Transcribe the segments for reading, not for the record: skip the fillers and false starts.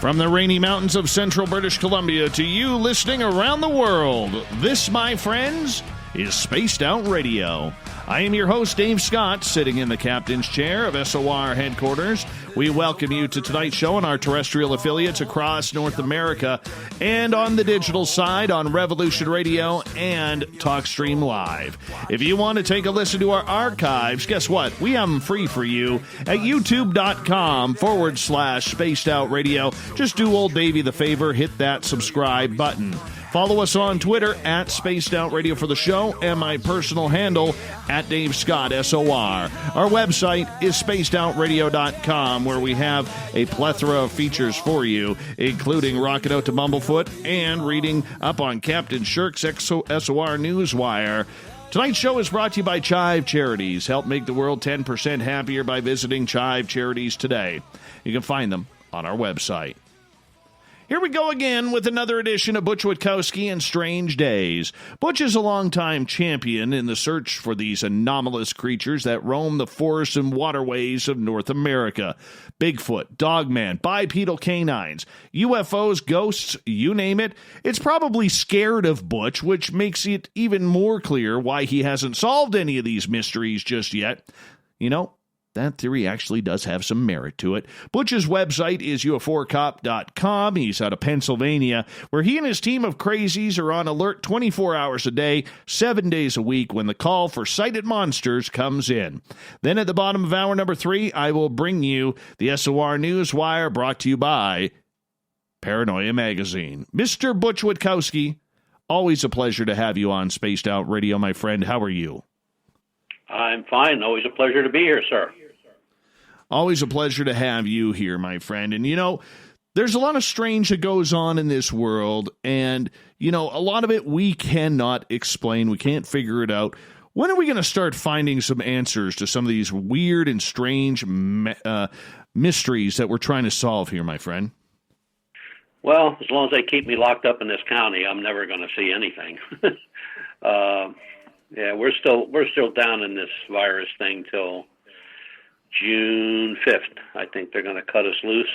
From the rainy mountains of central British Columbia to you listening around the world, this, my friends, is Spaced Out Radio. I am your host, Dave Scott, sitting in the captain's chair of SOR headquarters. We welcome you to tonight's show on our terrestrial affiliates across North America and on the digital side on Revolution Radio and TalkStream Live. If you want to take a listen to our archives, guess what? We have them free for you at youtube.com/Spaced Out Radio. Just do old Davey the favor, hit that subscribe button. Follow us on Twitter at Spaced Out Radio for the show and my personal handle at Dave Scott SOR. Our website is spacedoutradio.com, where we have a plethora of features for you, including rocking out to Bumblefoot and reading up on Captain Shirk's SOR Newswire. Tonight's show is brought to you by Chive Charities. Help make the world 10% happier by visiting Chive Charities today. You can find them on our website. Here we go again with another edition of Butch Witkowski and Strange Days. Butch is a longtime champion in the search for these anomalous creatures that roam the forests and waterways of North America. Bigfoot, Dogman, bipedal canines, UFOs, ghosts, you name it. It's probably scared of Butch, which makes it even more clear why he hasn't solved any of these mysteries just yet. You know, that theory actually does have some merit to it. Butch's website is uforcop.com. He's out of Pennsylvania, where he and his team of crazies are on alert 24 hours a day, 7 days a week when the call for sighted monsters comes in. Then at the bottom of hour number 3, I will bring you the SOR Newswire, brought to you by Paranoia Magazine. Mr. Butch Witkowski, always a pleasure to have you on Spaced Out Radio, my friend. How are you? I'm fine. Always a pleasure to be here, sir. Always a pleasure to have you here, my friend. And, you know, there's a lot of strange that goes on in this world. And, you know, a lot of it we cannot explain. We can't figure it out. When are we going to start finding some answers to some of these weird and strange mysteries that we're trying to solve here, my friend? Well, as long as they keep me locked up in this county, I'm never going to see anything. Yeah, we're still down in this virus thing till June 5th. I think they're going to cut us loose.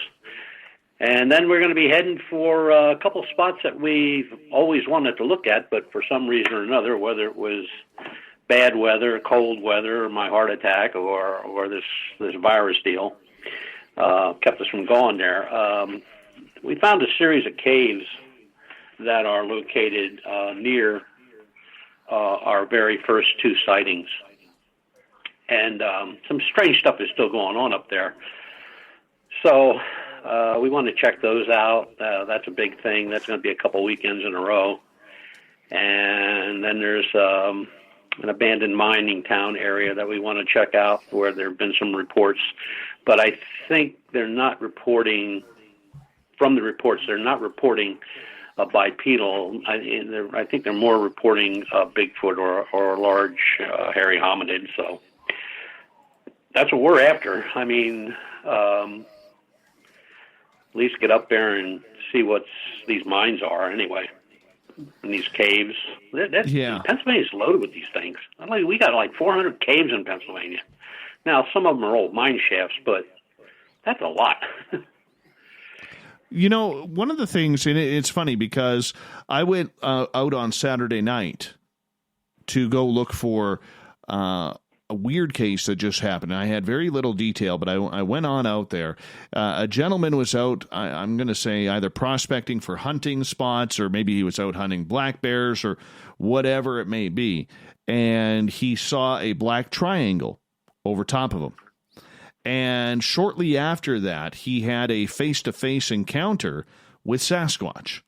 And then we're going to be heading for a couple spots that we've always wanted to look at, but for some reason or another, whether it was bad weather, cold weather, or my heart attack, or this virus deal, kept us from going there. We found a series of caves that are located near our very first 2 sightings. And some strange stuff is still going on up there. So we want to check those out. That's a big thing. That's going to be a couple weekends in a row. And then there's an abandoned mining town area that we want to check out, where there have been some reports. But I think they're not reporting, from the reports, they're not reporting a bipedal. I think they're more reporting Bigfoot or a large hairy hominid. So that's what we're after. I mean, at least get up there and see what these mines are anyway, in these caves. Pennsylvania's loaded with these things. We got like 400 caves in Pennsylvania. Now, some of them are old mine shafts, but that's a lot. You know, one of the things, and it's funny because I went out on Saturday night to go look for a weird case that just happened. I had very little detail, but I went on out there. A gentleman was out, I'm going to say, either prospecting for hunting spots, or maybe he was out hunting black bears or whatever it may be. And he saw a black triangle over top of him. And shortly after that, he had a face-to-face encounter with Sasquatch.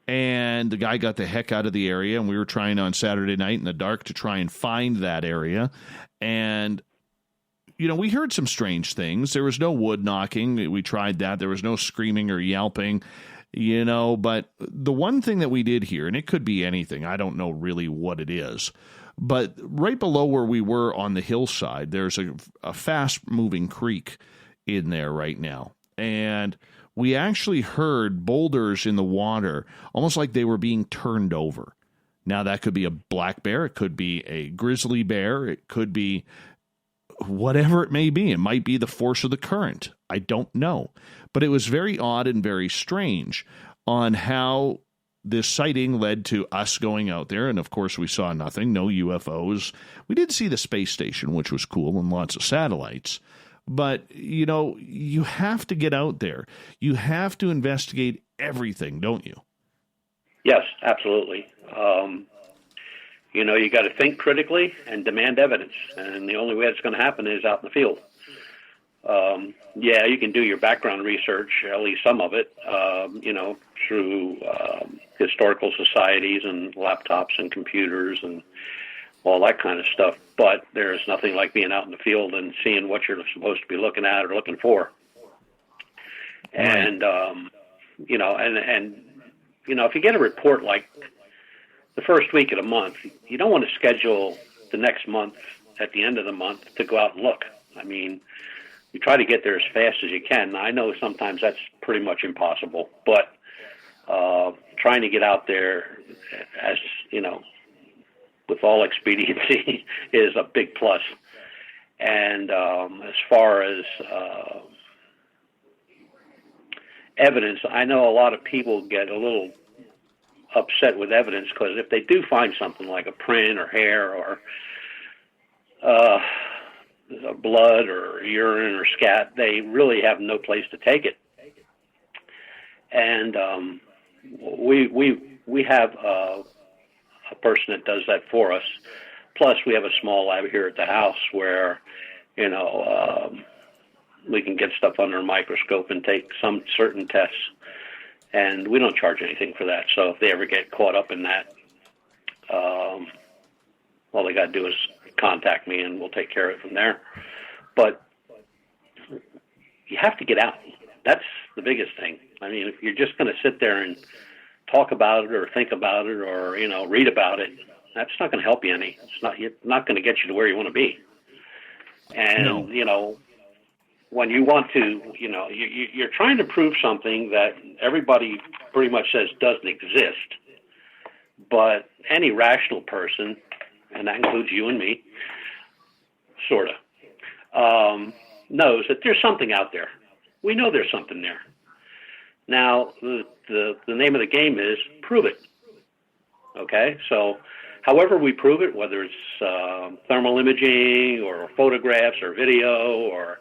And the guy got the heck out of the area, and we were trying on Saturday night in the dark to try and find that area. And, you know, we heard some strange things. There was no wood knocking. We tried that. There was no screaming or yelping, you know. But the one thing that we did hear, and it could be anything, I don't know really what it is, but right below where we were on the hillside, there's a fast-moving creek in there right now. And we actually heard boulders in the water, almost like they were being turned over. Now, that could be a black bear. It could be a grizzly bear. It could be whatever it may be. It might be the force of the current. I don't know. But it was very odd and very strange on how this sighting led to us going out there. And of course, we saw nothing, no UFOs. We did see the space station, which was cool, and lots of satellites. But, you have to get out there. You have to investigate everything, don't you? Yes, absolutely. You got to think critically and demand evidence. And the only way it's going to happen is out in the field. You can do your background research, at least some of it, through historical societies and laptops and computers and all that kind of stuff. But there's nothing like being out in the field and seeing what you're supposed to be looking at or looking for. And, if you get a report like the first week of the month, you don't want to schedule the next month at the end of the month to go out and look. I mean, you try to get there as fast as you can. I know sometimes that's pretty much impossible, but trying to get out there as, with all expediency is a big plus. And as far as evidence, I know a lot of people get a little upset with evidence because if they do find something like a print or hair or blood or urine or scat, they really have no place to take it. And we have a person that does that for us. Plus, we have a small lab here at the house where, we can get stuff under a microscope and take some certain tests. And we don't charge anything for that. So if they ever get caught up in that, all they got to do is contact me and we'll take care of it from there. But you have to get out. That's the biggest thing. I mean, if you're just going to sit there and talk about it or think about it or, read about it, that's not going to help you any. It's not going to get you to where you want to be. And, no. When you want to, you're trying to prove something that everybody pretty much says doesn't exist. But any rational person, and that includes you and me, sort of, knows that there's something out there. We know there's something there. Now, the name of the game is prove it. Okay? So however we prove it, whether it's thermal imaging or photographs or video or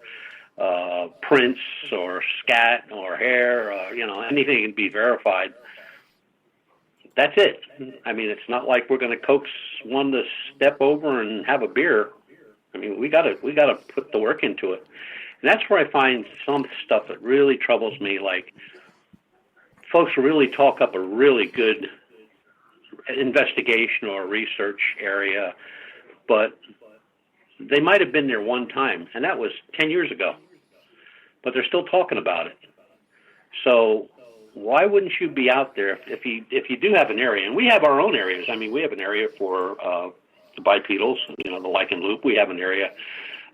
prints or scat or hair, anything can be verified. That's it. I mean, it's not like we're going to coax one to step over and have a beer. I mean, we got to put the work into it. And that's where I find some stuff that really troubles me. Like, folks really talk up a really good investigation or research area, but they might have been there one time, and that was 10 years ago. But they're still talking about it. So why wouldn't you be out there if you do have an area? And we have our own areas. I mean, we have an area for the bipedals, the lichen loop. We have an area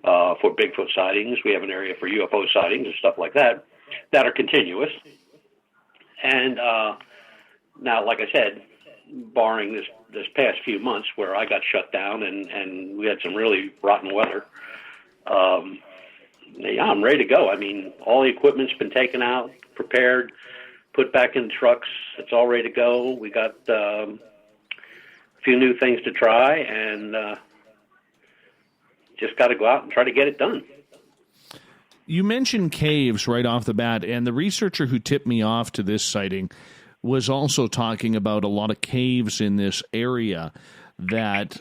for Bigfoot sightings. We have an area for UFO sightings and stuff like that are continuous. And now, like I said, barring this past few months where I got shut down and we had some really rotten weather, I'm ready to go. I mean, all the equipment's been taken out, prepared, put back in trucks. It's all ready to go. We got a few new things to try, and just got to go out and try to get it done. You mentioned caves right off the bat, and the researcher who tipped me off to this sighting was also talking about a lot of caves in this area that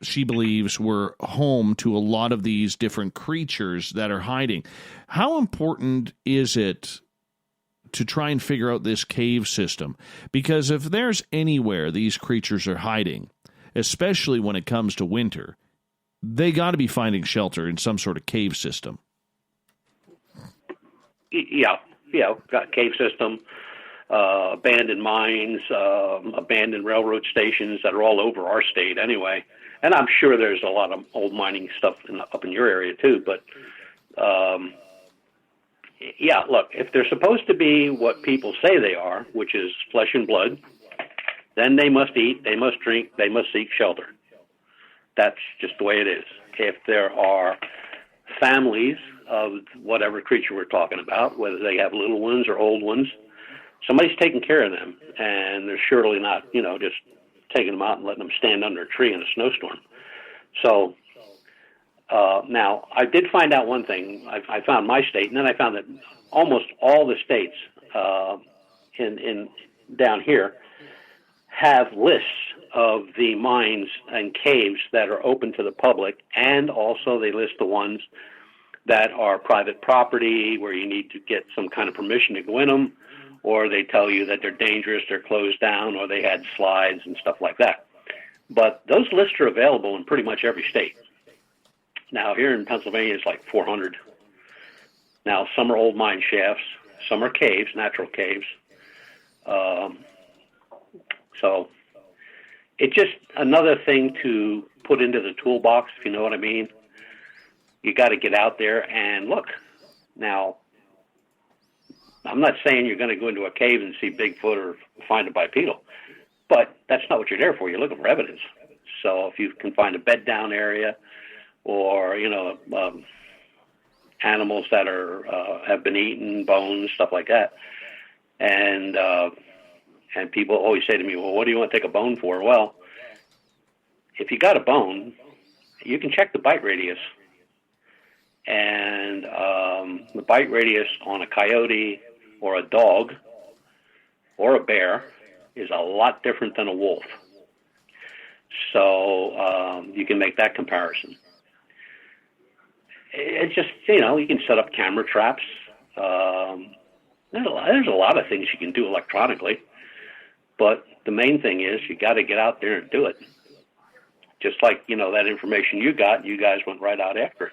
she believes were home to a lot of these different creatures that are hiding. How important is it to try and figure out this cave system? Because if there's anywhere these creatures are hiding, especially when it comes to winter, they got to be finding shelter in some sort of cave system. Yeah, got cave system, abandoned mines, abandoned railroad stations that are all over our state anyway. And I'm sure there's a lot of old mining stuff up in your area too. But look, if they're supposed to be what people say they are, which is flesh and blood, then they must eat, they must drink, they must seek shelter. That's just the way it is. If there are families of whatever creature we're talking about, whether they have little ones or old ones. Somebody's taking care of them, and they're surely not, just taking them out and letting them stand under a tree in a snowstorm. So now, I did find out one thing. I found my state, and then I found that almost all the states in down here have lists of the mines and caves that are open to the public, and also they list the ones that are private property where you need to get some kind of permission to go in them, or they tell you that they're dangerous, they're closed down, or they had slides and stuff like that. But those lists are available in pretty much every state. Now, here in Pennsylvania, it's like 400. Now, some are old mine shafts, some are caves, natural caves. So it's just another thing to put into the toolbox, if you know what I mean. You got to get out there and look. Now, I'm not saying you're going to go into a cave and see Bigfoot or find a bipedal, but that's not what you're there for. You're looking for evidence. So if you can find a bed down area, or animals that have been eaten, bones, stuff like that, and people always say to me, "Well, what do you want to take a bone for?" Well, if you got a bone, you can check the bite radius, and the bite radius on a coyote or a dog or a bear is a lot different than a wolf. So you can make that comparison. It's just, you can set up camera traps. There's a lot of things you can do electronically, but the main thing is you got to get out there and do it. Just like, that information you got, you guys went right out after it.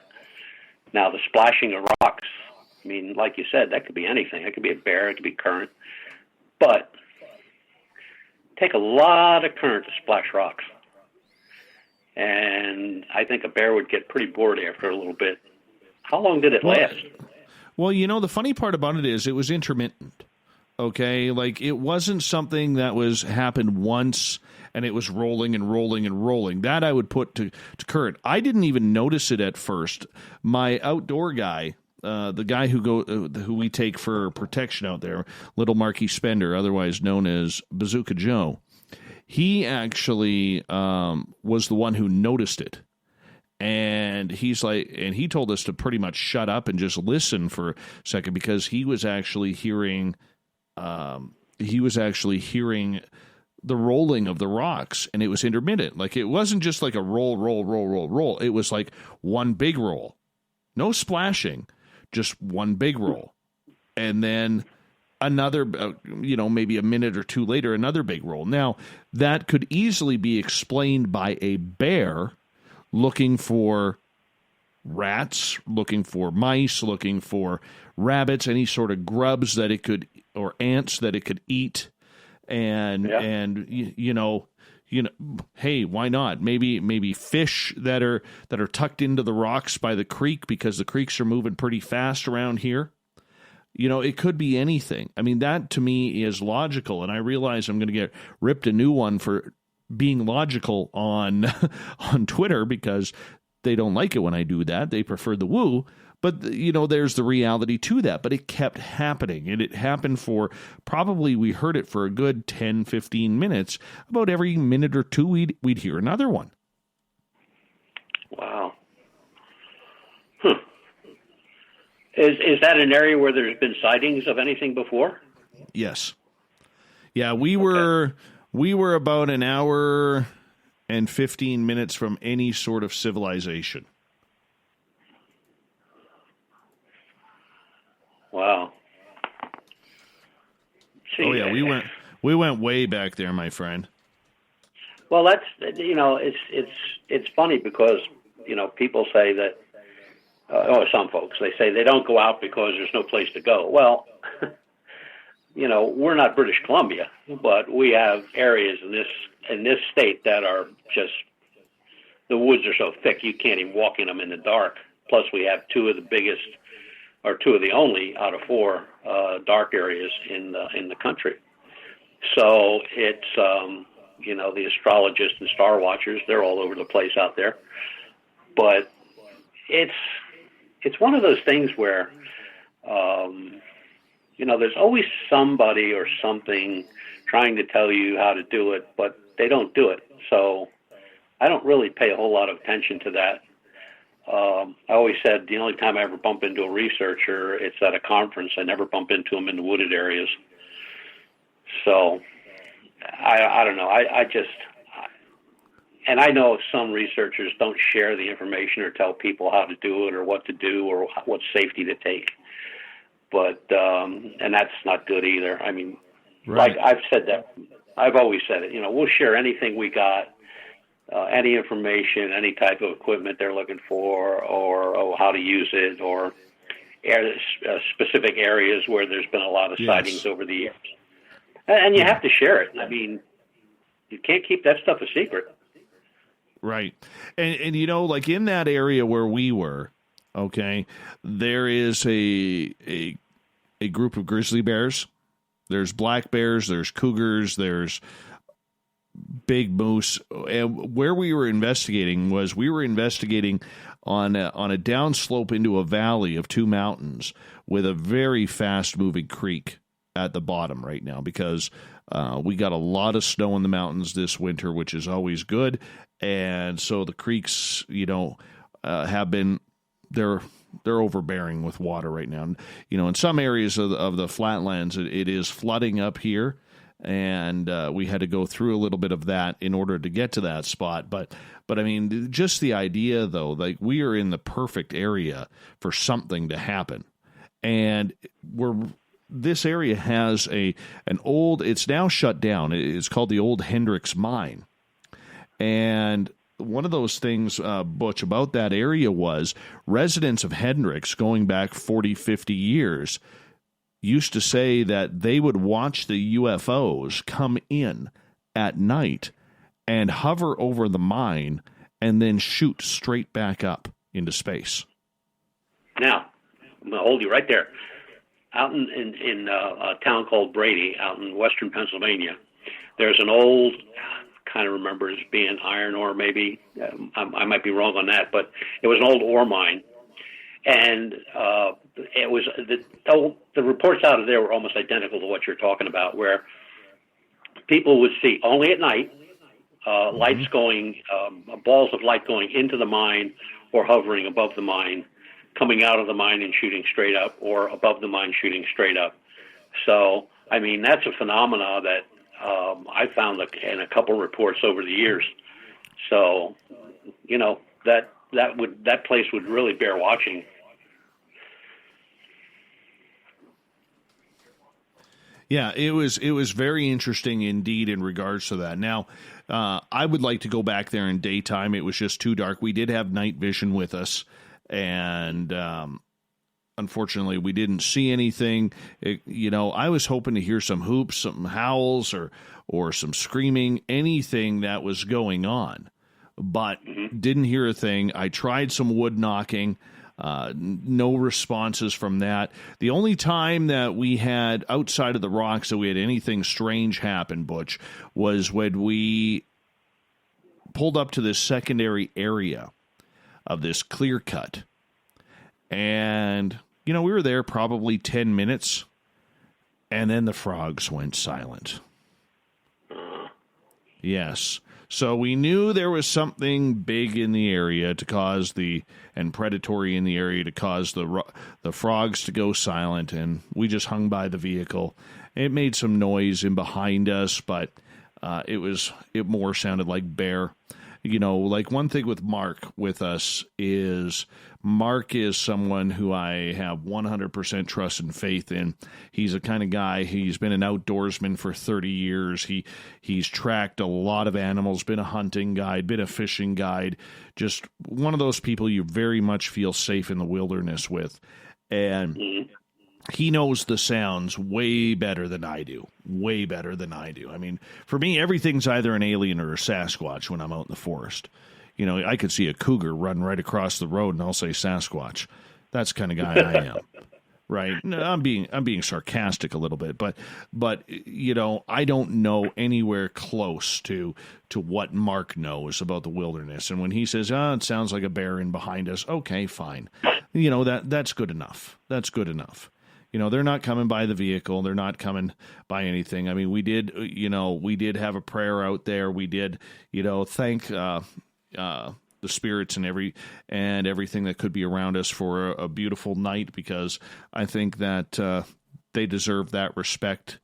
Now, the splashing of rocks, I mean, like you said, that could be anything. It could be a bear, it could be current. But take a lot of current to splash rocks. And I think a bear would get pretty bored after a little bit. How long did it last? Well, the funny part about it is it was intermittent. Okay, like it wasn't something that happened once and it was rolling and rolling and rolling. That I would put to current. I didn't even notice it at first. My outdoor guy, the guy who we take for protection out there, Little Marky Spender, otherwise known as Bazooka Joe, he actually was the one who noticed it. And he told us to pretty much shut up and just listen for a second, because he was actually hearing the rolling of the rocks, and it was intermittent. Like it wasn't just like a roll, roll, roll, roll, roll. It was like one big roll, no splashing, just one big roll, and then another, maybe a minute or two later, another big roll. Now that could easily be explained by a bear looking for rats, looking for mice, looking for rabbits, any sort of grubs that it could, or ants that it could eat. And hey, why not? Maybe fish that are tucked into the rocks by the creek, because the creeks are moving pretty fast around here. It could be anything. I mean, that to me is logical, and I realize I'm going to get ripped a new one for being logical on Twitter, because they don't like it when I do that. They prefer the woo. But, there's the reality to that. But it kept happening. And it happened for probably, we heard it for a good 10, 15 minutes. About every minute or two, we'd hear another one. Wow. Is that an area where there's been sightings of anything before? Yes. Yeah, we were about an hour and 15 minutes from any sort of civilization. Wow. See, oh yeah, we went way back there, my friend. Well, that's it's funny because people say that some folks, they say they don't go out because there's no place to go. Well, we're not British Columbia, but we have areas in this state that are just, the woods are so thick you can't even walk in them in the dark. Plus, we have two of the only out of four dark areas in the country. So it's the astrologists and star watchers, they're all over the place out there. But it's it's one of those things where, there's always somebody or something trying to tell you how to do it, but they don't do it. So I don't really pay a whole lot of attention to that. I always said the only time I ever bump into a researcher, it's at a conference. I never bump into them in the wooded areas. So I don't know. And I know some researchers don't share the information or tell people how to do it or what to do or what safety to take. But, and that's not good either. I mean, right. Like I've said that, I've always said it, we'll share anything we got, any information, any type of equipment they're looking for, or how to use it, or specific areas where there's been a lot of sightings over the years. And you have to share it. I mean, you can't keep that stuff a secret. Right. And like in that area where we were, okay, there is a group of grizzly bears. There's black bears, there's cougars, there's big moose. And where we were investigating on a downslope into a valley of two mountains with a very fast-moving creek at the bottom right now, because we got a lot of snow in the mountains this winter, which is always good. And so the creeks, have been, they're overbearing with water right now. And, in some areas of the flatlands, it is flooding up here. And we had to go through a little bit of that in order to get to that spot. But I mean, just the idea, though, like we are in the perfect area for something to happen. And this area has an old, it's now shut down. It's called the Old Hendricks Mine. And one of those things, Butch, about that area was residents of Hendricks going back 40, 50 years used to say that they would watch the UFOs come in at night and hover over the mine and then shoot straight back up into space. Now, I'm going to hold you right there. Out in a town called Brady, out in western Pennsylvania, there's an old, kind of remember it as being iron ore maybe. I might be wrong on that, but it was an old ore mine. And it was the reports out of there were almost identical to what you're talking about, where people would see only at night lights going, balls of light going into the mine or hovering above the mine, coming out of the mine and shooting straight up, or above the mine shooting straight up. So, I mean, that's a phenomena that I found in a couple reports over the years. So, that place would really bear watching. Yeah, it was very interesting indeed in regards to that. Now, I would like to go back there in daytime. It was just too dark. We did have night vision with us, and unfortunately, we didn't see anything. I was hoping to hear some hoops, some howls, or some screaming, anything that was going on, but didn't hear a thing. I tried some wood knocking. No responses from that. The only time that we had outside of the rocks that we had anything strange happen, Butch, was when we pulled up to this secondary area of this clear cut. And, we were there probably 10 minutes, and then the frogs went silent. Yes. So we knew there was something big in the area and predatory in the area to cause the frogs to go silent, and we just hung by the vehicle. It made some noise in behind us, but it more sounded like bear. Like one thing with Mark with us is Mark is someone who I have 100% trust and faith in. He's a kind of guy, he's been an outdoorsman for 30 years. He's tracked a lot of animals, been a hunting guide, been a fishing guide, just one of those people you very much feel safe in the wilderness with. And he knows the sounds way better than I do. Way better than I do. I mean, for me, everything's either an alien or a Sasquatch when I'm out in the forest. I could see a cougar run right across the road and I'll say Sasquatch. That's the kind of guy I am. right? No, I'm being sarcastic a little bit, but I don't know anywhere close to what Mark knows about the wilderness. And when he says, it sounds like a bear in behind us, okay, fine. That's good enough. That's good enough. They're not coming by the vehicle. They're not coming by anything. I mean, we did have a prayer out there. We did, thank the spirits and everything that could be around us for a beautiful night, because I think that they deserve that respect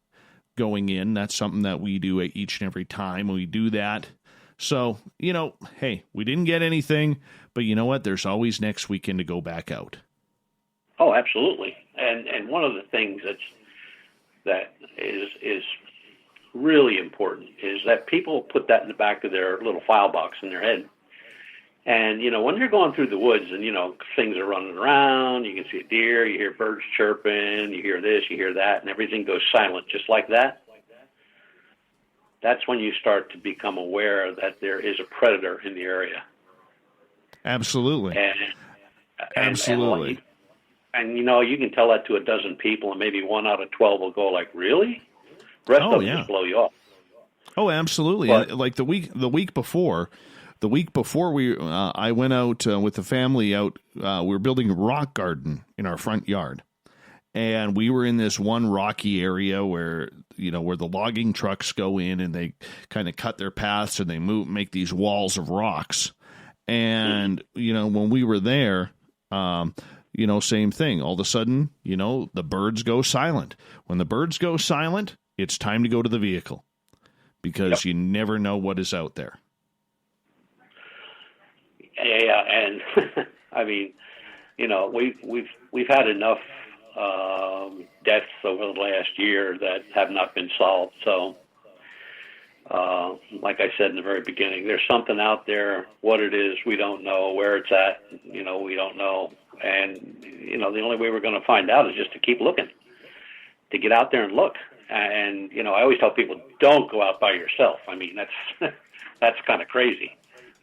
going in. That's something that we do each and every time we do that. So, hey, we didn't get anything, but you know what? There's always next weekend to go back out. Oh, absolutely. And one of the things that is really important is that people put that in the back of their little file box in their head. And, when you're going through the woods and, things are running around, you can see a deer, you hear birds chirping, you hear this, you hear that, and everything goes silent just like that. That's when you start to become aware that there is a predator in the area. Absolutely. Absolutely. And you can tell that to a dozen people, and maybe 1 out of 12 will go like, "Really?" The rest of them just blow you off. Oh, absolutely. But, like the week before I went out with the family out. We were building a rock garden in our front yard, and we were in this one rocky area where the logging trucks go in and they kind of cut their paths and they make these walls of rocks. And when we were there. Same thing. All of a sudden, the birds go silent. When the birds go silent, it's time to go to the vehicle, because you never know what is out there. Yeah, and I mean, we've had enough deaths over the last year that have not been solved. So, like I said in the very beginning, there's something out there. What it is, we don't know. Where it's at, we don't know. And, the only way we're going to find out is just to keep looking, to get out there and look. And, I always tell people, don't go out by yourself. I mean, that's kind of crazy.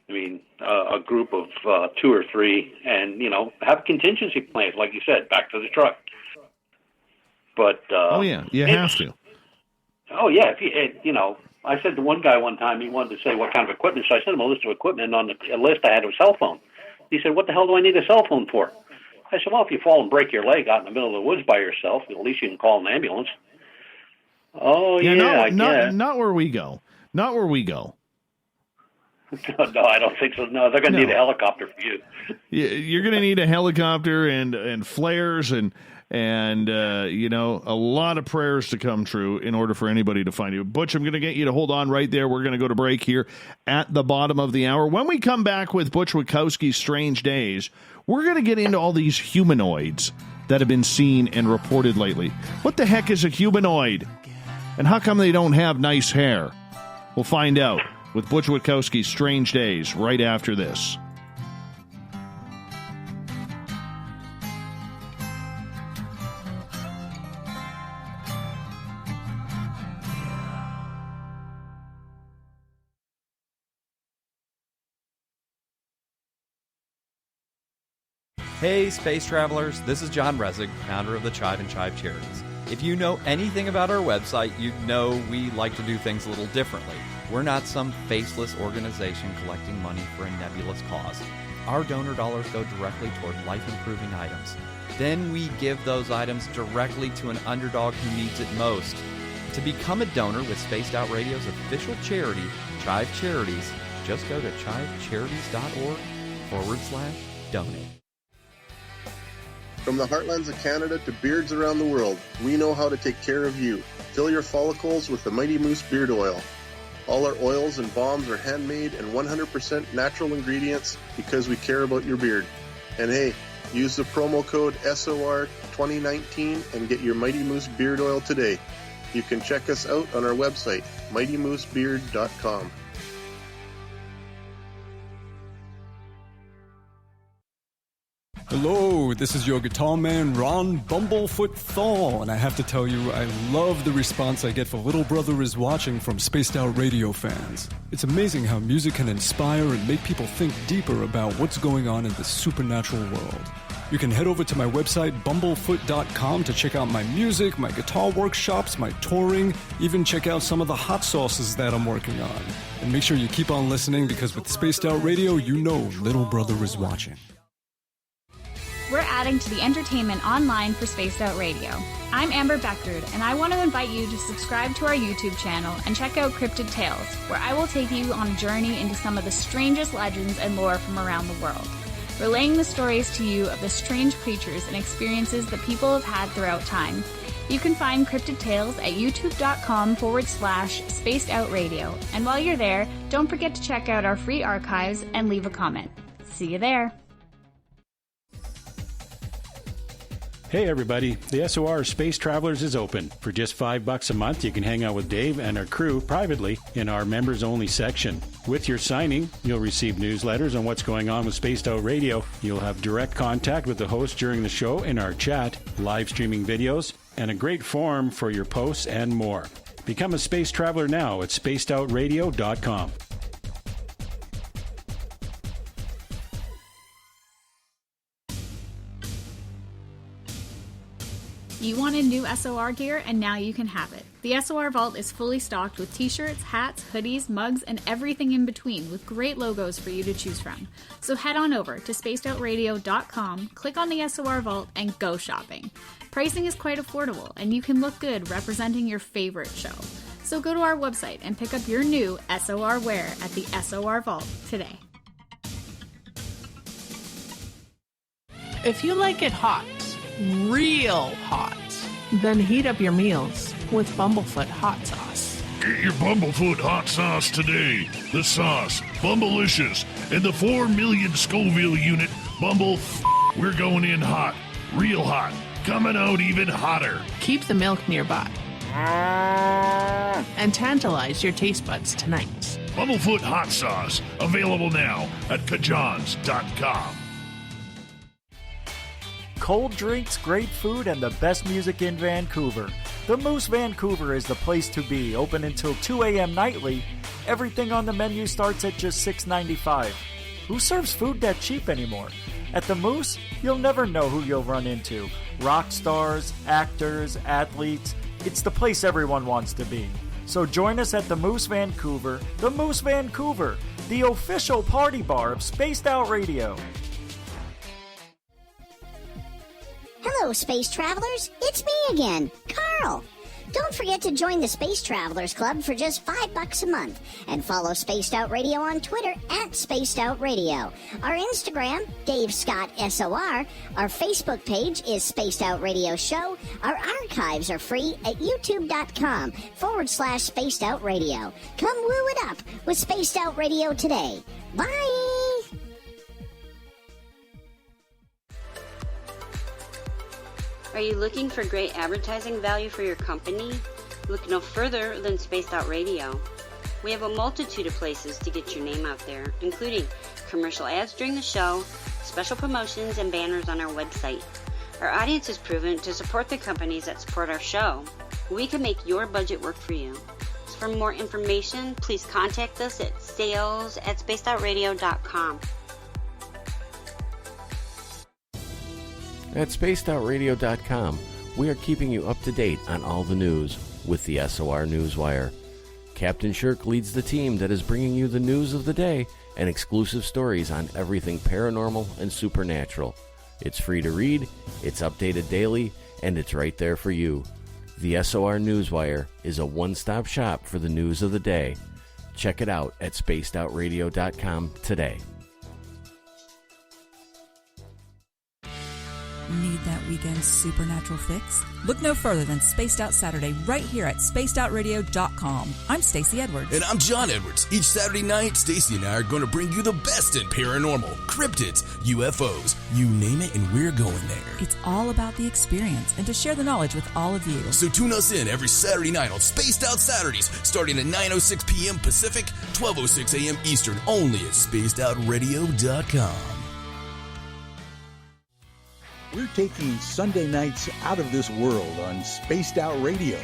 I mean, a group of 2 or 3 and, have contingency plans, like you said, back to the truck. But, you have to. Oh, yeah. I said to one guy one time, he wanted to say what kind of equipment. So I sent him a list of equipment, and on the list I had a cell phone. He said, "What the hell do I need a cell phone for?" I said, "Well, if you fall and break your leg out in the middle of the woods by yourself, at least you can call an ambulance." Oh, I guess. Not where we go. Not where we go. No, I don't think so. No, they're going to need a helicopter for you. You're going to need a helicopter and flares and a lot of prayers to come true in order for anybody to find you. Butch, I'm going to get you to hold on right there. We're going to go to break here at the bottom of the hour. When we come back with Butch Witkowski's Strange Days, we're going to get into all these humanoids that have been seen and reported lately. What the heck is a humanoid? And how come they don't have nice hair? We'll find out with Butch Witkowski's Strange Days right after this. Hey, space travelers, this is John Resig, founder of the Chive and Chive Charities. If you know anything about our website, you know we like to do things a little differently. We're not some faceless organization collecting money for a nebulous cause. Our donor dollars go directly toward life-improving items. Then we give those items directly to an underdog who needs it most. To become a donor with Spaced Out Radio's official charity, Chive Charities, just go to chivecharities.org/donate. From the heartlands of Canada to beards around the world, we know how to take care of you. Fill your follicles with the Mighty Moose Beard Oil. All our oils and balms are handmade and 100% natural ingredients because we care about your beard. And hey, use the promo code SOR2019 and get your Mighty Moose Beard Oil today. You can check us out on our website, mightymoosebeard.com. Hello, this is your guitar man, Ron Bumblefoot Thal, and I have to tell you, I love the response I get for Little Brother is Watching from Spaced Out Radio fans. It's amazing how music can inspire and make people think deeper about what's going on in the supernatural world. You can head over to my website, bumblefoot.com, to check out my music, my guitar workshops, my touring, even check out some of the hot sauces that I'm working on. And make sure you keep on listening, because with Spaced Out Radio, you know little brother is watching. We're adding to the entertainment online for Spaced Out Radio. I'm Amber Beckard, and I want to invite you to subscribe to our YouTube channel and check out Cryptid Tales, where I will take you on a journey into some of the strangest legends and lore from around the world, relaying the stories to you of the strange creatures and experiences that people have had throughout time. You can find Cryptid Tales at youtube.com/Spaced Out Radio. And while you're there, don't forget to check out our free archives and leave a comment. See you there. Hey everybody, the SOR Space Travelers is open. For just $5 a month, you can hang out with Dave and our crew privately in our members-only section. With your signing, you'll receive newsletters on what's going on with Spaced Out Radio. You'll have direct contact with the host during the show in our chat, live streaming videos, and a great forum for your posts and more. Become a space traveler now at spacedoutradio.com. You wanted new SOR gear, and now you can have it. The SOR Vault is fully stocked with t-shirts, hats, hoodies, mugs, and everything in between, with great logos for you to choose from. So head on over to spacedoutradio.com, click on the SOR Vault, and go shopping. Pricing is quite affordable, and you can look good representing your favorite show. So go to our website and pick up your new SOR wear at the SOR Vault today. If you like it hot, real hot, then heat up your meals with Bumblefoot hot sauce. Get your Bumblefoot hot sauce today. The sauce, Bumblicious, and the 4 million Scoville unit Bumble. We're going in hot, real hot, coming out even hotter. Keep the milk nearby and tantalize your taste buds tonight. Bumblefoot hot sauce, available now at kajans.com. Cold drinks, great food, and the best music in Vancouver. The Moose Vancouver is the place to be, open until 2 a.m. nightly. Everything on the menu starts at just $6.95. Who serves food that cheap anymore? At the Moose, you'll never know who you'll run into. Rock stars, actors, athletes. It's the place everyone wants to be. So join us at the Moose Vancouver, the official party bar of Spaced Out Radio. Hello, Space Travelers. It's me again, Carl. Don't forget to join the Space Travelers Club for just $5 a month and follow Spaced Out Radio on Twitter at Spaced Out Radio. Our Instagram, Dave Scott SOR. Our Facebook page is Spaced Out Radio Show. Our archives are free at youtube.com/Spaced Out Radio. Come woo it up with Spaced Out Radio today. Bye! Are you looking for great advertising value for your company? Look no further than Spaced Out Radio. We have a multitude of places to get your name out there, including commercial ads during the show, special promotions, and banners on our website. Our audience is proven to support the companies that support our show. We can make your budget work for you. So for more information, please contact us at sales@spacedoutradio.com. At spacedoutradio.com, we are keeping you up to date on all the news with the SOR Newswire. Captain Shirk leads the team that is bringing you the news of the day and exclusive stories on everything paranormal and supernatural. It's free to read, it's updated daily, and it's right there for you. The SOR Newswire is a one-stop shop for the news of the day. Check it out at spacedoutradio.com today. Need that weekend's supernatural fix? Look no further than Spaced Out Saturday right here at spacedoutradio.com. I'm Stacey Edwards. And I'm John Edwards. Each Saturday night, Stacey and I are going to bring you the best in paranormal, cryptids, UFOs, you name it, and we're going there. It's all about the experience and to share the knowledge with all of you. So tune us in every Saturday night on Spaced Out Saturdays, starting at 9:06 p.m. Pacific, 12:06 a.m. Eastern, only at spacedoutradio.com. We're taking Sunday nights out of this world on Spaced Out Radio.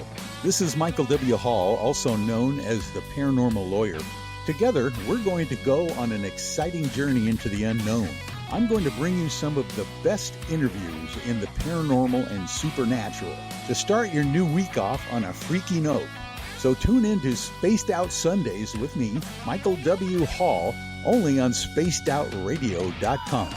This is Michael W. Hall, also known as the Paranormal Lawyer. Together, we're going to go on an exciting journey into the unknown. I'm going to bring you some of the best interviews in the paranormal and supernatural to start your new week off on a freaky note. So tune in to Spaced Out Sundays with me, Michael W. Hall, only on spacedoutradio.com.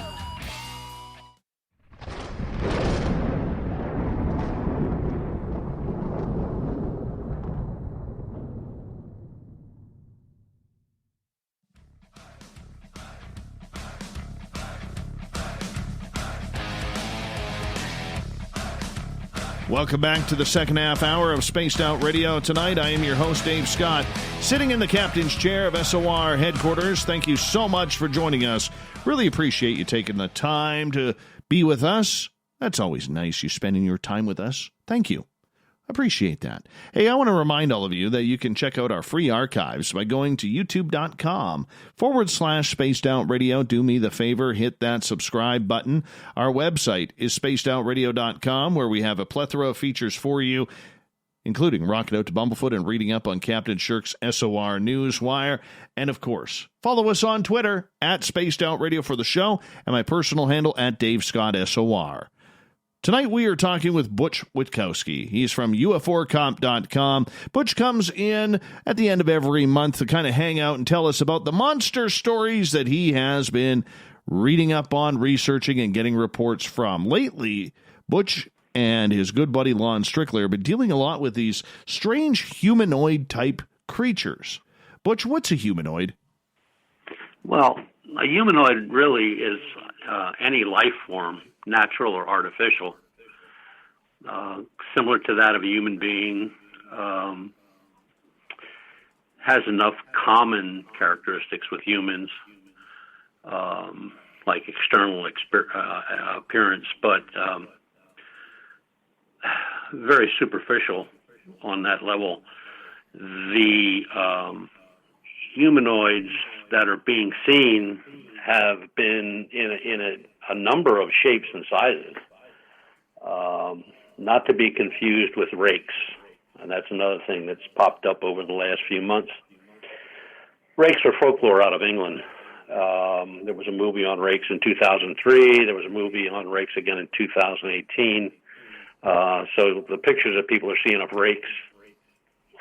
Welcome back to the second half hour of Spaced Out Radio. Tonight, I am your host, Dave Scott, sitting in the captain's chair of SOR headquarters. Thank you so much for joining us. Really appreciate you taking the time to be with us. That's always nice, you spending your time with us. Thank you. Appreciate that. Hey, I want to remind all of you that you can check out our free archives by going to youtube.com/Spaced Out Radio. Do me the favor, hit that subscribe button. Our website is spacedoutradio.com, where we have a plethora of features for you, including rocking out to Bumblefoot and reading up on Captain Shirk's SOR Newswire. And, of course, follow us on Twitter at Spaced Out Radio for the show, and my personal handle at Dave Scott SOR. Tonight we are talking with Butch Witkowski. He's from UFOcomp.com. Butch comes in at the end of every month to kind of hang out and tell us about the monster stories that he has been reading up on, researching, and getting reports from. Lately, Butch and his good buddy Lon Strickler have been dealing a lot with these strange humanoid-type creatures. Butch, what's a humanoid? Well, a humanoid really is any life form, natural or artificial, similar to that of a human being, has enough common characteristics with humans, like external appearance, but very superficial on that level. The humanoids that are being seen have been in a number of shapes and sizes, not to be confused with rakes. And that's another thing that's popped up over the last few months. Rakes are folklore out of England. There was a movie on rakes in 2003. There was a movie on rakes again in 2018. So the pictures that people are seeing of rakes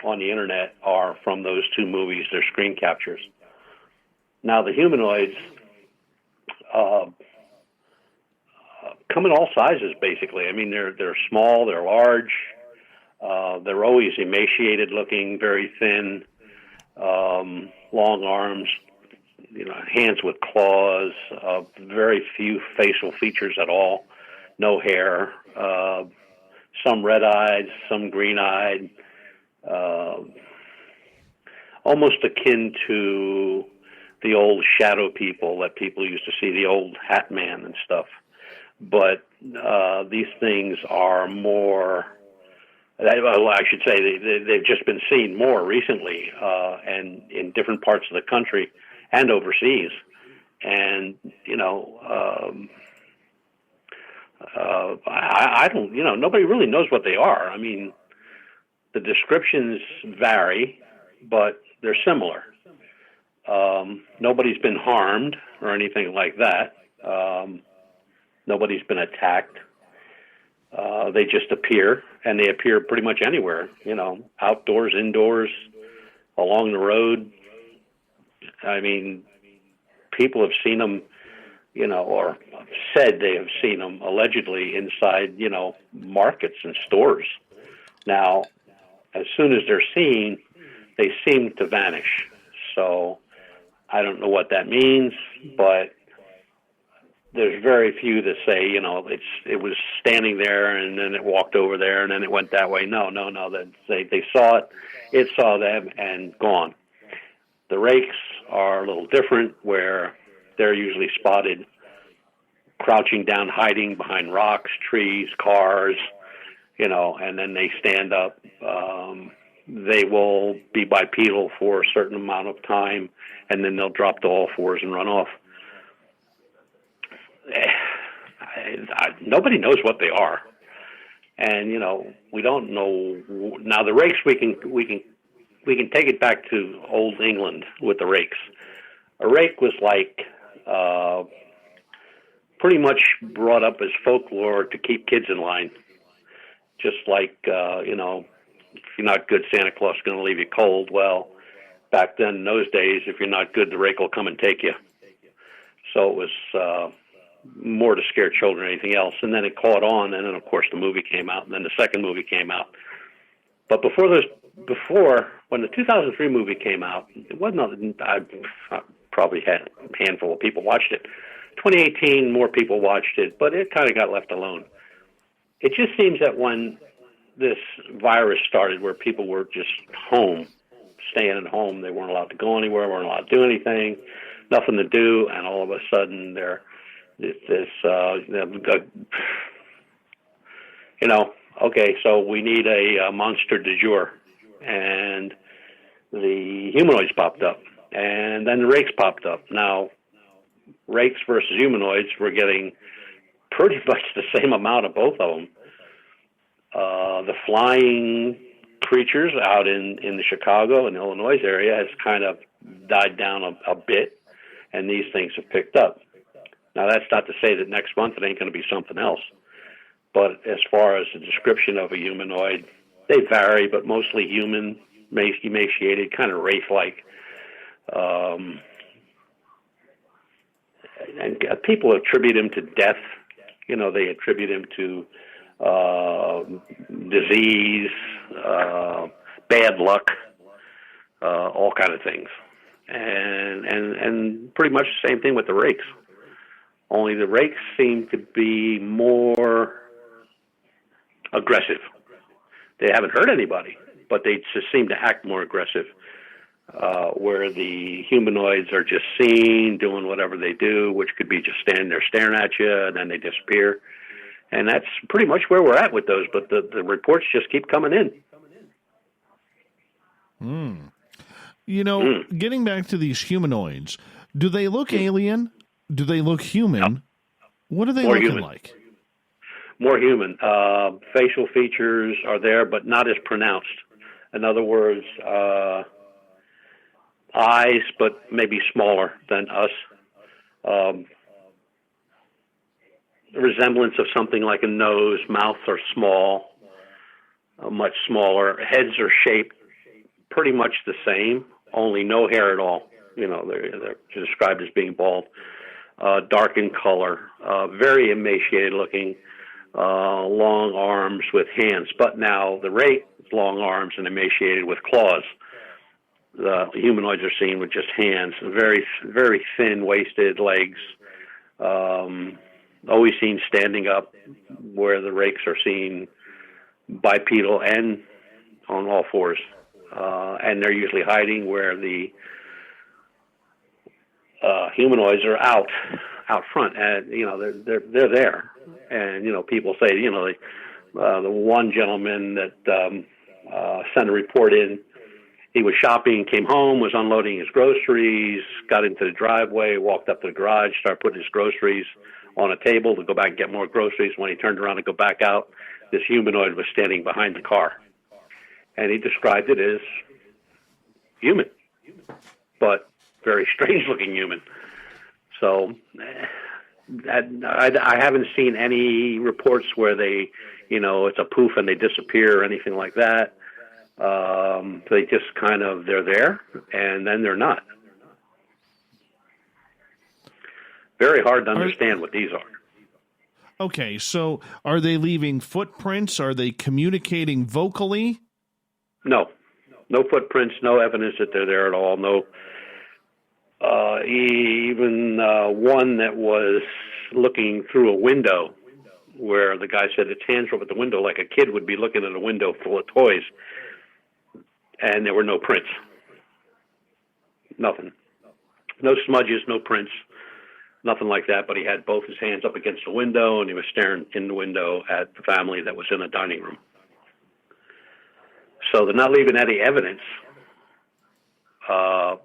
on the internet are from those two movies. They're screen captures. Now the humanoids come in all sizes, basically. I mean, they're small, they're large, they're always emaciated looking, very thin, long arms, hands with claws, very few facial features at all, no hair, some red-eyed, some green-eyed, almost akin to the old shadow people that people used to see, the old Hat Man and stuff. But these things are more, I should say, they've just been seen more recently and in different parts of the country and overseas. And, I don't, nobody really knows what they are. I mean, the descriptions vary, but they're similar. Nobody's been harmed or anything like that. Nobody's been attacked. They just appear, and they appear pretty much anywhere, outdoors, indoors, along the road. I mean, people have seen them, or said they have seen them allegedly inside, markets and stores. Now, as soon as they're seen, they seem to vanish. So I don't know what that means, but there's very few that say, it was standing there and then it walked over there and then it went that way. No. They saw it saw them and gone. The rakes are a little different, where they're usually spotted crouching down, hiding behind rocks, trees, cars, and then they stand up. They will be bipedal for a certain amount of time, and then they'll drop to all fours and run off. Nobody knows what they are, and we don't know. Now the rakes, we can take it back to old England with the rakes. A rake was like pretty much brought up as folklore to keep kids in line. Just like, you know, if you're not good, Santa Claus is going to leave you cold. Well, back then, in those days, if you're not good, the rake will come and take you. So it was more to scare children than anything else. And then it caught on, and then, of course, the movie came out, and then the second movie came out. But before, when the 2003 movie came out, it wasn't, I probably had a handful of people watched it. 2018, more people watched it, but it kind of got left alone. It just seems that when this virus started, where people were just home, staying at home, they weren't allowed to go anywhere, weren't allowed to do anything, nothing to do, and all of a sudden you know, okay, so we need a monster du jour, and the humanoids popped up, and then the rakes popped up. Now, rakes versus humanoids, we're getting pretty much the same amount of both of them. The flying creatures out in the Chicago and Illinois area has kind of died down a bit, and these things have picked up. Now, that's not to say that next month it ain't going to be something else. But as far as the description of a humanoid, they vary, but mostly human, emaciated, kind of wraith-like. And people attribute him to death. You know, they attribute him to disease, bad luck, all kind of things. And pretty much the same thing with the rakes. Only the rakes seem to be more aggressive. They haven't hurt anybody, but they just seem to act more aggressive. Where the humanoids are just seen doing whatever they do, which could be just standing there staring at you, and then they disappear. And that's pretty much where we're at with those, but the reports just keep coming in. You know, getting back to these humanoids, do they look alien? Do they look human? No. What are they More looking human. like? More human. Facial features are there, but not as pronounced. In other words, eyes, but maybe smaller than us. Resemblance of something like a nose. Mouths are small, much smaller. Heads are shaped pretty much the same, only no hair at all. You know, they're described as being bald. Dark in color, very emaciated looking, long arms with hands. But now the rake, long arms and emaciated with claws. The humanoids are seen with just hands, very, very thin-waisted legs, always seen standing up, where the rakes are seen bipedal and on all fours. And they're usually hiding where the humanoids are out front, and you know they're there. And you know, people say, you know, the one gentleman that sent a report in, he was shopping, came home, was unloading his groceries, got into the driveway, walked up to the garage, started putting his groceries on a table to go back and get more groceries. When he turned around to go back out, this humanoid was standing behind the car, and he described it as human, but very strange-looking human. So I haven't seen any reports where they, you know, it's a poof and they disappear or anything like that. They just kind of, they're there, and then they're not. Very hard to understand what these are. Okay, so are they leaving footprints? Are they communicating vocally? No. No footprints, no evidence that they're there at all. No. Even one that was looking through a window, where the guy said its hands were up at the window like a kid would be looking at a window full of toys, and there were no prints. Nothing. No smudges, no prints, nothing like that, but he had both his hands up against the window, and he was staring in the window at the family that was in the dining room. So they're not leaving any evidence.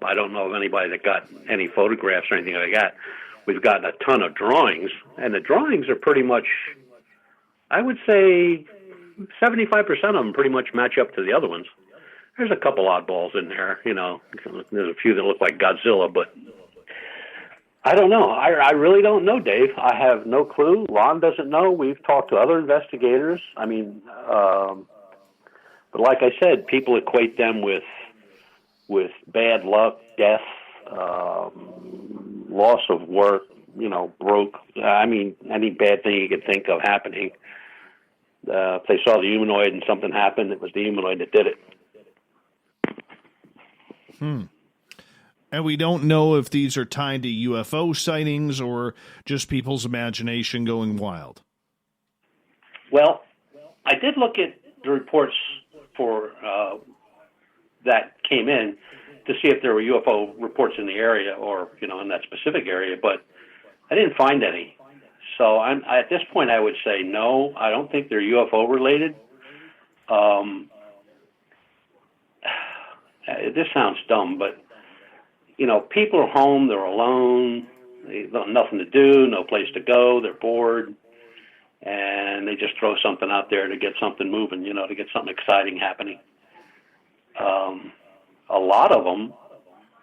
I don't know of anybody that got any photographs or anything like that. We've gotten a ton of drawings, and the drawings are pretty much, I would say 75% of them pretty much match up to the other ones. There's a couple oddballs in there, you know. There's a few that look like Godzilla, but I don't know. I really don't know, Dave. I have no clue. Lon doesn't know. We've talked to other investigators. I mean, but like I said, people equate them with bad luck, death, loss of work, broke. I mean, any bad thing you could think of happening. If they saw the humanoid and something happened, it was the humanoid that did it. And we don't know if these are tied to UFO sightings or just people's imagination going wild. Well, I did look at the reports for that came in to see if there were UFO reports in the area or, in that specific area, but I didn't find any. So at this point, I would say no, I don't think they're UFO related. This sounds dumb, but people are home, they're alone, they have nothing to do, no place to go, they're bored, and they just throw something out there to get something moving, to get something exciting happening. A lot of them,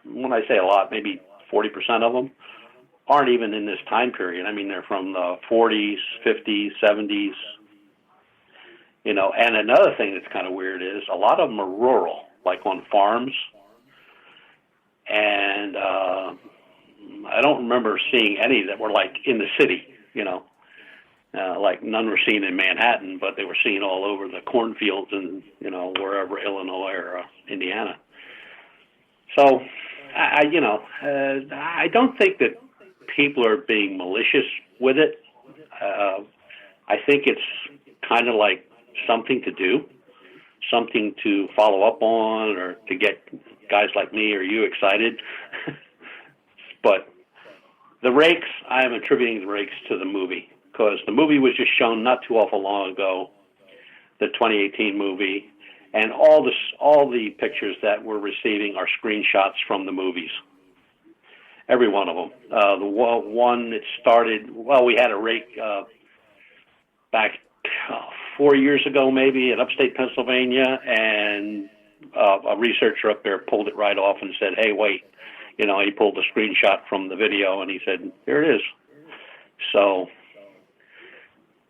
when I say a lot, maybe 40% of them, aren't even in this time period. I mean, they're from the 40s, 50s, 70s, and another thing that's kind of weird is a lot of them are rural, like on farms. And I don't remember seeing any that were like in the city, like none were seen in Manhattan, but they were seen all over the cornfields and, wherever, Illinois or Indiana. So, I don't think that people are being malicious with it. I think it's kind of like something to do, something to follow up on or to get guys like me or you excited. But the rakes, I am attributing the rakes to the movie because the movie was just shown not too awful long ago, the 2018 movie, and all the pictures that we're receiving are screenshots from the movies. Every one of them. The one that started, we had a rake back 4 years ago maybe in upstate Pennsylvania, and a researcher up there pulled it right off and said, hey, wait. He pulled a screenshot from the video and he said, here it is. So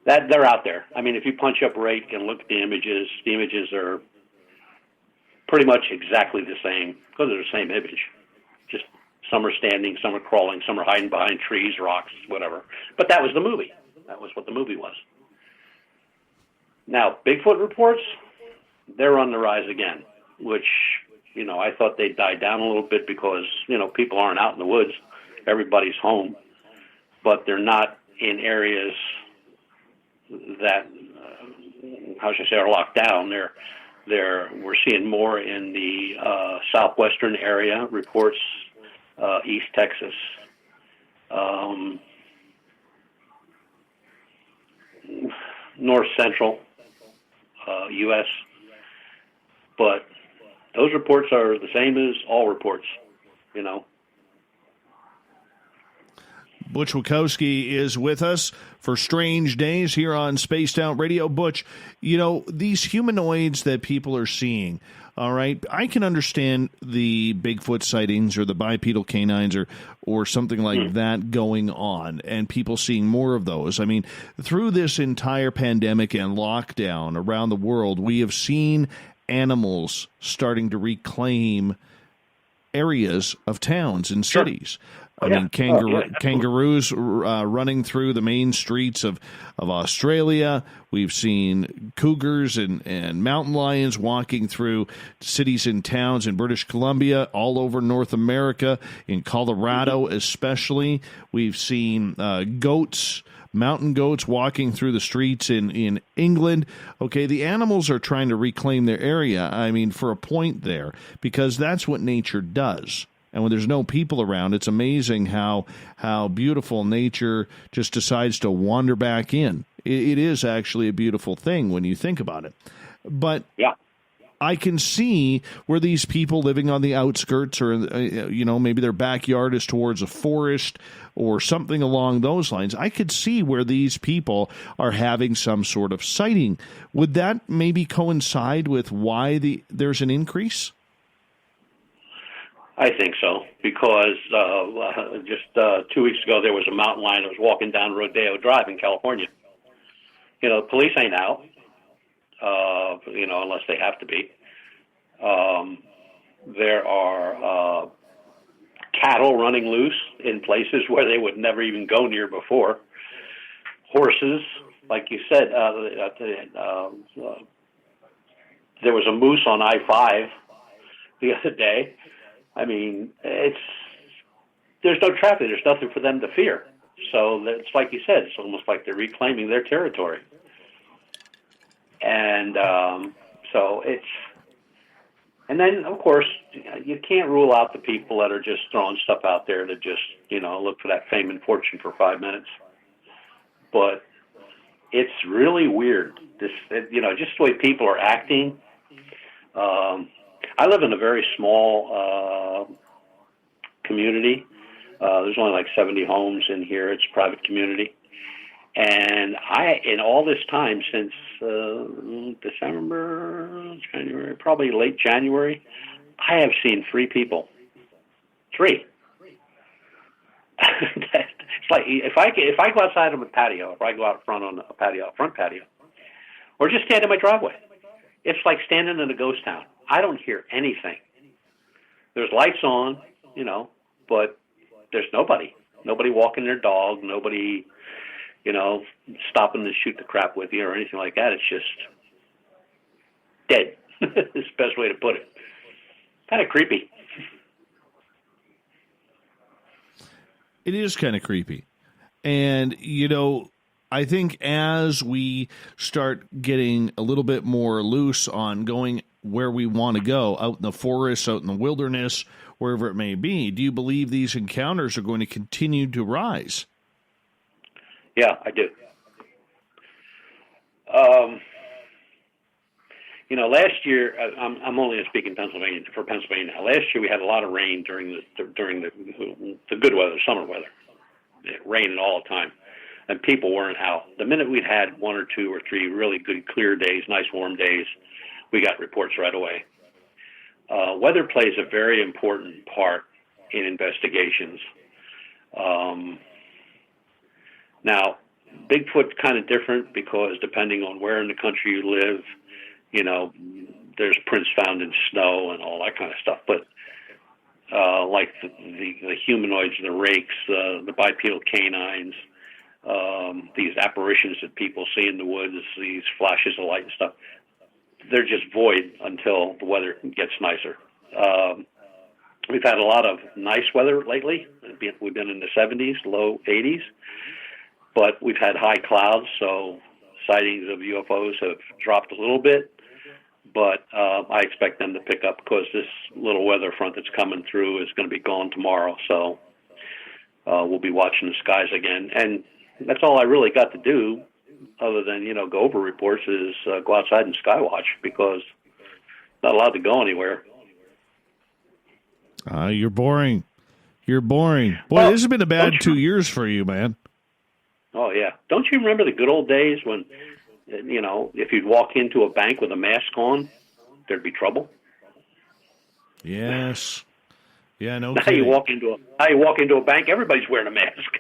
that they're out there. I mean, if you punch up rake and look at the images are pretty much exactly the same because they're the same image. Just some are standing, some are crawling, some are hiding behind trees, rocks, whatever. But that was the movie. That was what the movie was. Now, Bigfoot reports, they're on the rise again, which, I thought they'd die down a little bit because, people aren't out in the woods. Everybody's home. But they're not in areas that, how should I say, are locked down. We're seeing more in the southwestern area, reports, East Texas, north central U.S., but those reports are the same as all reports, Butch Witkowski is with us for Strange Days here on Spaced Out Radio. Butch, these humanoids that people are seeing, all right, I can understand the Bigfoot sightings or the bipedal canines or something like that going on and people seeing more of those. I mean, through this entire pandemic and lockdown around the world, we have seen animals starting to reclaim areas of towns and cities. I mean, kangaroos running through the main streets of Australia. We've seen cougars and mountain lions walking through cities and towns in British Columbia, all over North America, in Colorado especially. We've seen goats, mountain goats walking through the streets in England. Okay, the animals are trying to reclaim their area, I mean, for a point there, because that's what nature does. And when there's no people around, it's amazing how beautiful nature just decides to wander back in. It is actually a beautiful thing when you think about it. But I can see where these people living on the outskirts or, maybe their backyard is towards a forest or something along those lines. I could see where these people are having some sort of sighting. Would that maybe coincide with why there's an increase? I think so, because just 2 weeks ago there was a mountain lion that was walking down Rodeo Drive in California. You know, the police ain't out, you know, unless they have to be. There are cattle running loose in places where they would never even go near before. Horses, like you said, there was a moose on I-5 the other day. I mean, there's no traffic. There's nothing for them to fear. So it's like you said, it's almost like they're reclaiming their territory. And and then, of course, you can't rule out the people that are just throwing stuff out there to just, you know, look for that fame and fortune for 5 minutes. But it's really weird, you know, just the way people are acting. I live in a very small community. There's only like 70 homes in here. It's a private community. And in all this time since December, January, probably late January, I have seen 3 people. 3. It's like if I go outside on the patio, if I go out front on a patio, front patio, or just stand in my driveway, it's like standing in a ghost town. I don't hear anything. There's lights on, you know, but there's nobody. Nobody walking their dog. Nobody, you know, stopping to shoot the crap with you or anything like that. It's just dead. It's the best way to put it. Kind of creepy. It is kind of creepy. And, you know, I think as we start getting a little bit more loose on going where we want to go, out in the forest, out in the wilderness, wherever it may be, do you believe these encounters are going to continue to rise? Yeah, I do. You know, last year, I'm only speaking for Pennsylvania. Last year we had a lot of rain during the good weather, summer weather. It rained all the time, and people weren't out. The minute we'd had 1 or 2 or 3 really good clear days, nice warm days, we got reports right away. Weather plays a very important part in investigations. Now, Bigfoot's kind of different because depending on where in the country you live, you know, there's prints found in snow and all that kind of stuff. But like the humanoids, the rakes, the bipedal canines, these apparitions that people see in the woods, these flashes of light and stuff, they're just void until the weather gets nicer. We've had a lot of nice weather lately. We've been in the 70s, low 80s, but we've had high clouds, so sightings of UFOs have dropped a little bit. But I expect them to pick up because this little weather front that's coming through is going to be gone tomorrow. So we'll be watching the skies again. And that's all I really got to do other than, you know, go over reports is go outside and sky watch because I'm not allowed to go anywhere. You're boring. You're boring. Boy, Well, this has been a bad don't 2 years for you, man. Oh, yeah. Don't you remember the good old days when, you know, if you'd walk into a bank with a mask on, there'd be trouble? Yes. Yeah, no Now kidding. you walk into a bank, everybody's wearing a mask.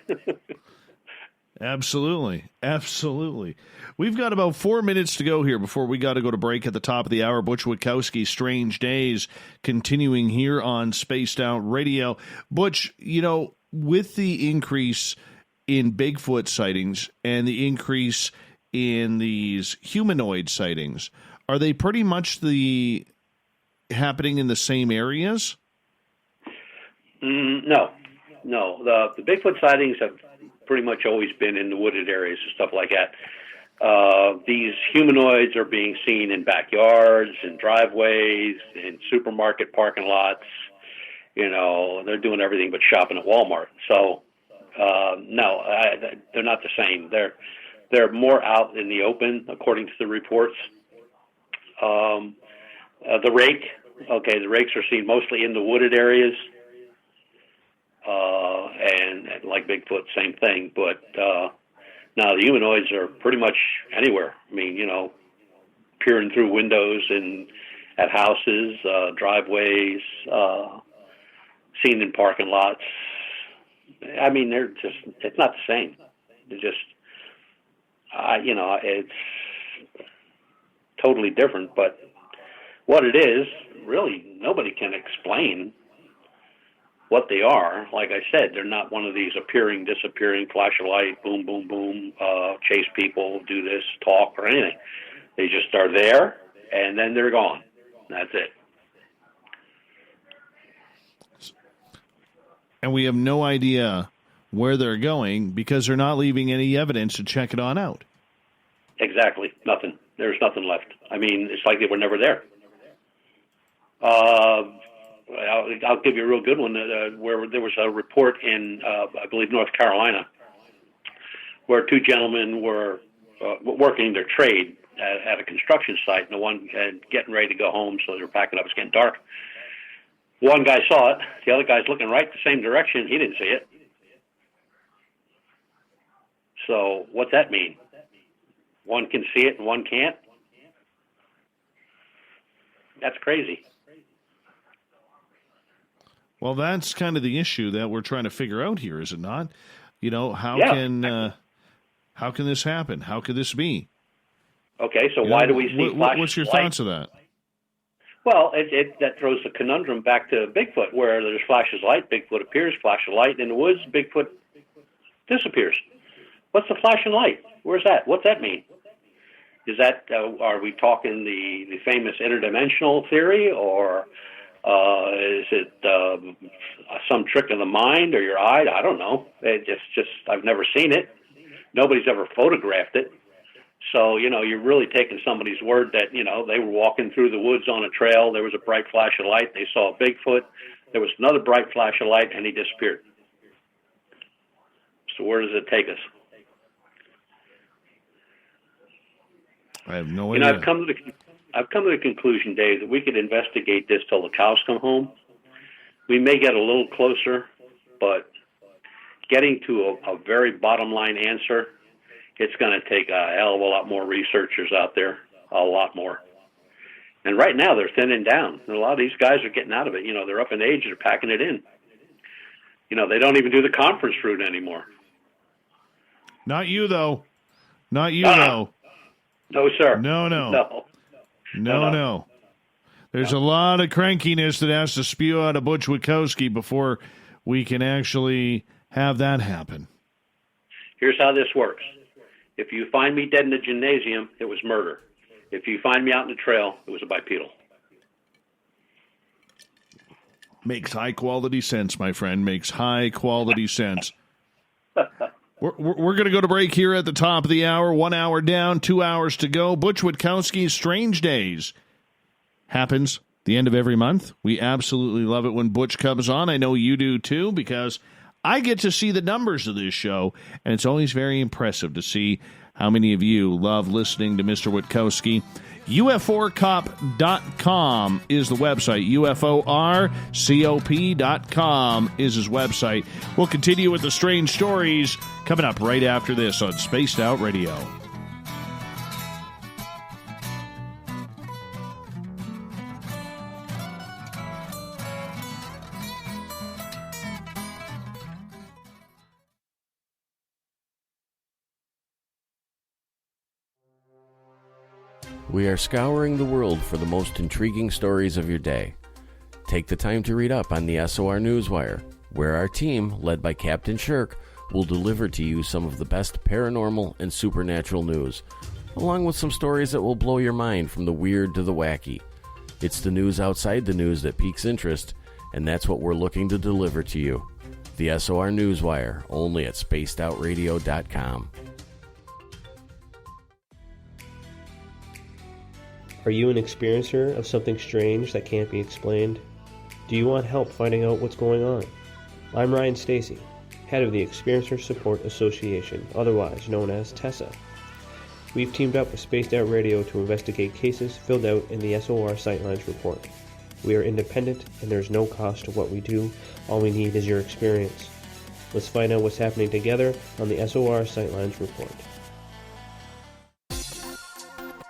Absolutely. Absolutely. We've got about 4 minutes to go here before we got to go to break at the top of the hour. Butch Witkowski, Strange Days, continuing here on Spaced Out Radio. Butch, you know, with the increase in Bigfoot sightings and the increase in these humanoid sightings, are they pretty much happening in the same areas? No. The Bigfoot sightings have pretty much always been in the wooded areas and stuff like that. These humanoids are being seen in backyards, in driveways, in supermarket parking lots. You know, they're doing everything but shopping at Walmart. So, no, they're not the same. They're more out in the open, according to the reports. The rake, the rakes are seen mostly in the wooded areas. And like Bigfoot, same thing. But now the humanoids are pretty much anywhere. I mean, you know, peering through windows at houses, driveways, seen in parking lots. I mean, it's not the same. They're just, it's totally different. But what it is, really, nobody can explain what they are. Like I said, they're not one of these appearing, disappearing, flash a light, boom, boom, boom, chase people, do this, talk, or anything. They just are there, and then they're gone. That's it. And we have no idea where they're going because they're not leaving any evidence to check it on out. Exactly. Nothing. There's nothing left. I mean, it's like they were never there. I'll give you a real good one where there was a report in, I believe, North Carolina, where two gentlemen were working their trade at a construction site, and the one getting ready to go home, so they were packing up. It's getting dark. One guy saw it. The other guy's looking right the same direction. He didn't see it. So what's that mean? One can see it and one can't? That's crazy. Well, that's kind of the issue that we're trying to figure out here, is it not? How can this happen? How could this be? Okay, so why do we see flashes? What's your thoughts of that? Well, that throws the conundrum back to Bigfoot, where there's flashes of light, Bigfoot appears, flash of light in the woods, Bigfoot disappears. What's the flash of light? Where's that? What's that mean? Is that, are we talking the famous interdimensional theory, or is it some trick of the mind or your eye? I don't know. It's just I've never seen it. Nobody's ever photographed it. So, you're really taking somebody's word that, they were walking through the woods on a trail. There was a bright flash of light. They saw a Bigfoot. There was another bright flash of light, and he disappeared. So where does it take us? I have no idea. I've come to the conclusion, Dave, that we could investigate this till the cows come home. We may get a little closer, but getting to a very bottom line answer, it's going to take a hell of a lot more researchers out there, a lot more. And right now they're thinning down. And a lot of these guys are getting out of it. They're up in age, they're packing it in. They don't even do the conference route anymore. Not you, though. Not you, though. No, sir. No. There's a lot of crankiness that has to spew out of Butch Witkowski before we can actually have that happen. Here's how this works. If you find me dead in the gymnasium, it was murder. If you find me out in the trail, it was a bipedal. Makes high-quality sense, my friend. Makes high-quality sense. We're going to go to break here at the top of the hour. 1 hour down, 2 hours to go. Butch Witkowski's Strange Days happens the end of every month. We absolutely love it when Butch comes on. I know you do, too, because I get to see the numbers of this show, and it's always very impressive to see how many of you love listening to Mr. Witkowski. UFOrcop.com is the website. UFOrcop.com is his website. We'll continue with the strange stories coming up right after this on Spaced Out Radio. We are scouring the world for the most intriguing stories of your day. Take the time to read up on the SOR Newswire, where our team, led by Captain Shirk, will deliver to you some of the best paranormal and supernatural news, along with some stories that will blow your mind from the weird to the wacky. It's the news outside the news that piques interest, and that's what we're looking to deliver to you. The SOR Newswire, only at spacedoutradio.com. Are you an experiencer of something strange that can't be explained? Do you want help finding out what's going on? I'm Ryan Stacy, head of the Experiencer Support Association, otherwise known as TESSA. We've teamed up with Spaced Out Radio to investigate cases filled out in the SOR Sightlines report. We are independent and there's no cost to what we do. All we need is your experience. Let's find out what's happening together on the SOR Sightlines report.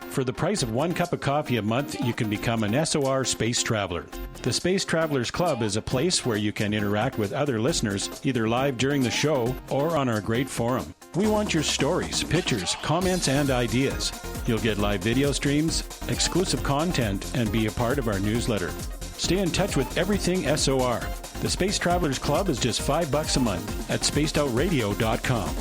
For the price of 1 cup of coffee a month, you can become an SOR space traveler. The Space Travelers Club is a place where you can interact with other listeners, either live during the show or on our great forum. We want your stories, pictures, comments, and ideas. You'll get live video streams, exclusive content, and be a part of our newsletter. Stay in touch with everything SOR. The Space Travelers Club is just $5 a month at spacedoutradio.com.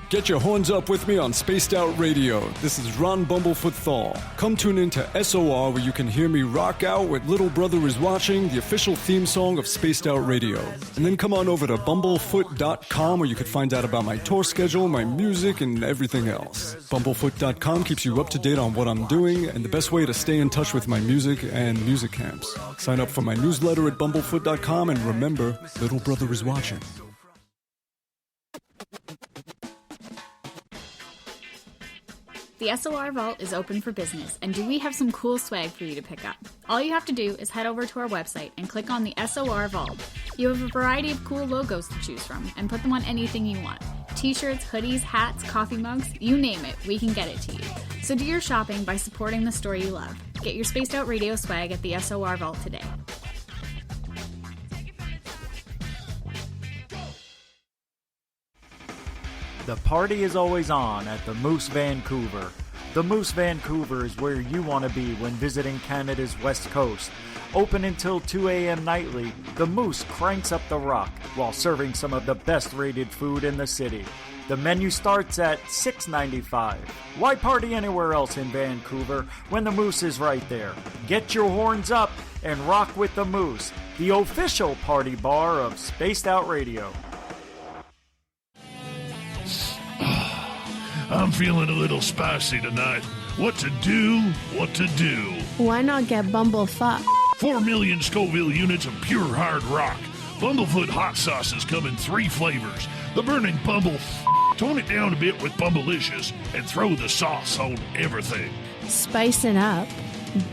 Get your horns up with me on Spaced Out Radio. This is Ron Bumblefoot Thal. Come tune in to SOR where you can hear me rock out with Little Brother Is Watching, the official theme song of Spaced Out Radio. And then come on over to bumblefoot.com where you can find out about my tour schedule, my music, and everything else. Bumblefoot.com keeps you up to date on what I'm doing and the best way to stay in touch with my music and music camps. Sign up for my newsletter at bumblefoot.com and remember, Little Brother Is Watching. The SOR Vault is open for business, and do we have some cool swag for you to pick up? All you have to do is head over to our website and click on the SOR Vault. You have a variety of cool logos to choose from, and put them on anything you want. T-shirts, hoodies, hats, coffee mugs, you name it, we can get it to you. So do your shopping by supporting the store you love. Get your Spaced Out Radio swag at the SOR Vault today. The party is always on at the Moose Vancouver. The Moose Vancouver is where you want to be when visiting Canada's West Coast. Open until 2 a.m. nightly, the Moose cranks up the rock while serving some of the best rated food in the city. The menu starts at $6.95. Why party anywhere else in Vancouver when the Moose is right there? Get your horns up and rock with the Moose, the official party bar of Spaced Out Radio. I'm feeling a little spicy tonight. What to do? What to do? Why not get Bumblefoot? 4 million Scoville units of pure hard rock. Bumblefoot hot sauces come in 3 flavors. The burning Bumble. Tone it down a bit with Bumblicious and throw the sauce on everything. Spice it up.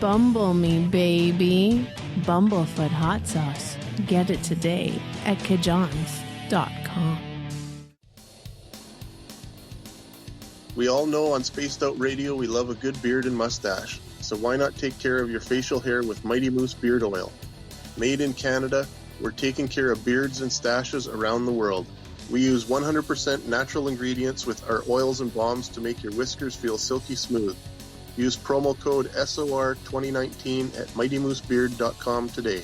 Bumble me, baby. Bumblefoot hot sauce. Get it today at kajans.com. We all know on Spaced Out Radio we love a good beard and mustache, so why not take care of your facial hair with Mighty Moose Beard Oil? Made in Canada, we're taking care of beards and stashes around the world. We use 100% natural ingredients with our oils and balms to make your whiskers feel silky smooth. Use promo code SOR2019 at MightyMooseBeard.com today.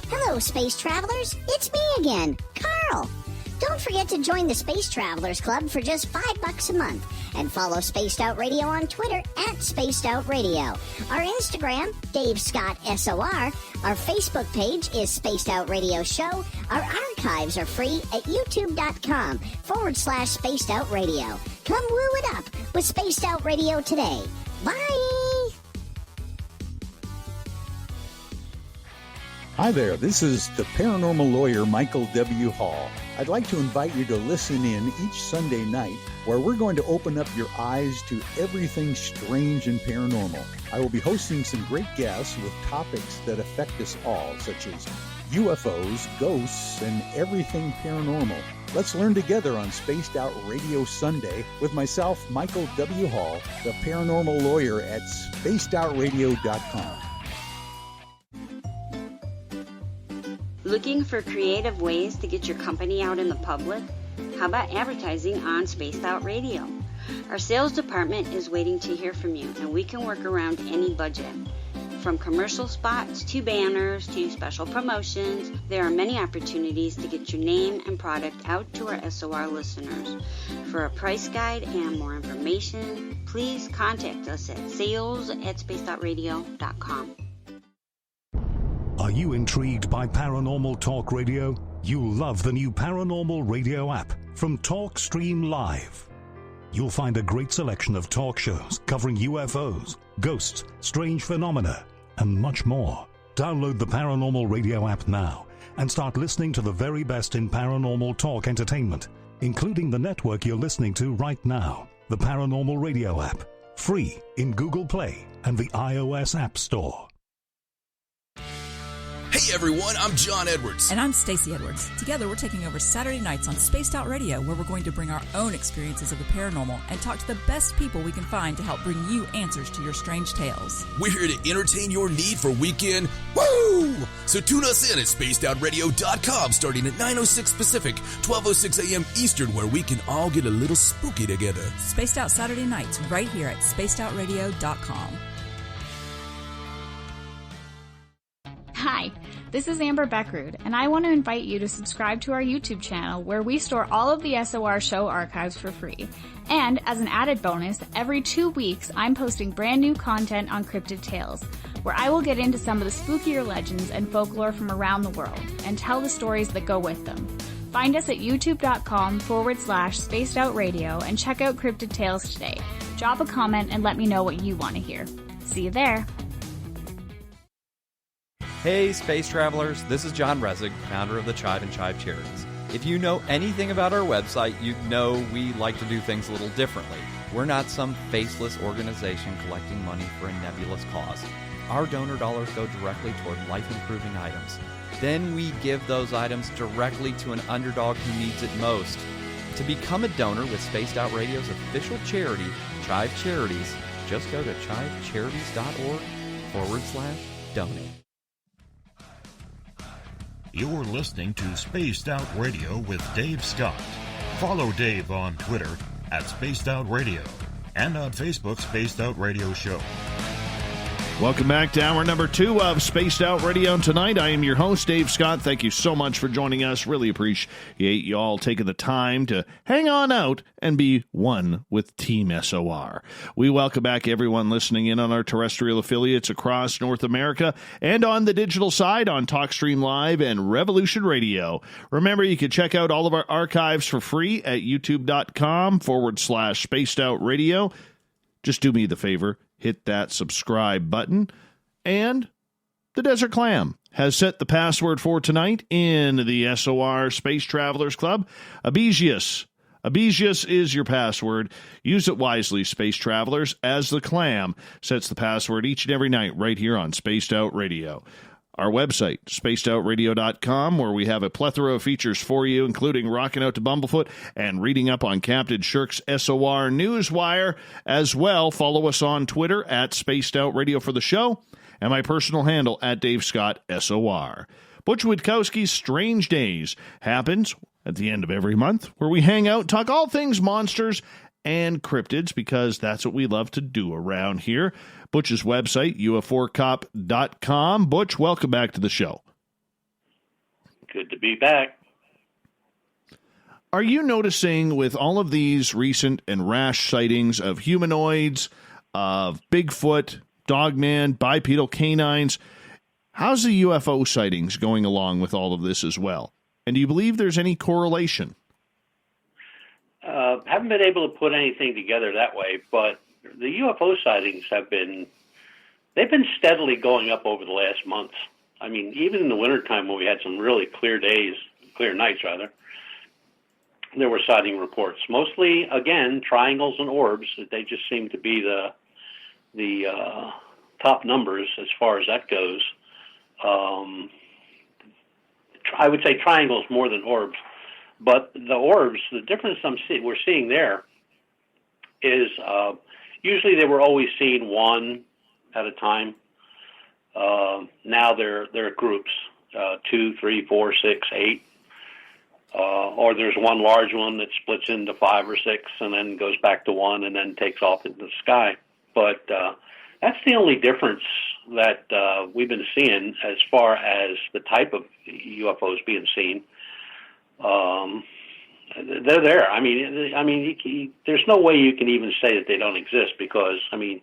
Hello, Space Travelers. It's me again, Carl. Don't forget to join the Space Travelers Club for just $5 a month and follow Spaced Out Radio on Twitter at Spaced Out Radio. Our Instagram, Dave Scott SOR. Our Facebook page is Spaced Out Radio Show. Our archives are free at youtube.com/Spaced Out Radio. Come woo it up with Spaced Out Radio today. Bye! Hi there, this is the paranormal lawyer Michael W. Hall. I'd like to invite you to listen in each Sunday night where we're going to open up your eyes to everything strange and paranormal. I will be hosting some great guests with topics that affect us all, such as UFOs, ghosts, and everything paranormal. Let's learn together on Spaced Out Radio Sunday with myself, Michael W. Hall, the paranormal lawyer at spacedoutradio.com. Looking for creative ways to get your company out in the public? How about advertising on Spaced Out Radio? Our sales department is waiting to hear from you, and we can work around any budget. From commercial spots to banners to special promotions, there are many opportunities to get your name and product out to our SOR listeners. For a price guide and more information, please contact us at sales@spacedoutradio.com. Are you intrigued by Paranormal Talk Radio? You'll love the new Paranormal Radio app from TalkStream Live. You'll find a great selection of talk shows covering UFOs, ghosts, strange phenomena, and much more. Download the Paranormal Radio app now and start listening to the very best in paranormal talk entertainment, including the network you're listening to right now, the Paranormal Radio app, free in Google Play and the iOS App Store. Hey everyone, I'm John Edwards. And I'm Stacey Edwards. Together we're taking over Saturday nights on Spaced Out Radio, where we're going to bring our own experiences of the paranormal and talk to the best people we can find to help bring you answers to your strange tales. We're here to entertain your need for weekend woo! So tune us in at spacedoutradio.com starting at 9:06 Pacific, 12:06 a.m. Eastern, where we can all get a little spooky together. Spaced Out Saturday nights right here at spacedoutradio.com. Hi, this is Amber Beckrud, and I want to invite you to subscribe to our YouTube channel where we store all of the SOR show archives for free. And as an added bonus, every 2 weeks I'm posting brand new content on Cryptid Tales, where I will get into some of the spookier legends and folklore from around the world and tell the stories that go with them. Find us at youtube.com/spacedoutradio and check out Cryptid Tales today. Drop a comment and let me know what you want to hear. See you there. Hey, space travelers, this is John Resig, founder of the Chive and Chive Charities. If you know anything about our website, you know we like to do things a little differently. We're not some faceless organization collecting money for a nebulous cause. Our donor dollars go directly toward life-improving items. Then we give those items directly to an underdog who needs it most. To become a donor with Spaced Out Radio's official charity, Chive Charities, just go to chivecharities.org/donate. You're listening to Spaced Out Radio with Dave Scott. Follow Dave on Twitter at Spaced Out Radio and on Facebook, Spaced Out Radio Show. Welcome back to hour number 2 of Spaced Out Radio tonight. I am your host, Dave Scott. Thank you so much for joining us. Really appreciate you all taking the time to hang on out and be one with Team SOR. We welcome back everyone listening in on our terrestrial affiliates across North America and on the digital side on TalkStream Live and Revolution Radio. Remember, you can check out all of our archives for free at youtube.com/Spaced Out Radio. Just do me the favor. Hit that subscribe button. And the Desert Clam has set the password for tonight in the SOR Space Travelers Club. Abesius. Abesius is your password. Use it wisely, Space Travelers, as the Clam sets the password each and every night right here on Spaced Out Radio. Our website, spacedoutradio.com, where we have a plethora of features for you, including rocking out to Bumblefoot and reading up on Captain Shirk's SOR Newswire. As well, follow us on Twitter at Spaced Out Radio for the show, and my personal handle at Dave Scott SOR. Butch Witkowski's Strange Days happens at the end of every month, where we hang out, talk all things monsters and cryptids, because that's what we love to do around here. Butch's website, UFOcop.com. Butch, welcome back to the show. Good to be back. Are you noticing with all of these recent and rash sightings of humanoids, of Bigfoot, Dogman, bipedal canines, how's the UFO sightings going along with all of this as well? And do you believe there's any correlation? Haven't been able to put anything together that way, but the UFO sightings they've been steadily going up over the last months. I mean, even in the wintertime when we had some really clear nights, there were sighting reports. Mostly, again, triangles and orbs. They just seem to be the top numbers as far as that goes. I would say triangles more than orbs. But the orbs, the difference we're seeing there is usually they were always seen one at a time. Now they're groups, 2, 3, 4, 6, 8. Or there's one large one that splits into 5 or 6 and then goes back to 1 and then takes off into the sky. But that's the only difference that we've been seeing as far as the type of UFOs being seen. They're there. I mean, there's no way you can even say that they don't exist because, I mean,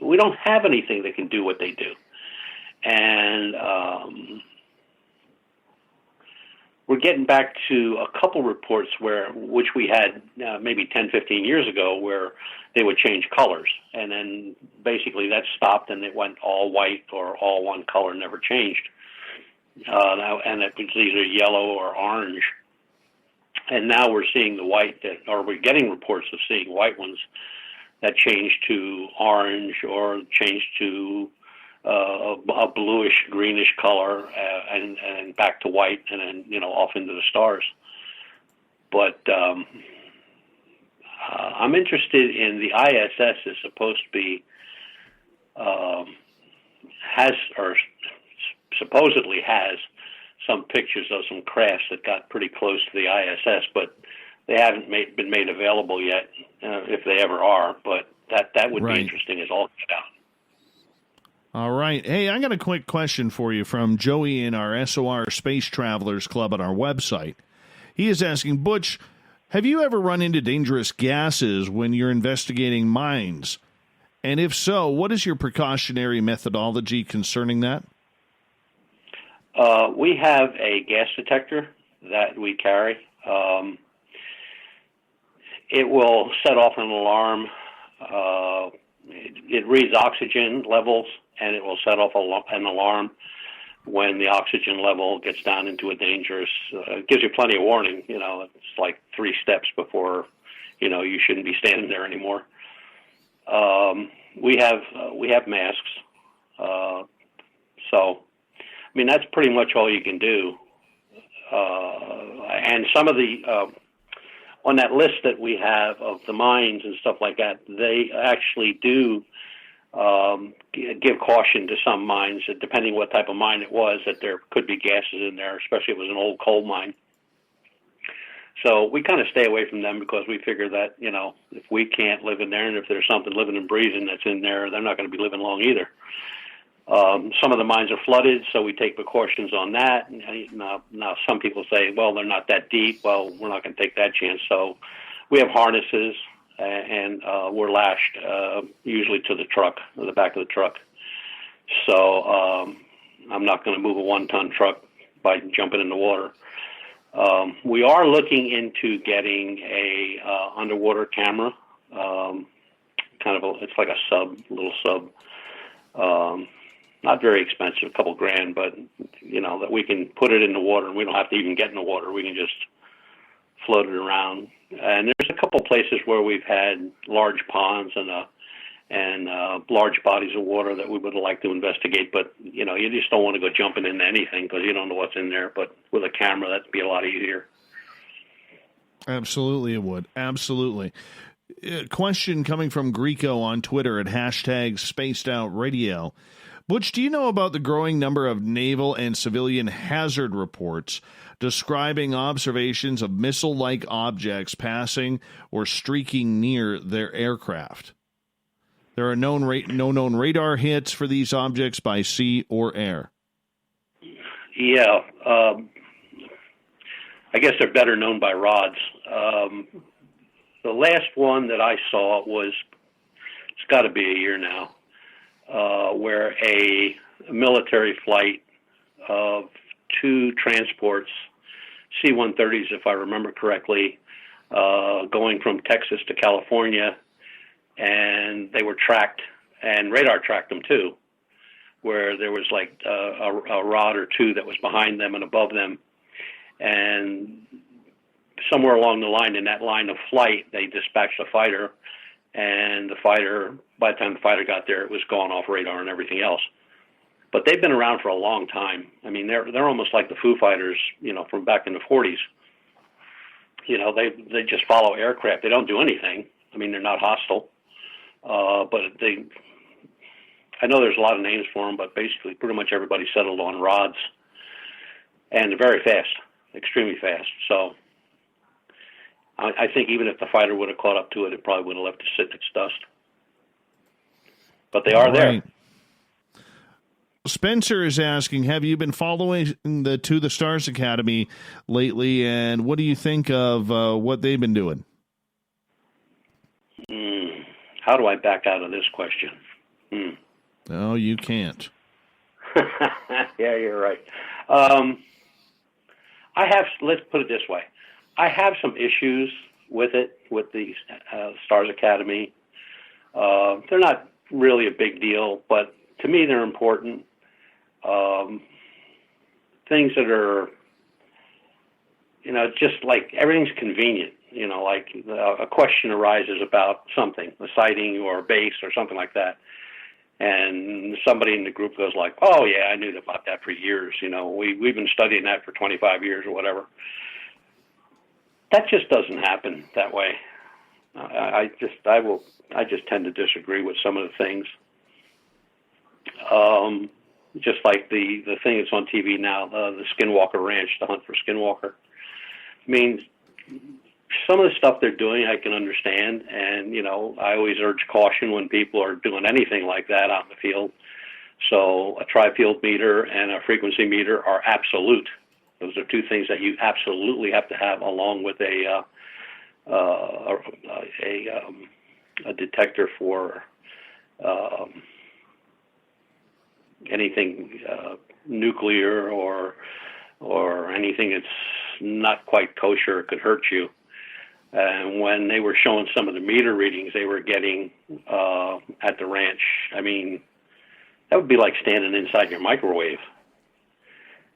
we don't have anything that can do what they do. And we're getting back to a couple reports which we had maybe 10, 15 years ago where they would change colors. And then basically that stopped and it went all white or all one color, never changed. And it was either yellow or orange. And now we're seeing the white, or we're getting reports of seeing white ones that change to orange or change to a bluish, greenish color, and back to white, and then, you know, off into the stars. But I'm interested in the ISS is supposed to be supposedly has some pictures of some crafts that got pretty close to the ISS, but they haven't been made available yet, if they ever are. But that would be interesting as all get out. All right. Hey, I got a quick question for you from Joey in our SOR Space Travelers Club on our website. He is asking, Butch, have you ever run into dangerous gases when you're investigating mines? And if so, what is your precautionary methodology concerning that? We have a gas detector that we carry. It will set off an alarm. It reads oxygen levels, and it will set off an alarm when the oxygen level gets down into a dangerous. It gives you plenty of warning. You know, it's like 3 steps before, you know, you shouldn't be standing there anymore. We have masks. So, I mean, that's pretty much all you can do. And some of the on that list that we have of the mines and stuff like that, they actually do give caution to some mines, that depending what type of mine it was, that there could be gases in there, especially if it was an old coal mine. So we kind of stay away from them because we figure that, you know, if we can't live in there, and if there's something living and breathing that's in there, they're not going to be living long either. Some of the mines are flooded, so we take precautions on that. Now some people say, well, they're not that deep. Well, we're not going to take that chance. So we have harnesses, and we're lashed usually to the truck, or the back of the truck. So I'm not going to move a 1-ton truck by jumping in the water. We are looking into getting a underwater camera, it's like a little sub. Not very expensive, a couple grand, but, you know, that we can put it in the water and we don't have to even get in the water. We can just float it around. And there's a couple places where we've had large ponds and large bodies of water that we would like to investigate, but, you know, you just don't want to go jumping into anything because you don't know what's in there. But with a camera, that'd be a lot easier. Absolutely, it would. Absolutely. Question coming from Greco on Twitter at #SpacedOutRadio. Butch, do you know about the growing number of naval and civilian hazard reports describing observations of missile-like objects passing or streaking near their aircraft? There are no known radar hits for these objects by sea or air. Yeah. I guess they're better known by rods. The last one that I saw it's got to be a year now, where a military flight of 2 transports, C-130s, if I remember correctly, going from Texas to California, and they were tracked, and radar tracked them too, where there was like a rod or 2 that was behind them and above them, and somewhere along the line, in that line of flight, they dispatched a fighter, and the fighter, by the time the fighter got there, it was gone off radar and everything else. But they've been around for a long time. I mean, they're almost like the Foo Fighters, you know, from back in the 40s. You know, they just follow aircraft. They don't do anything. I mean, they're not hostile. But I know there's a lot of names for them, but basically pretty much everybody settled on rods. And they're very fast, extremely fast. So I think even if the fighter would have caught up to it, it probably would have left it sit in its dust. But they are there. Spencer is asking, have you been following the To the Stars Academy lately, and what do you think of what they've been doing? How do I back out of this question? No, you can't. Yeah, you're right. Let's put it this way. I have some issues with it, with the Stars Academy. They're not really a big deal, but to me they're important. Things that are, you know, just like everything's convenient. You know, like a question arises about something, a sighting or a base or something like that. And somebody in the group goes like, "Oh yeah, I knew about that for years. We've been studying that for 25 years or whatever." That just doesn't happen that way. I just tend to disagree with some of the things. Just like the thing that's on TV now, the Skinwalker Ranch, the hunt for Skinwalker. I mean, some of the stuff they're doing I can understand, and I always urge caution when people are doing anything like that out in the field. So a tri-field meter and a frequency meter are absolute. Those are two things that you absolutely have to have, along with a detector for anything nuclear or anything that's not quite kosher, could hurt you. And when they were showing some of the meter readings they were getting at the ranch, I mean, that would be like standing inside your microwave.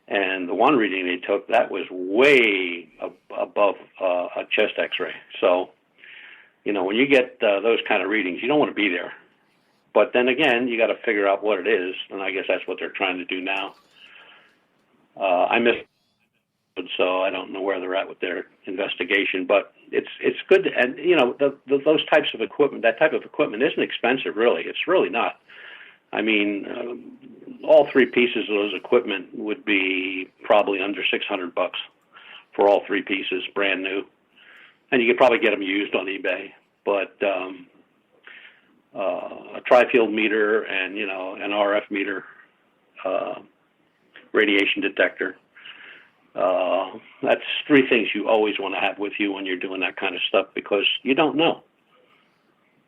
And the one reading they took, that was way above a chest X-ray. So, when you get those kind of readings, you don't want to be there. But then again, you got to figure out what it is, and I guess that's what they're trying to do now. I missed it, so I don't know where they're at with their investigation. But it's good, to, and those types of equipment, that type of equipment isn't expensive, really. It's really not. I mean, all three pieces of those equipment would be probably under $600 for all three pieces, brand new, and you could probably get them used on eBay. But a tri-field meter and an RF meter, radiation detector. That's three things you always want to have with you when you're doing that kind of stuff, because you don't know.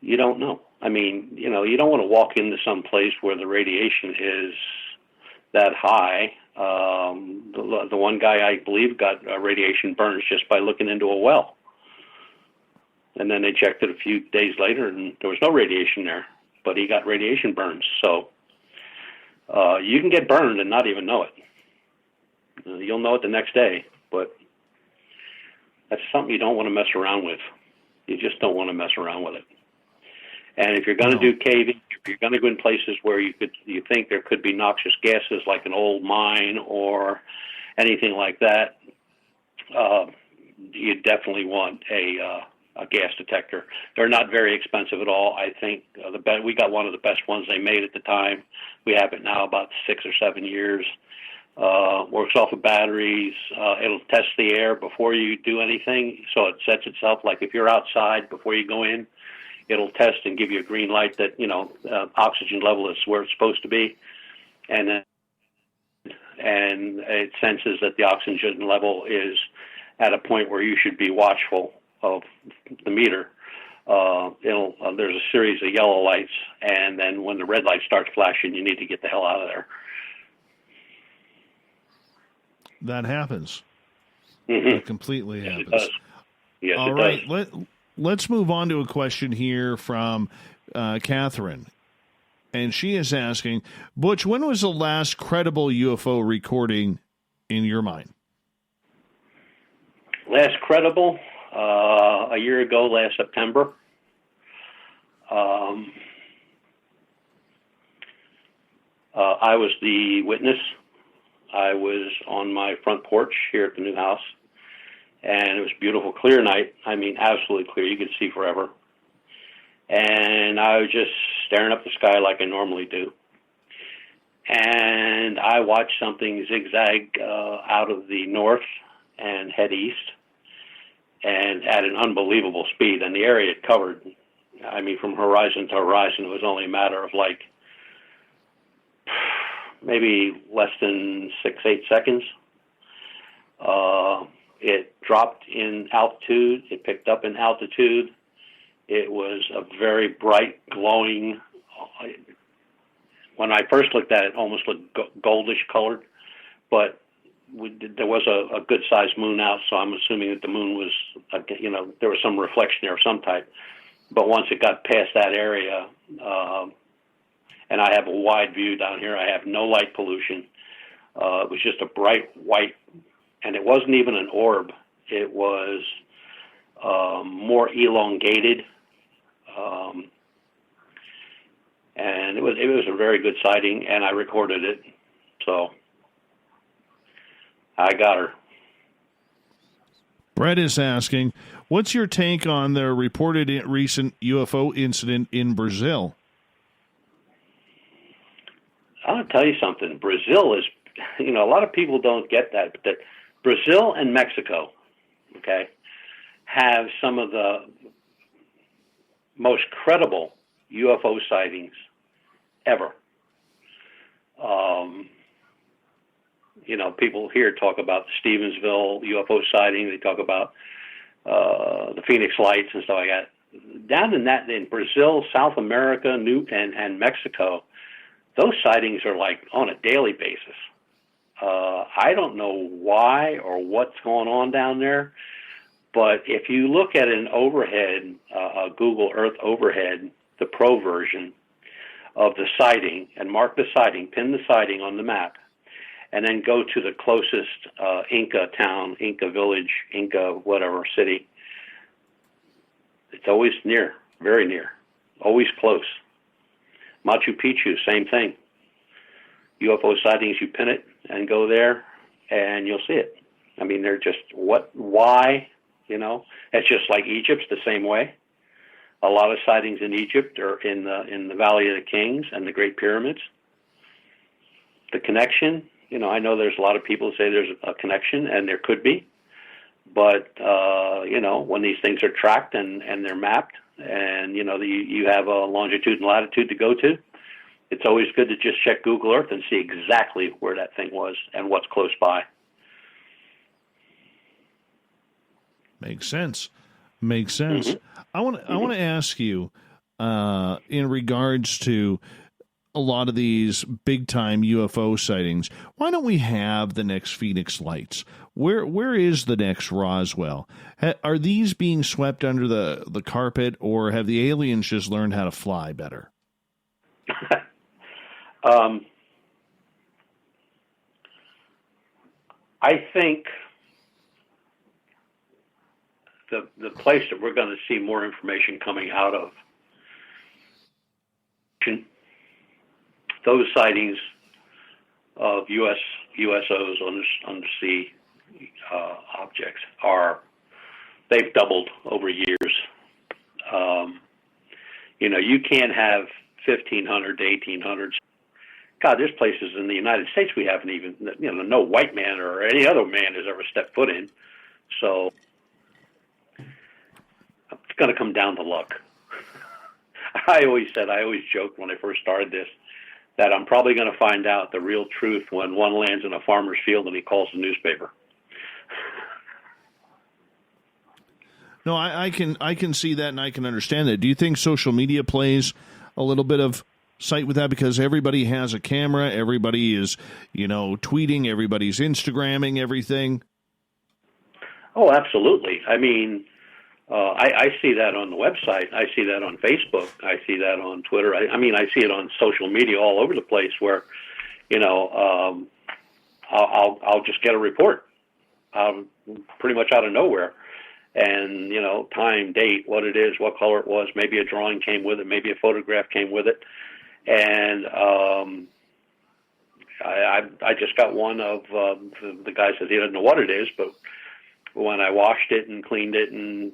You don't know. I mean, you don't want to walk into some place where the radiation is that high. The one guy, I believe, got radiation burns just by looking into a well. And then they checked it a few days later, and there was no radiation there, but he got radiation burns. So you can get burned and not even know it. You'll know it the next day, but that's something you don't want to mess around with. You just don't want to mess around with it. And if you're going to do caving, if you're going to go in places where you think there could be noxious gases, like an old mine or anything like that, you definitely want a gas detector. They're not very expensive at all. I think we got one of the best ones they made at the time. We have it now about 6 or 7 years. Works off of batteries. It'll test the air before you do anything, so it sets itself. Like if you're outside before you go in, it'll test and give you a green light that oxygen level is where it's supposed to be, and it senses that the oxygen level is at a point where you should be watchful of the meter. There's a series of yellow lights, and then when the red light starts flashing, you need to get the hell out of there. That happens. Mm-hmm. It completely happens. It does. Yes, all it right, does. Let's move on to a question here from Catherine. And she is asking, Butch, when was the last credible UFO recording in your mind? Last credible? A year ago, last September. I was the witness. I was on my front porch here at the new house, and it was a beautiful, clear night. I mean, absolutely clear. You could see forever. And I was just staring up the sky like I normally do. And I watched something zigzag out of the north and head east, and at an unbelievable speed. And the area it covered, I mean, from horizon to horizon, it was only a matter of like maybe less than 6-8 seconds. It dropped in altitude. It picked up in altitude. It was a very bright, glowing. When I first looked at it, it almost looked goldish colored, but there was a good-sized moon out, so I'm assuming that the moon was, there was some reflection there of some type. But once it got past that area, and I have a wide view down here, I have no light pollution. It was just a bright white, and it wasn't even an orb. It was more elongated, and it was very good sighting, and I recorded it. So I got her. Brett is asking, what's your take on the reported recent UFO incident in Brazil? I'll tell you something. Brazil is, a lot of people don't get that, but that Brazil and Mexico, okay, have some of the most credible UFO sightings ever. People here talk about the Stevensville UFO sighting. They talk about the Phoenix Lights and stuff like that. Down in Brazil, South America, and Mexico, those sightings are like on a daily basis. I don't know why or what's going on down there, but if you look at an overhead, a Google Earth overhead, the pro version of the sighting, and mark the sighting, pin the sighting on the map, and then go to the closest Inca town, Inca village, Inca whatever city, it's always near, very near, always close. Machu Picchu, same thing. UFO sightings, you pin it and go there, and you'll see it. I mean, they're just, why, It's just like Egypt's the same way. A lot of sightings in Egypt are in the Valley of the Kings and the Great Pyramids. The connection, I know there's a lot of people who say there's a connection, and there could be. But, when these things are tracked and they're mapped, and, you have a longitude and latitude to go to, it's always good to just check Google Earth and see exactly where that thing was and what's close by. Makes sense. Mm-hmm. I want to ask you, in regards to a lot of these big time UFO sightings, why don't we have the next Phoenix Lights? Where is the next Roswell? Are these being swept under the carpet, or have the aliens just learned how to fly better? I think the place that we're going to see more information coming out of, those sightings of USOs, undersea objects, they've doubled over years. You can't have 1,500 to 1,800. God, there's places in the United States we haven't even, no white man or any other man has ever stepped foot in. So it's going to come down to luck. I always joked when I first started this that I'm probably going to find out the real truth when one lands in a farmer's field and he calls the newspaper. No, I can see that, and I can understand that. Do you think social media plays a little bit of sight with that, because everybody has a camera, everybody is, tweeting, everybody's Instagramming everything? Oh, absolutely. I mean, I see that on the website. I see that on Facebook. I see that on Twitter. I see it on social media all over the place where, I'll just get a report pretty much out of nowhere. And, time, date, what it is, what color it was, maybe a drawing came with it, maybe a photograph came with it. And I just got one of the guy said he doesn't know what it is, but when I washed it and cleaned it and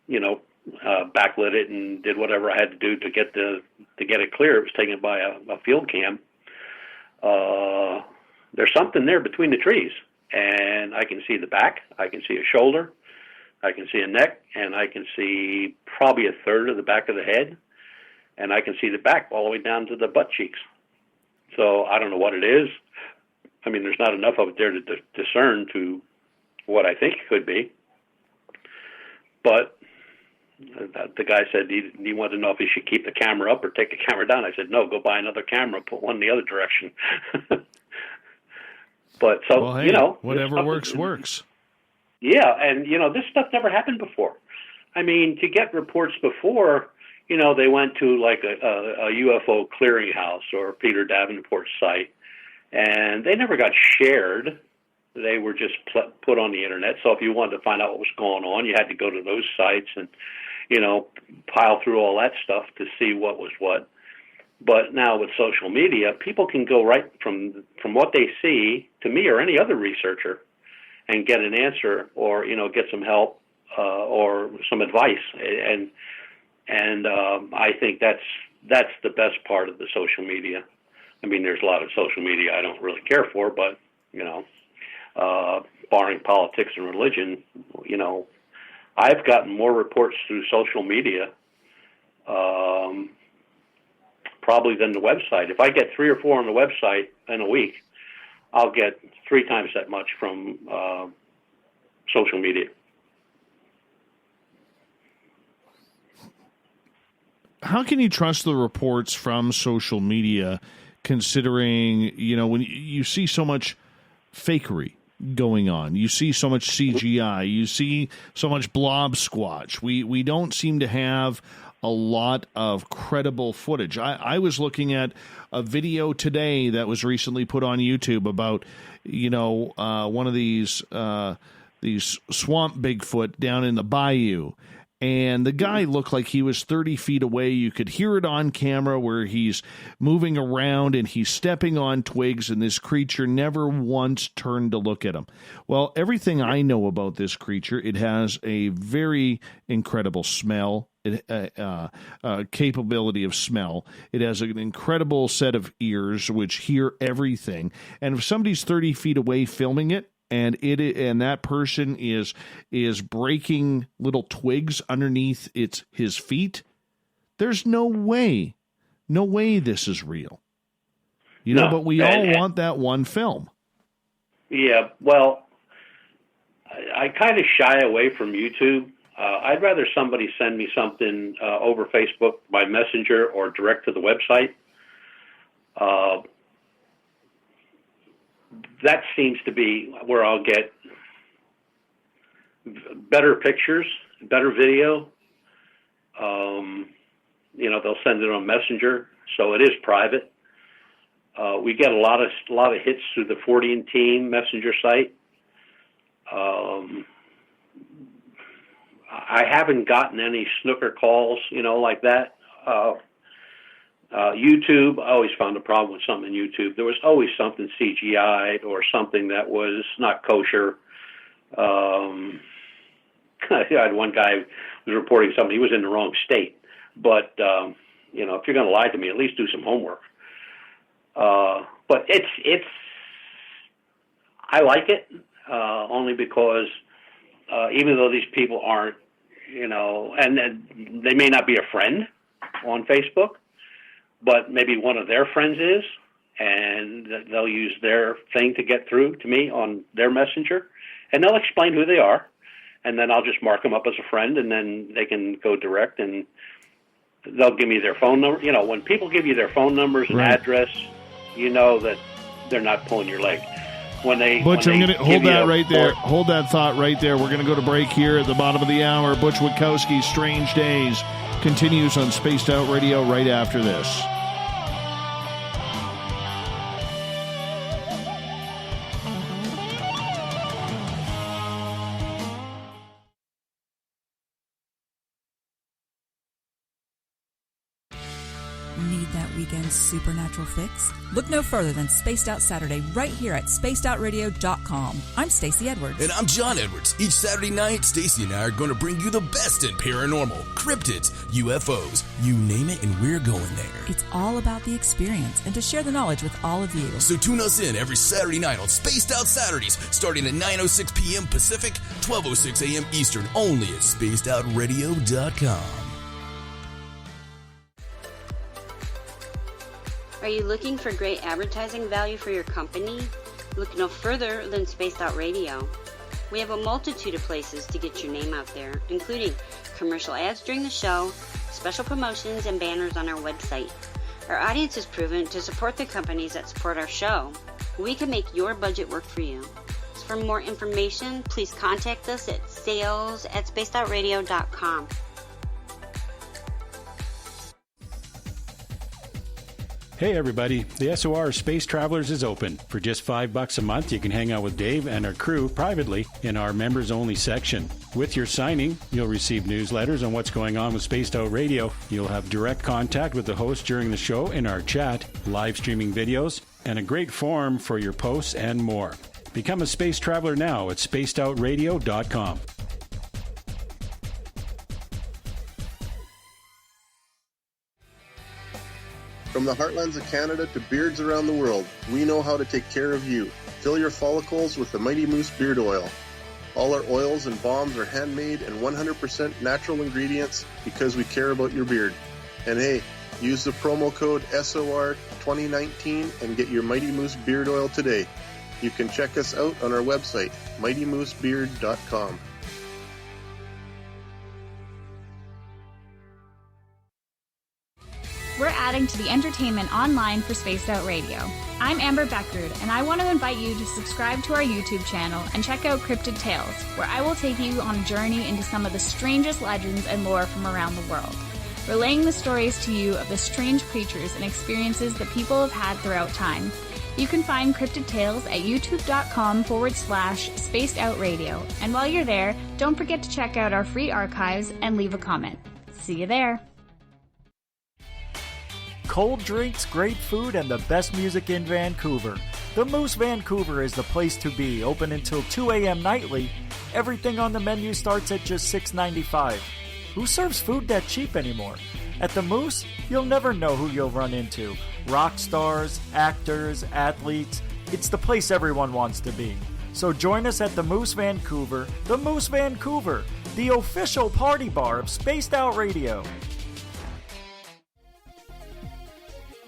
backlit it and did whatever I had to do to get it clear, it was taken by a field cam. There's something there between the trees, and I can see the back, I can see a shoulder, I can see a neck, and I can see probably a third of the back of the head. And I can see the back all the way down to the butt cheeks. So I don't know what it is. I mean, there's not enough of it there to discern to what I think it could be. But the guy said he wanted to know if he should keep the camera up or take the camera down. I said, no, go buy another camera, put one in the other direction. But so, well, hey, whatever works. Yeah, and, this stuff never happened before. I mean, to get reports before, they went to like a UFO clearinghouse or Peter Davenport's site, and they never got shared. They were just put on the internet. So if you wanted to find out what was going on, you had to go to those sites and, pile through all that stuff to see what was what. But now with social media, people can go right from what they see to me or any other researcher and get an answer, or get some help or some advice. And I think that's the best part of the social media. I mean, there's a lot of social media I don't really care for, but barring politics and religion, I've gotten more reports through social media probably than the website. If I get 3 or 4 on the website in a week, I'll get 3 times that much from social media. How can you trust the reports from social media, considering, when you see so much fakery going on, you see so much CGI, you see so much blob squatch. We don't seem to have a lot of credible footage. I was looking at a video today that was recently put on YouTube about, one of these swamp Bigfoot down in the bayou. And the guy looked like he was 30 feet away. You could hear it on camera where he's moving around and he's stepping on twigs, and this creature never once turned to look at him. Well, everything I know about this creature, it has a very incredible smell, capability of smell. It has an incredible set of ears which hear everything. And if somebody's 30 feet away filming it, and that person is breaking little twigs underneath his feet, there's no way this is real. But we all want that one film. Yeah, well, I kind of shy away from YouTube. I'd rather somebody send me something over Facebook by Messenger or direct to the website. That seems to be where I'll get better pictures, better video. They'll send it on Messenger, so it is private. We get a lot of hits through the 40 and Team Messenger site. I haven't gotten any snooker calls, like that. YouTube, I always found a problem with something in YouTube. There was always something CGI'd or something that was not kosher. I had one guy who was reporting something. He was in the wrong state. But, if you're going to lie to me, at least do some homework. But I like it, only because even though these people aren't, and they may not be a friend on Facebook, but maybe one of their friends is, and they'll use their thing to get through to me on their Messenger, and they'll explain who they are, and then I'll just mark them up as a friend, and then they can go direct, and they'll give me their phone number. When people give you their phone numbers and address, that they're not pulling your leg. Butch, I'm going to hold that right there. Hold that thought right there. We're going to go to break here at the bottom of the hour. Butch Witkowski's Strange Days continues on Spaced Out Radio right after this. Need that weekend supernatural fix? Look no further than Spaced Out Saturday right here at spacedoutradio.com. I'm Stacey Edwards. And I'm John Edwards. Each Saturday night, Stacey and I are going to bring you the best in paranormal, cryptids, UFOs, you name it, and we're going there. It's all about the experience and to share the knowledge with all of you. So tune us in every Saturday night on Spaced Out Saturdays, starting at 9:06 p.m. Pacific, 12:06 a.m. Eastern, only at spacedoutradio.com. Are you looking for great advertising value for your company? Look no further than Spaced Out Radio. We have a multitude of places to get your name out there, including commercial ads during the show, special promotions, and banners on our website. Our audience is proven to support the companies that support our show. We can make your budget work for you. So for more information, please contact us at sales@spacedoutradio.com. Hey everybody, the SOR Space Travelers is open. For just $5 a month, you can hang out with Dave and our crew privately in our members-only section. With your signing, you'll receive newsletters on what's going on with Spaced Out Radio. You'll have direct contact with the host during the show in our chat, live streaming videos, and a great forum for your posts and more. Become a space traveler now at spacedoutradio.com. From the heartlands of Canada to beards around the world, we know how to take care of you. Fill your follicles with the Mighty Moose Beard Oil. All our oils and balms are handmade and 100% natural ingredients because we care about your beard. And hey, use the promo code SOR2019 and get your Mighty Moose Beard Oil today. You can check us out on our website, mightymoosebeard.com. We're adding to the entertainment online for Spaced Out Radio. I'm Amber Beckrud, and I want to invite you to subscribe to our YouTube channel and check out Cryptid Tales, where I will take you on a journey into some of the strangest legends and lore from around the world, relaying the stories to you of the strange creatures and experiences that people have had throughout time. You can find Cryptid Tales at youtube.com/Spaced Out Radio, and while you're there, don't forget to check out our free archives and leave a comment. See you there. Cold drinks, great food, and the best music in Vancouver. The Moose Vancouver is the place to be, open until 2 a.m. nightly. Everything on the menu starts at just $6.95. Who serves food that cheap anymore? At the Moose, you'll never know who you'll run into. Rock stars, actors, athletes. It's the place everyone wants to be. So join us at the Moose Vancouver, the official party bar of Spaced Out Radio.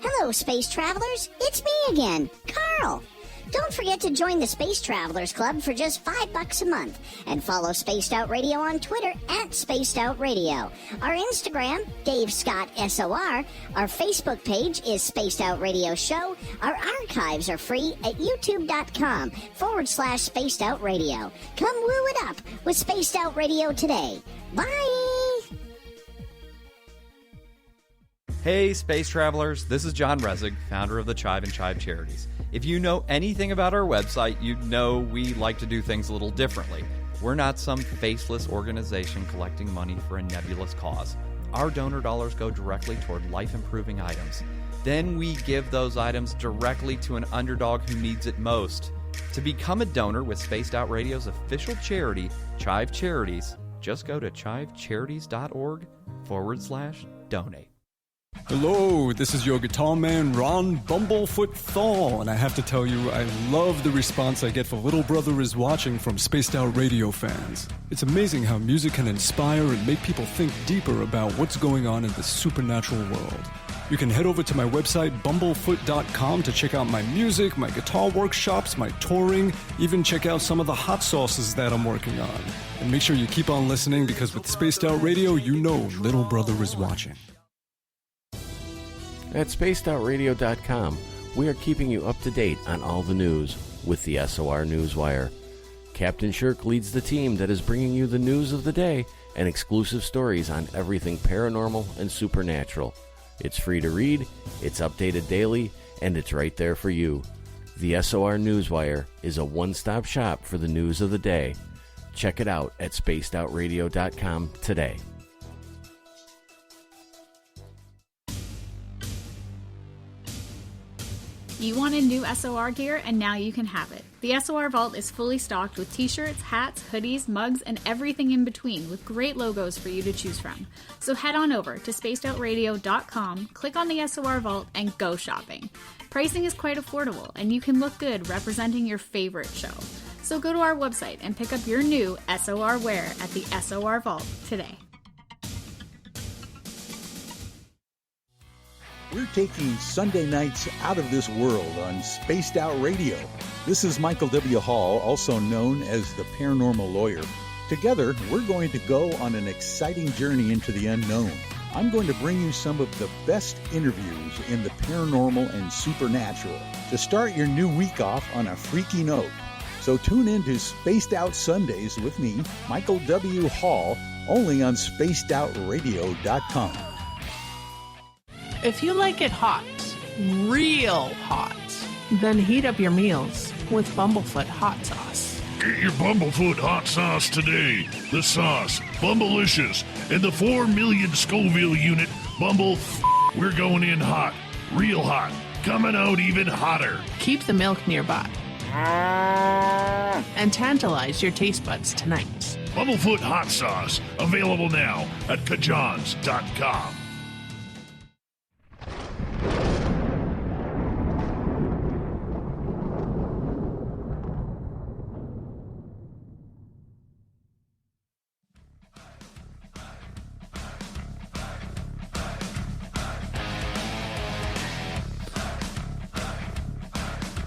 Hello, space travelers. It's me again, Carl. Don't forget to join the Space Travelers Club for just $5 a month and follow Spaced Out Radio on Twitter at Spaced Out Radio. Our Instagram, Dave Scott SOR. Our Facebook page is Spaced Out Radio Show. Our archives are free at youtube.com/Spaced Out Radio. Come woo it up with Spaced Out Radio today. Bye! Hey, space travelers, this is John Resig, founder of the Chive and Chive Charities. If you know anything about our website, you know we like to do things a little differently. We're not some faceless organization collecting money for a nebulous cause. Our donor dollars go directly toward life-improving items. Then we give those items directly to an underdog who needs it most. To become a donor with Spaced Out Radio's official charity, Chive Charities, just go to chivecharities.org/donate. Hello, this is your guitar man, Ron Bumblefoot Thal, and I have to tell you, I love the response I get for Little Brother is Watching from Spaced Out Radio fans. It's amazing how music can inspire and make people think deeper about what's going on in the supernatural world. You can head over to my website, bumblefoot.com, to check out my music, my guitar workshops, my touring, even check out some of the hot sauces that I'm working on. And make sure you keep on listening, because with Spaced Out Radio, you know Little Brother is watching. At spacedoutradio.com, we are keeping you up to date on all the news with the SOR Newswire. Captain Shirk leads the team that is bringing you the news of the day and exclusive stories on everything paranormal and supernatural. It's free to read, it's updated daily, and it's right there for you. The SOR Newswire is a one-stop shop for the news of the day. Check it out at spacedoutradio.com today. You wanted new SOR gear, and now you can have it. The SOR Vault is fully stocked with t-shirts, hats, hoodies, mugs, and everything in between, with great logos for you to choose from. So head on over to spacedoutradio.com, click on the SOR Vault, and go shopping. Pricing is quite affordable, and you can look good representing your favorite show. So go to our website and pick up your new SOR wear at the SOR Vault today. We're taking Sunday nights out of this world on Spaced Out Radio. This is Michael W. Hall, also known as the Paranormal Lawyer. Together, we're going to go on an exciting journey into the unknown. I'm going to bring you some of the best interviews in the paranormal and supernatural to start your new week off on a freaky note. So tune in to Spaced Out Sundays with me, Michael W. Hall, only on spacedoutradio.com. If you like it hot, real hot. Then heat up your meals with Bumblefoot hot sauce. Get your Bumblefoot hot sauce today. The sauce, Bumblicious, and the 4 million Scoville unit we're going in hot, real hot, coming out even hotter. Keep the milk nearby. And tantalize your taste buds tonight. Bumblefoot hot sauce, available now at kajans.com.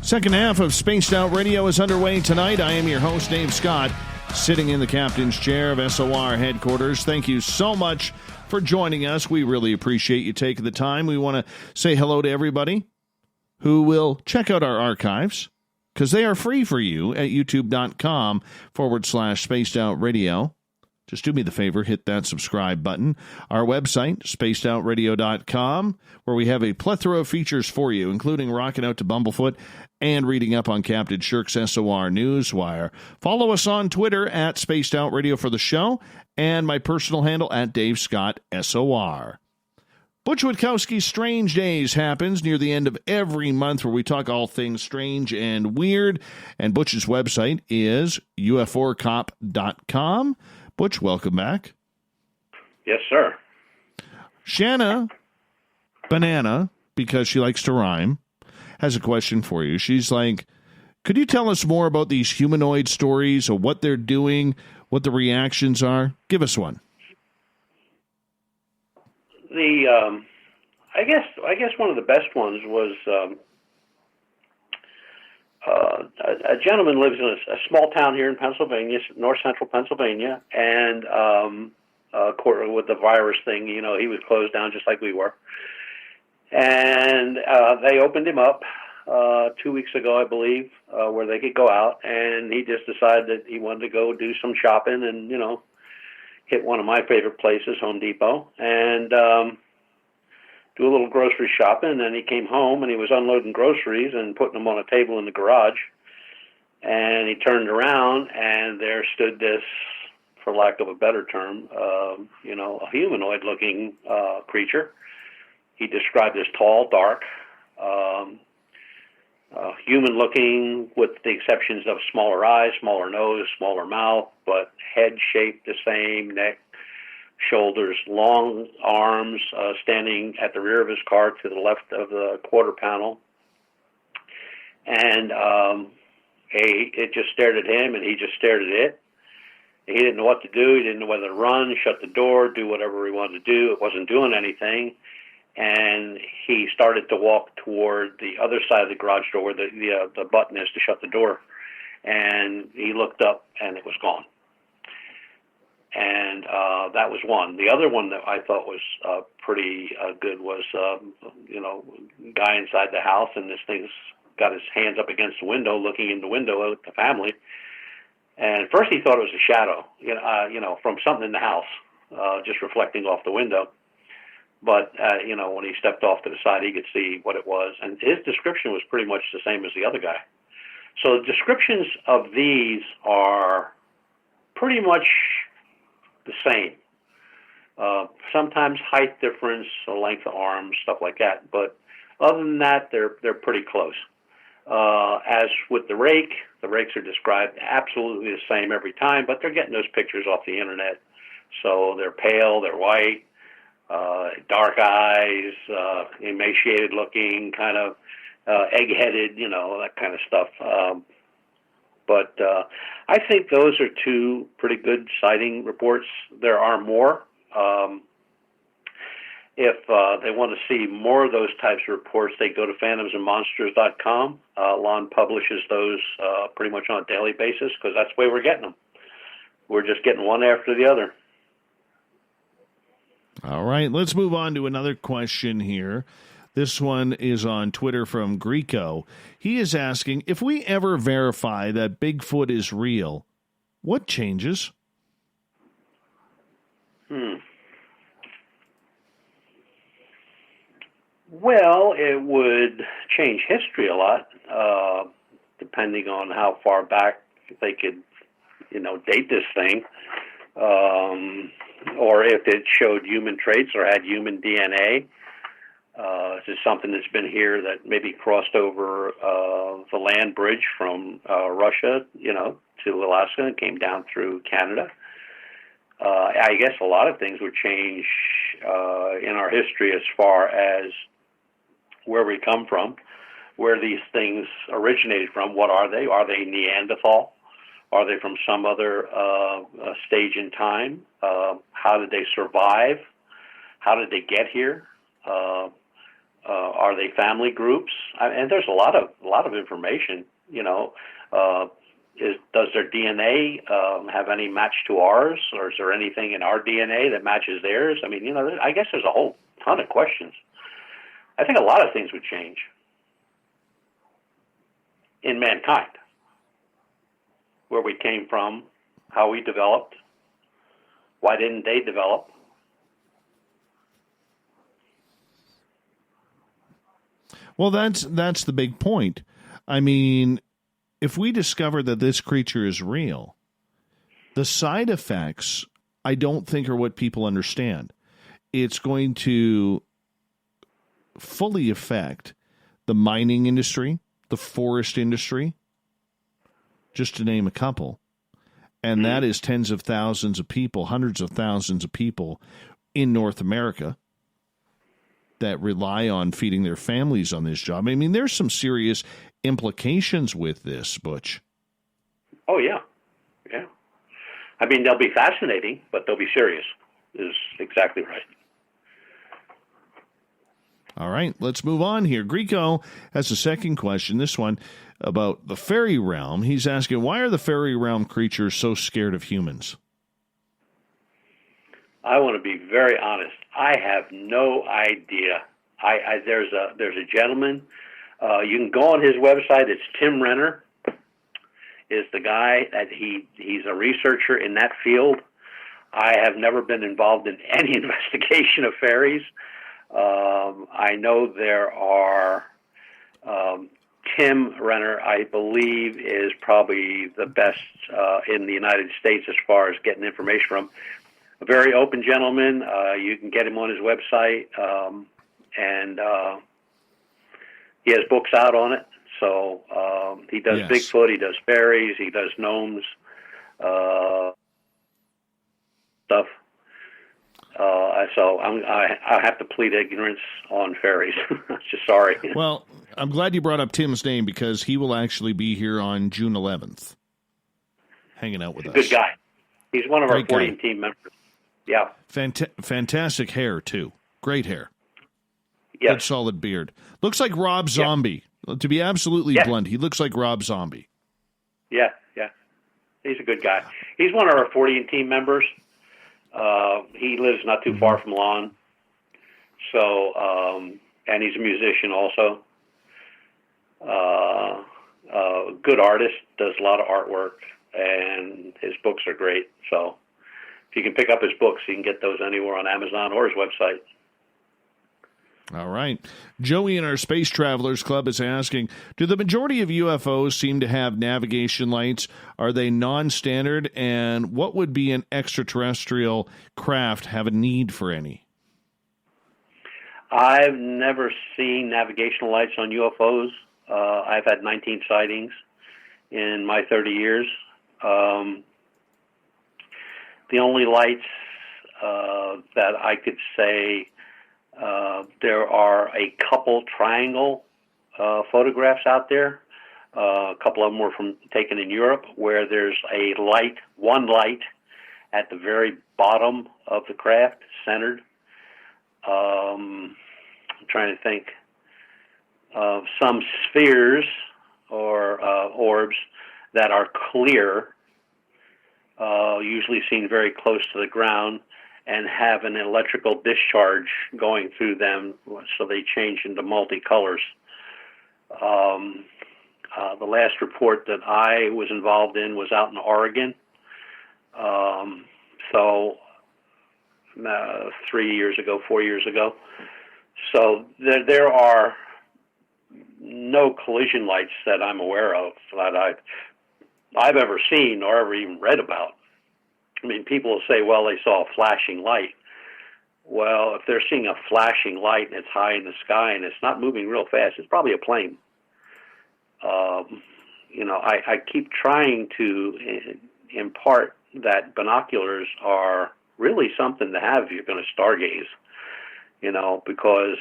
Second half of Spaced Out Radio is underway tonight. I am your host, Dave Scott, sitting in the captain's chair of SOR headquarters. Thank you so much for joining us. We really appreciate you taking the time. We want to say hello to everybody who will check out our archives, because they are free for you at youtube.com/Spaced Out Radio. Just do me the favor, hit that subscribe button. Our website, spacedoutradio.com, where we have a plethora of features for you, including rocking out to Bumblefoot and reading up on Captain Shirk's SOR Newswire. Follow us on Twitter at Spaced Out Radio for the show, and my personal handle at Dave Scott SOR. Butch Witkowski's Strange Days happens near the end of every month, where we talk all things strange and weird, and Butch's website is uforcop.com. Butch, welcome back. Yes, sir. Shanna Banana, because she likes to rhyme, has a question for you. She's like, could you tell us more about these humanoid stories, or what they're doing, what the reactions are? Give us one. I guess one of the best ones was a gentleman lives in a small town here in Pennsylvania, north central Pennsylvania, and with the virus thing, he was closed down just like we were. And they opened him up 2 weeks ago, I believe, where they could go out, and he just decided that he wanted to go do some shopping and, hit one of my favorite places, Home Depot, and do a little grocery shopping. And then he came home and he was unloading groceries and putting them on a table in the garage. And he turned around and there stood this, for lack of a better term, a humanoid-looking creature. He described as tall, dark, human-looking, with the exceptions of smaller eyes, smaller nose, smaller mouth, but head shaped the same, neck, shoulders, long arms, standing at the rear of his car to the left of the quarter panel. And it just stared at him, and he just stared at it. He didn't know what to do. He didn't know whether to run, shut the door, do whatever he wanted to do. It wasn't doing anything. And he started to walk toward the other side of the garage door where the button is to shut the door. And he looked up, and it was gone. And that was one. The other one that I thought was pretty good was, guy inside the house, and this thing's got his hands up against the window, looking in the window at the family. And at first he thought it was a shadow, from something in the house, just reflecting off the window. But, when he stepped off to the side, he could see what it was. And his description was pretty much the same as the other guy. So the descriptions of these are pretty much the same. Sometimes height difference, length of arms, stuff like that. But other than that, they're pretty close. As with the rakes are described absolutely the same every time, but they're getting those pictures off the internet. So they're pale, they're white, dark eyes, emaciated looking, kind of egg-headed, that kind of stuff. But I think those are two pretty good sighting reports. There are more. If they want to see more of those types of reports, they go to phantomsandmonsters.com. Lon publishes those pretty much on a daily basis, because that's the way we're getting them. We're just getting one after the other. All right, let's move on to another question here. This one is on Twitter from Greco. He is asking, if we ever verify that Bigfoot is real, what changes? Well, it would change history a lot, depending on how far back they could, date this thing, or if it showed human traits or had human DNA. Is this something that's been here that maybe crossed over the land bridge from Russia, to Alaska and came down through Canada? I guess a lot of things would change in our history as far as where we come from, where these things originated from. What are they? Are they Neanderthal? Are they from some other stage in time? How did they survive? How did they get here? Are they family groups? And there's a lot of information. Does their DNA have any match to ours, or is there anything in our DNA that matches theirs? I mean, I guess there's a whole ton of questions. I think a lot of things would change in mankind, where we came from, how we developed, why didn't they develop? Well, that's the big point. I mean, if we discover that this creature is real, the side effects, I don't think, are what people understand. It's going to fully affect the mining industry, the forest industry, just to name a couple. And that is tens of thousands of people, hundreds of thousands of people in North America that rely on feeding their families on this job. I mean, there's some serious implications with this, Butch. Oh, yeah. Yeah. I mean, they'll be fascinating, but they'll be serious, is exactly right. All right, let's move on here. Greco has a second question, this one about the fairy realm. He's asking, why are the fairy realm creatures so scared of humans? I want to be very honest. I have no idea. There's a gentleman. You can go on his website. It's Tim Renner. Is the guy that he's a researcher in that field. I have never been involved in any investigation of fairies. I know there are. Tim Renner, I believe, is probably the best in the United States as far as getting information from. A very open gentleman. You can get him on his website, and he has books out on it. So he does Bigfoot, he does fairies, he does gnomes, stuff. So I have to plead ignorance on fairies. Just sorry. Well, I'm glad you brought up Tim's name because he will actually be here on June 11th, hanging out with us. Good guy. He's one of Great our 14 guy. team members. Yeah. Fantastic hair, too. Great hair. Yes. Good solid beard. Looks like Rob Zombie. To be absolutely blunt, he looks like Rob Zombie. Yeah. He's a good guy. He's one of our 14 team members. He lives not too far from Lon. So, and he's a musician also. Good artist, does a lot of artwork, and his books are great. So, if you can pick up his books, you can get those anywhere on Amazon or his website. All right. Joey in our Space Travelers Club is asking, do the majority of UFOs seem to have navigation lights? Are they non-standard? And what would be an extraterrestrial craft have a need for any? I've never seen navigational lights on UFOs. I've had 19 sightings in my 30 years. The only lights that I could say, there are a couple triangle photographs out there. A couple of them were taken in Europe, where there's a light, one light, at the very bottom of the craft, centered. I'm trying to think of some spheres or orbs that are clear, usually seen very close to the ground, and have an electrical discharge going through them, so they change into multicolors. The last report that I was involved in was out in Oregon. 3 years ago, 4 years ago. So there are no collision lights that I'm aware of that I've ever seen or ever even read about. I mean, people will say, well, they saw a flashing light. Well, if they're seeing a flashing light and it's high in the sky and it's not moving real fast, it's probably a plane. I keep trying to impart that binoculars are really something to have if you're going to stargaze, because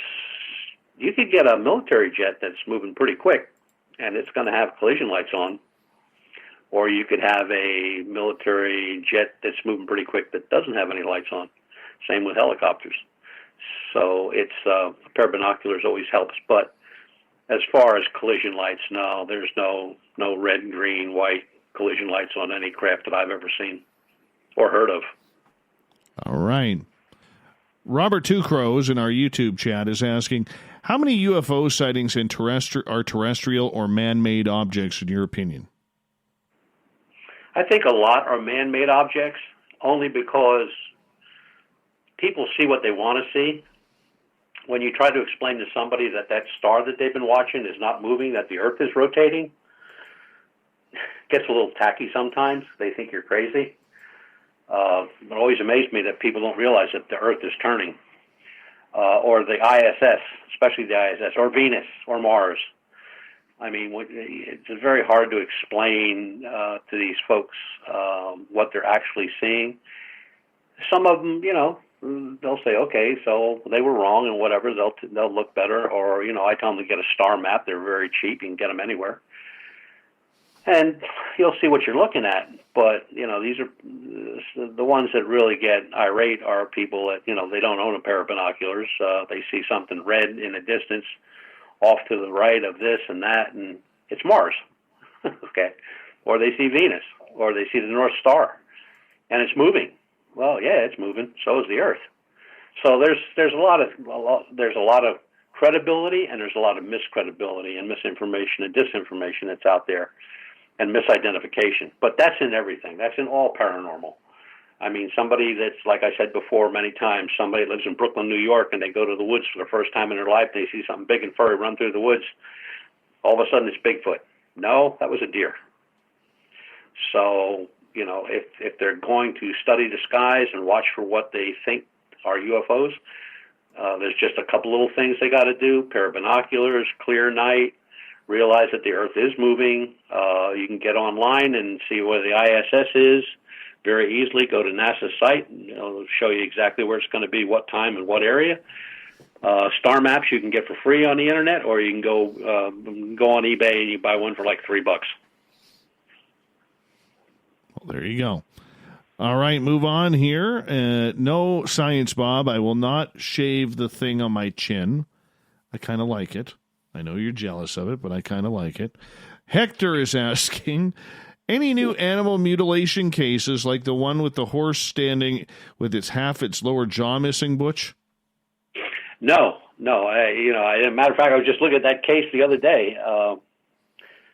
you could get a military jet that's moving pretty quick and it's going to have collision lights on, or you could have a military jet that's moving pretty quick that doesn't have any lights on. Same with helicopters. So it's a pair of binoculars always helps. But as far as collision lights, no, there's no red, green, white collision lights on any craft that I've ever seen or heard of. All right. Robert Two Crows in our YouTube chat is asking, how many UFO sightings are terrestrial or man-made objects in your opinion? I think a lot are man-made objects, only because people see what they want to see. When you try to explain to somebody that star that they've been watching is not moving, that the Earth is rotating, it gets a little tacky sometimes. They think you're crazy. It always amazed me that people don't realize that the Earth is turning. Or the ISS, especially the ISS, or Venus, or Mars. I mean, it's very hard to explain to these folks what they're actually seeing. Some of them, they'll say, okay, so they were wrong and whatever, they'll look better. Or, I tell them to get a star map. They're very cheap. You can get them anywhere. And you'll see what you're looking at. But, these are the ones that really get irate are people that, they don't own a pair of binoculars. They see something red in the distance off to the right of this and that, and it's Mars. Okay. Or they see Venus, or they see the North Star, and it's moving. Well, yeah, it's moving. So is the Earth. So there's a lot of credibility, and there's a lot of miscredibility and misinformation and disinformation that's out there, and misidentification. But that's in everything. That's in all paranormal. I mean, somebody that's, like I said before many times, somebody that lives in Brooklyn, New York, and they go to the woods for the first time in their life, they see something big and furry run through the woods. All of a sudden, it's Bigfoot. No, that was a deer. So, if they're going to study the skies and watch for what they think are UFOs, there's just a couple little things they got to do. Pair of binoculars, clear night, realize that the Earth is moving. You can get online and see where the ISS is very easily. Go to NASA's site, and it'll show you exactly where it's going to be, what time, and what area. Star maps you can get for free on the internet, or you can go on eBay and you buy one for like $3. Well, there you go. All right, move on here. No science, Bob. I will not shave the thing on my chin. I kind of like it. I know you're jealous of it, but I kind of like it. Hector is asking, any new animal mutilation cases like the one with the horse standing with half its lower jaw missing, Butch? No. As a matter of fact, I was just looking at that case the other day.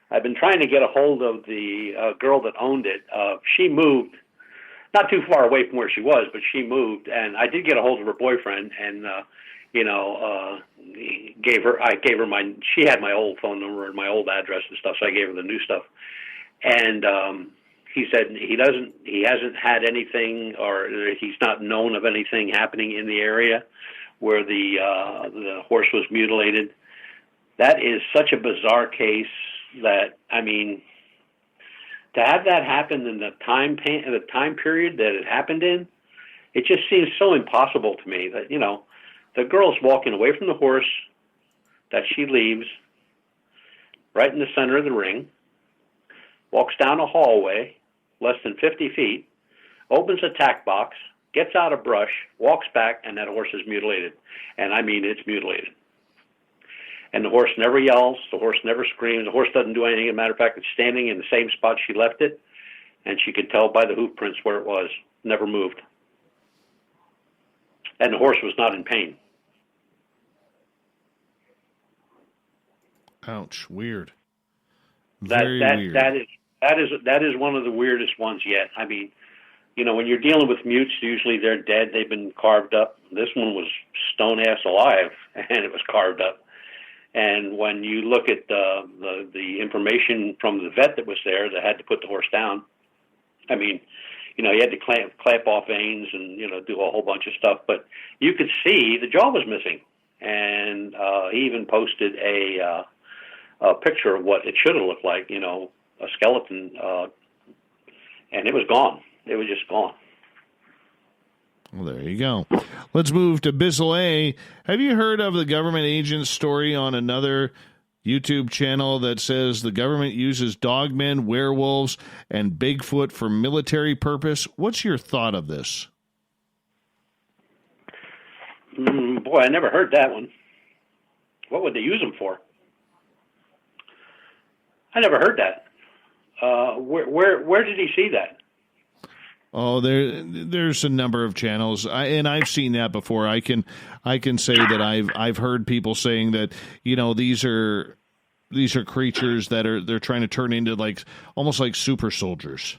I've been trying to get a hold of the girl that owned it. She moved not too far away from where she was, but she moved, and I did get a hold of her boyfriend, and I gave her she had my old phone number and my old address and stuff, so I gave her the new stuff. And he said he hasn't had anything, or he's not known of anything happening in the area where the horse was mutilated. That is such a bizarre case that, I mean, to have that happen in the time period that it happened in, it just seems so impossible to me that, the girl's walking away from the horse that she leaves right in the center of the ring, walks down a hallway less than 50 feet, opens a tack box, gets out a brush, walks back, and that horse is mutilated. And I mean, it's mutilated. And the horse never yells, the horse never screams, the horse doesn't do anything. As a matter of fact, it's standing in the same spot she left it, and she could tell by the hoof prints where it was, never moved. And the horse was not in pain. Ouch, weird. That is one of the weirdest ones yet. I mean, when you're dealing with mutes, usually they're dead. They've been carved up. This one was stone-ass alive, and it was carved up. And when you look at the information from the vet that was there that had to put the horse down, I mean, he had to clamp off veins and, do a whole bunch of stuff. But you could see the jaw was missing. And he even posted a picture of what it should have looked like, a skeleton, and it was gone. It was just gone. Well, there you go. Let's move to Bizzle A. Have you heard of the government agent's story on another YouTube channel that says the government uses dogmen, werewolves, and Bigfoot for military purpose? What's your thought of this? Boy, I never heard that one. What would they use them for? I never heard that. Where did he see that? Oh, there's a number of channels, and I've seen that before. I can say that I've heard people saying that these are creatures that they're trying to turn into almost like super soldiers.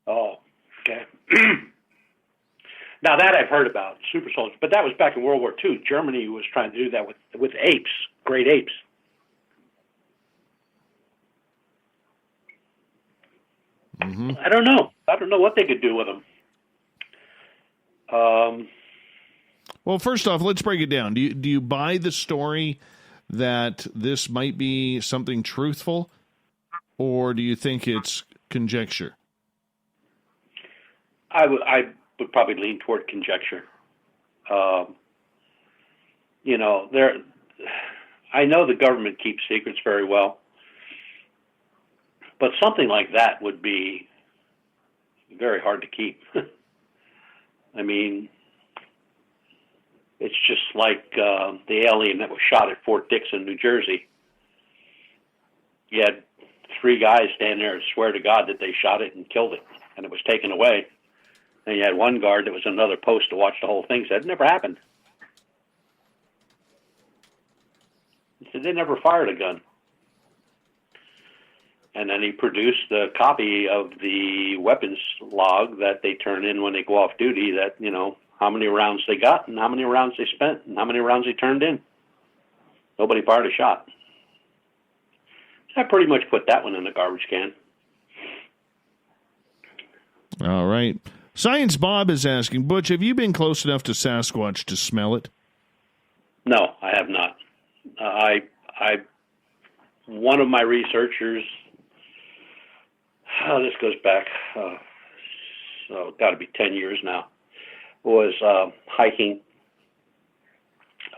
Oh, okay. Now that I've heard about, super soldiers, but that was back in World War II. Germany was trying to do that with apes, great apes. Mm-hmm. I don't know. I don't know what they could do with them. Well, first off, let's break it down. Do you buy the story that this might be something truthful, or do you think it's conjecture? I would probably lean toward conjecture. I know the government keeps secrets very well. But something like that would be very hard to keep. I mean, it's just like the alien that was shot at Fort Dixon, New Jersey. You had 3 guys stand there and swear to God that they shot it and killed it, and it was taken away. And you had one guard that was in another post to watch the whole thing, said it never happened. He said they never fired a gun. And then he produced a copy of the weapons log that they turn in when they go off duty, that, how many rounds they got and how many rounds they spent and how many rounds they turned in. Nobody fired a shot. I pretty much put that one in the garbage can. All right. Science Bob is asking, Butch, have you been close enough to Sasquatch to smell it? No, I have not. One of my researchers, this goes back, got to be 10 years now, was hiking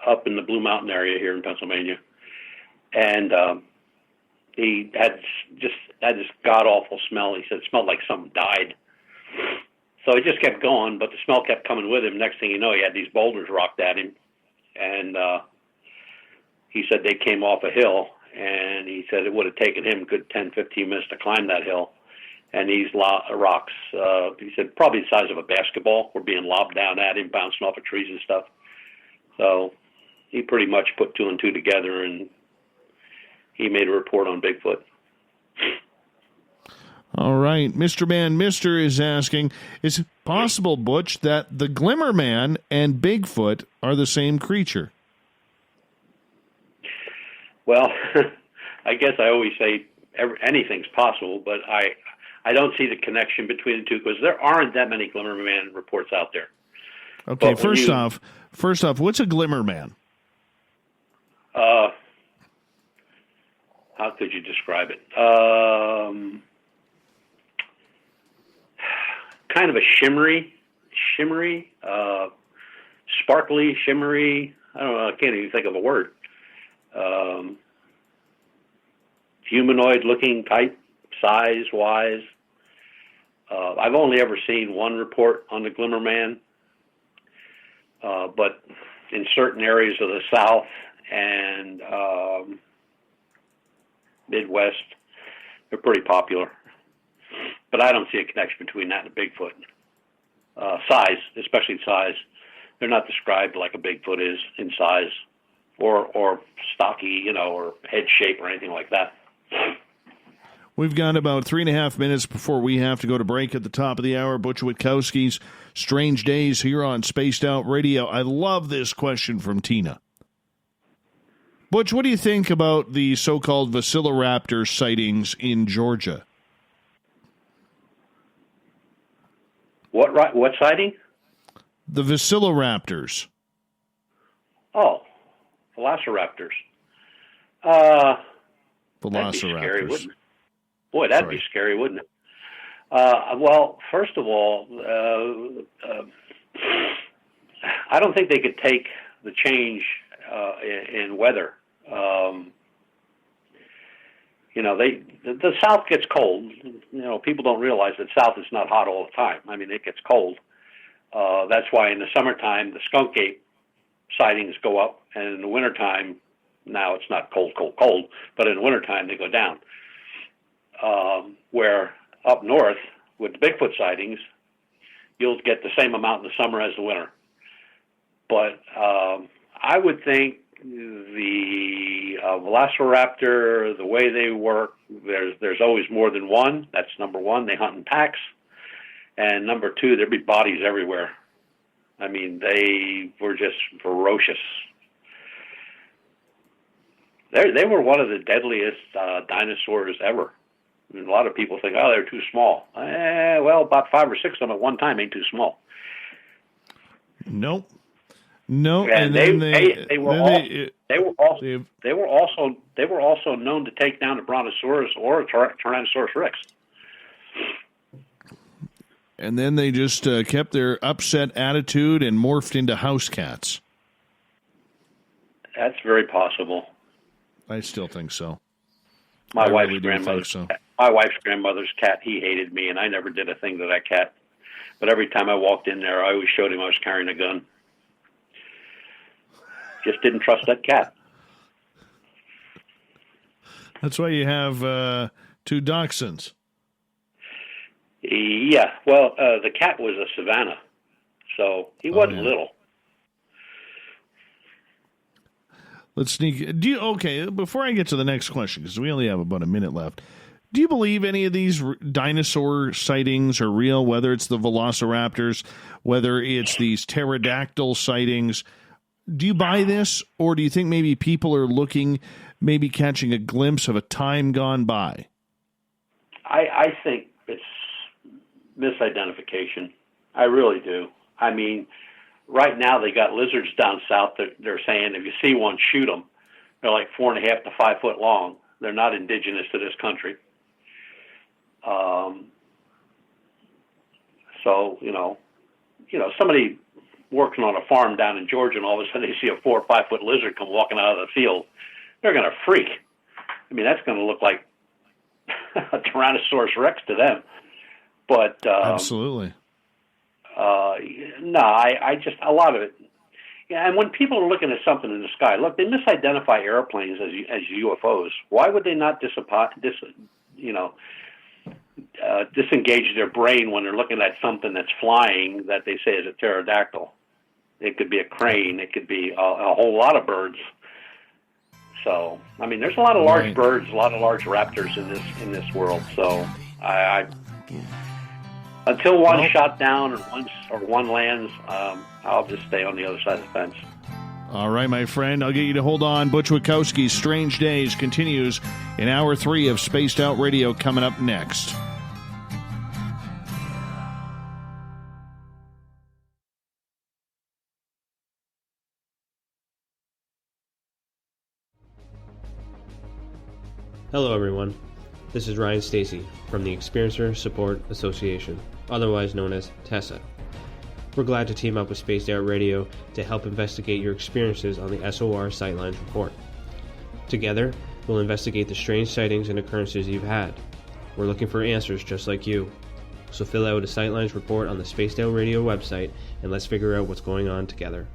up in the Blue Mountain area here in Pennsylvania, and he had this god-awful smell. He said it smelled like something died. So he just kept going, but the smell kept coming with him. Next thing you know, he had these boulders rocked at him, and he said they came off a hill, and he said it would have taken him a good 10, 15 minutes to climb that hill. And these rocks, he said, probably the size of a basketball, were being lobbed down at him, bouncing off of trees and stuff. So he pretty much put 2 and 2 together, and he made a report on Bigfoot. All right. Mr. Man Mister is asking, is it possible, Butch, that the Glimmer Man and Bigfoot are the same creature? Well, I guess I always say anything's possible, but I don't see the connection between the two because there aren't that many Glimmer Man reports out there. Okay, first off, what's a Glimmer Man? How could you describe it? Kind of a shimmery, sparkly, shimmery. I don't know. I can't even think of a word. Humanoid-looking type, size-wise. I've only ever seen one report on the Glimmer Man, but in certain areas of the South and Midwest, they're pretty popular. But I don't see a connection between that and a Bigfoot. Size, especially size. They're not described like a Bigfoot is in size or stocky, or head shape or anything like that. We've got about 3.5 minutes before we have to go to break at the top of the hour. Butch Witkowski's Strange Days here on Spaced Out Radio. I love this question from Tina. Butch, what do you think about the so-called Velociraptor sightings in Georgia? What sighting? The Velociraptors. Oh, Velociraptors. That'd be scary, wouldn't it? Boy, that'd be scary, wouldn't it? Well, first of all, I don't think they could take the change in weather. The South gets cold. People don't realize that South is not hot all the time. I mean, it gets cold. That's why in the summertime, the skunk ape sightings go up, and in the wintertime, now it's not cold, but in the wintertime, they go down. Where up north, with the Bigfoot sightings, you'll get the same amount in the summer as the winter. But I would think the Velociraptor, the way they work, there's always more than one. That's number one. They hunt in packs. And number two, there'd be bodies everywhere. I mean, they were just ferocious. They were one of the deadliest dinosaurs ever. I mean, a lot of people think, oh, they're too small. Well, about 5 or 6 of them at one time ain't too small. Nope. No, and they were also known to take down a Brontosaurus or a Tyrannosaurus Rex. And then they just kept their upset attitude and morphed into house cats. That's very possible. I still think so. My wife's grandmother's cat, he hated me, and I never did a thing to that cat. But every time I walked in there, I always showed him I was carrying a gun. Just didn't trust that cat. That's why you have 2 dachshunds. Yeah, well, the cat was a Savannah, so he wasn't little. Let's sneak. Okay, before I get to the next question, because we only have about a minute left, do you believe any of these dinosaur sightings are real, whether it's the Velociraptors, whether it's these pterodactyl sightings? Do you buy this, or do you think maybe people are looking, maybe catching a glimpse of a time gone by? I think it's misidentification. I really do. I mean, right now they got lizards down south that they're saying if you see one, shoot them. They're like 4.5 to 5 foot long. They're not indigenous to this country. So, somebody working on a farm down in Georgia and all of a sudden they see a 4 or 5 foot lizard come walking out of the field, they're going to freak. I mean, that's going to look like a Tyrannosaurus Rex to them. But absolutely. No, I just, a lot of it. Yeah, and when people are looking at something in the sky, look, they misidentify airplanes as UFOs. Why would they not disengage their brain when they're looking at something that's flying that they say is a pterodactyl? It could be a crane. It could be a whole lot of birds. So, I mean, there's a lot of large birds, a lot of large raptors in this world. So, I until one's shot down or one lands, I'll just stay on the other side of the fence. All right, my friend. I'll get you to hold on. Butch Witkowski's Strange Days continues in Hour 3 of Spaced Out Radio coming up next. Hello, everyone. This is Ryan Stacy from the Experiencer Support Association, otherwise known as TESSA. We're glad to team up with Spaced Out Radio to help investigate your experiences on the SOR Sightlines Report. Together, we'll investigate the strange sightings and occurrences you've had. We're looking for answers just like you. So fill out a Sightlines Report on the Spaced Out Radio website and let's figure out what's going on together.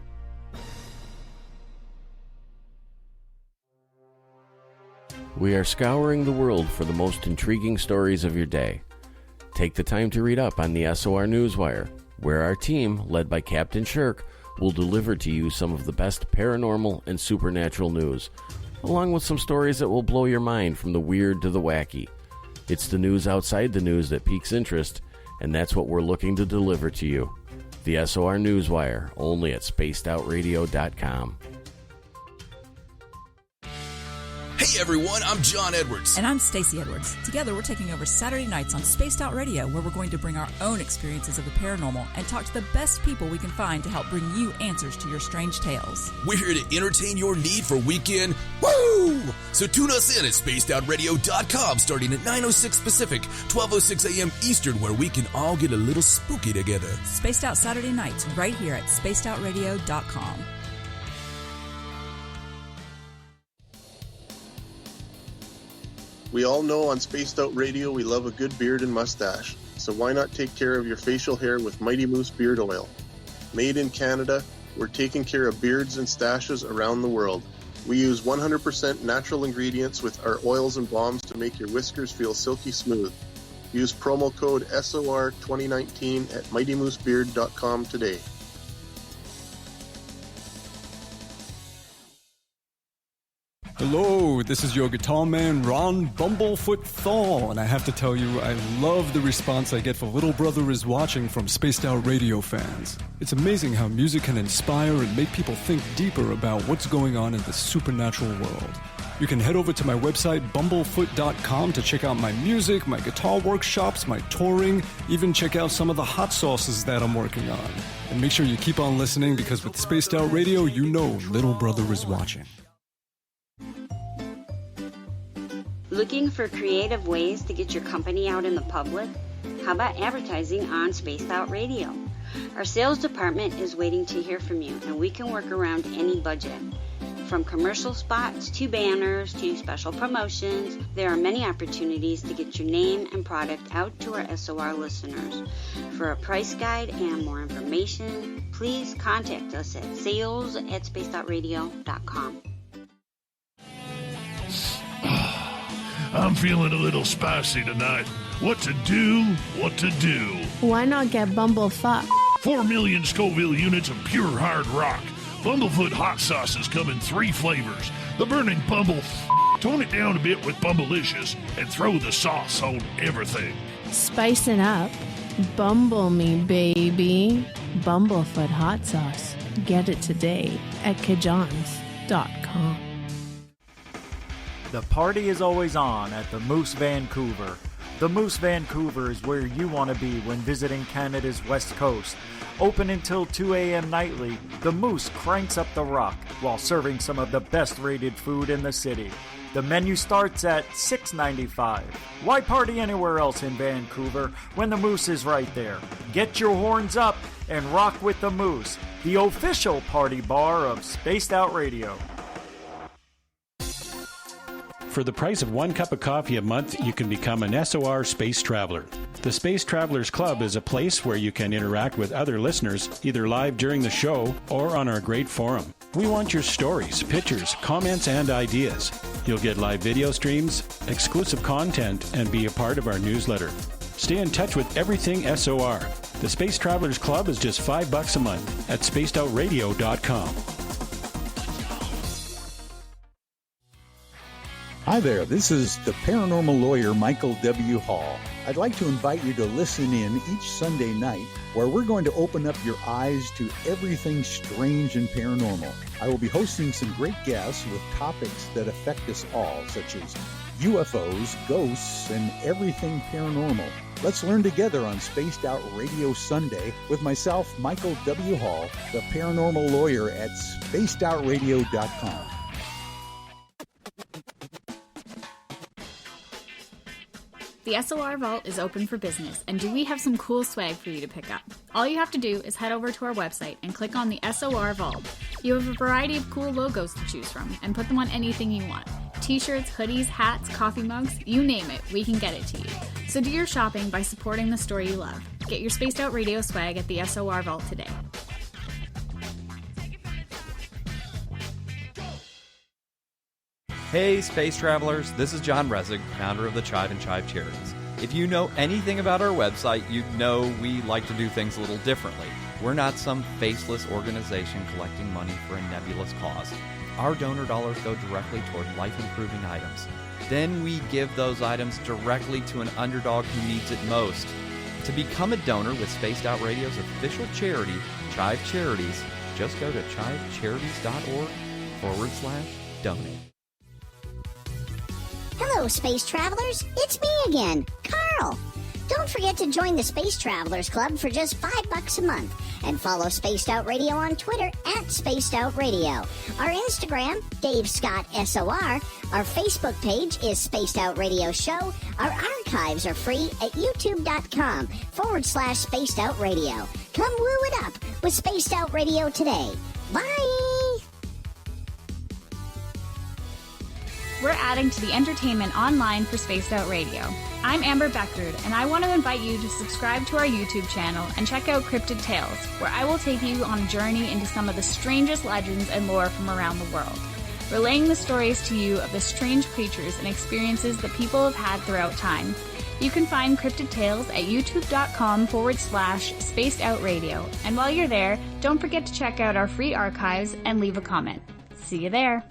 We are scouring the world for the most intriguing stories of your day. Take the time to read up on the SOR Newswire, where our team, led by Captain Shirk, will deliver to you some of the best paranormal and supernatural news, along with some stories that will blow your mind from the weird to the wacky. It's the news outside the news that piques interest, and that's what we're looking to deliver to you. The SOR Newswire, only at spacedoutradio.com. Hey everyone, I'm John Edwards. And I'm Stacey Edwards. Together we're taking over Saturday nights on Spaced Out Radio, where we're going to bring our own experiences of the paranormal and talk to the best people we can find to help bring you answers to your strange tales. We're here to entertain your need for weekend woo! So tune us in at spacedoutradio.com starting at 9:06 Pacific, 12:06 a.m. Eastern, where we can all get a little spooky together. Spaced Out Saturday nights right here at spacedoutradio.com. We all know on Spaced Out Radio we love a good beard and mustache, so why not take care of your facial hair with Mighty Moose Beard Oil? Made in Canada, we're taking care of beards and stashes around the world. We use 100% natural ingredients with our oils and balms to make your whiskers feel silky smooth. Use promo code SOR2019 at MightyMooseBeard.com today. Hello, this is your guitar man, Ron Bumblefoot Thal, and I have to tell you, I love the response I get for Little Brother is Watching from Spaced Out Radio fans. It's amazing how music can inspire and make people think deeper about what's going on in the supernatural world. You can head over to my website, bumblefoot.com, to check out my music, my guitar workshops, my touring, even check out some of the hot sauces that I'm working on. And make sure you keep on listening, because with Spaced Out Radio, you know Little Brother is watching. Looking for creative ways to get your company out in the public? How about advertising on Spaced Out Radio? Our sales department is waiting to hear from you, and we can work around any budget. From commercial spots to banners to special promotions, there are many opportunities to get your name and product out to our SOR listeners. For a price guide and more information, please contact us at sales@spacedoutradio.com. I'm feeling a little spicy tonight. What to do? What to do? Why not get Bumblefuck? 4 million Scoville units of pure hard rock. Bumblefoot hot sauces come in 3 flavors. The burning Bumble. Tone it down a bit with Bumblicious and throw the sauce on everything. Spice it up. Bumble me, baby. Bumblefoot hot sauce. Get it today at kajans.com. The party is always on at the Moose Vancouver. The Moose Vancouver is where you want to be when visiting Canada's West Coast. Open until 2 a.m. nightly, the Moose cranks up the rock while serving some of the best rated food in the city. The menu starts at $6.95. Why party anywhere else in Vancouver when the Moose is right there? Get your horns up and rock with the Moose, the official party bar of Spaced Out Radio. For the price of 1 cup of coffee a month, you can become an SOR Space Traveler. The Space Travelers Club is a place where you can interact with other listeners, either live during the show or on our great forum. We want your stories, pictures, comments, and ideas. You'll get live video streams, exclusive content, and be a part of our newsletter. Stay in touch with everything SOR. The Space Travelers Club is just $5 a month at spacedoutradio.com. Hi there, this is the paranormal lawyer Michael W. Hall. I'd like to invite you to listen in each Sunday night where we're going to open up your eyes to everything strange and paranormal. I will be hosting some great guests with topics that affect us all, such as UFOs, ghosts, and everything paranormal. Let's learn together on Spaced Out Radio Sunday with myself, Michael W. Hall, the paranormal lawyer at spacedoutradio.com. The SOR Vault is open for business, and do we have some cool swag for you to pick up? All you have to do is head over to our website and click on the SOR Vault. You have a variety of cool logos to choose from, and put them on anything you want. T-shirts, hoodies, hats, coffee mugs, you name it, we can get it to you. So do your shopping by supporting the store you love. Get your Spaced Out Radio swag at the SOR Vault today. Hey, space travelers, this is John Resig, founder of the Chive and Chive Charities. If you know anything about our website, you'd know we like to do things a little differently. We're not some faceless organization collecting money for a nebulous cause. Our donor dollars go directly toward life-improving items. Then we give those items directly to an underdog who needs it most. To become a donor with Spaced Out Radio's official charity, Chive Charities, just go to chivecharities.org/donate. Hello, space travelers. It's me again, Carl. Don't forget to join the Space Travelers Club for just $5 a month. And follow Spaced Out Radio on Twitter at Spaced Out Radio. Our Instagram, Dave Scott SOR. Our Facebook page is Spaced Out Radio Show. Our archives are free at youtube.com/Spaced Out Radio. Come woo it up with Spaced Out Radio today. Bye! We're adding to the entertainment online for Spaced Out Radio. I'm Amber Beckrud, and I want to invite you to subscribe to our YouTube channel and check out Cryptid Tales, where I will take you on a journey into some of the strangest legends and lore from around the world, relaying the stories to you of the strange creatures and experiences that people have had throughout time. You can find Cryptid Tales at youtube.com/Spaced Out Radio. And while you're there, don't forget to check out our free archives and leave a comment. See you there.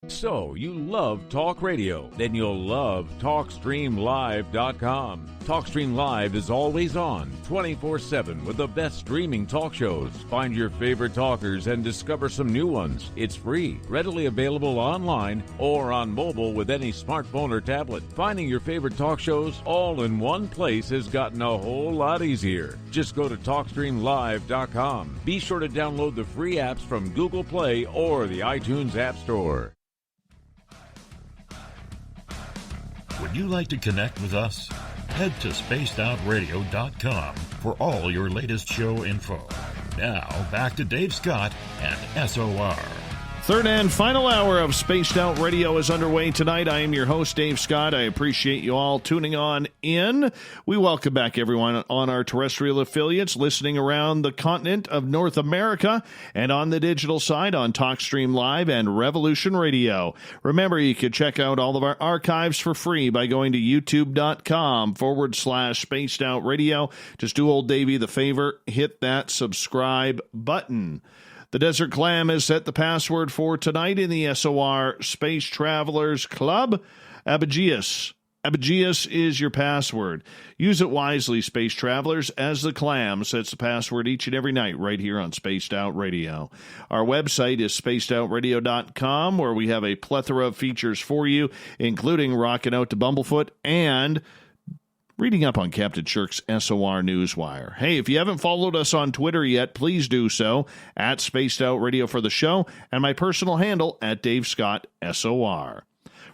So, you love talk radio? Then you'll love TalkStreamLive.com. TalkStream Live is always on, 24/7, with the best streaming talk shows. Find your favorite talkers and discover some new ones. It's free, readily available online or on mobile with any smartphone or tablet. Finding your favorite talk shows all in one place has gotten a whole lot easier. Just go to TalkStreamLive.com. Be sure to download the free apps from Google Play or the iTunes App Store. Would you like to connect with us? Head to spacedoutradio.com for all your latest show info. Now, back to Dave Scott and SOR. Third and final hour of Spaced Out Radio is underway tonight. I am your host, Dave Scott. I appreciate you all tuning on in. We welcome back everyone on our terrestrial affiliates listening around the continent of North America and on the digital side on TalkStream Live and Revolution Radio. Remember, you can check out all of our archives for free by going to youtube.com/Spaced Out Radio. Just do old Davey the favor, hit that subscribe button. The Desert Clam has set the password for tonight in the SOR Space Travelers Club. Abagius. Abagius is your password. Use it wisely, Space Travelers, as the Clam sets the password each and every night right here on Spaced Out Radio. Our website is spacedoutradio.com, where we have a plethora of features for you, including Rockin' Out to Bumblefoot and reading up on Captain Shirk's SOR Newswire. Hey, if you haven't followed us on Twitter yet, please do so, at Spaced Out Radio for the show, and my personal handle, at Dave Scott SOR.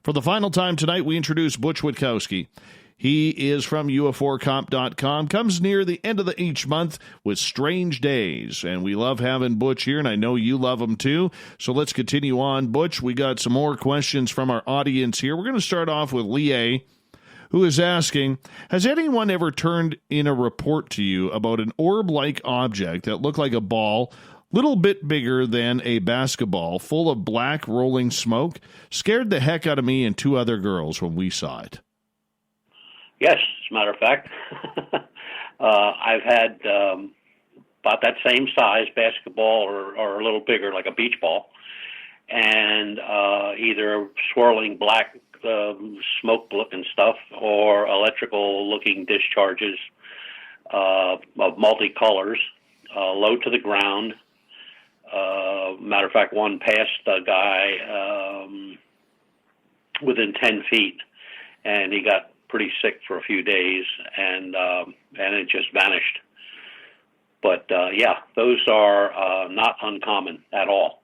For the final time tonight, we introduce Butch Witkowski. He is from UFOcomp.com, comes near the end of each month with Strange Days, and we love having Butch here, and I know you love him too, so let's continue on. Butch, we got some more questions from our audience here. We're going to start off with Leah, who is asking, has anyone ever turned in a report to you about an orb-like object that looked like a ball, little bit bigger than a basketball, full of black rolling smoke? Scared the heck out of me and two other girls when we saw it. Yes, as a matter of fact. I've had about that same size basketball or a little bigger, like a beach ball, and either swirling black smoke looking stuff or electrical looking discharges of multicolors, low to the ground. Matter of fact, one passed a guy within 10 feet, and he got pretty sick for a few days, and it just vanished. But yeah, those are not uncommon at all.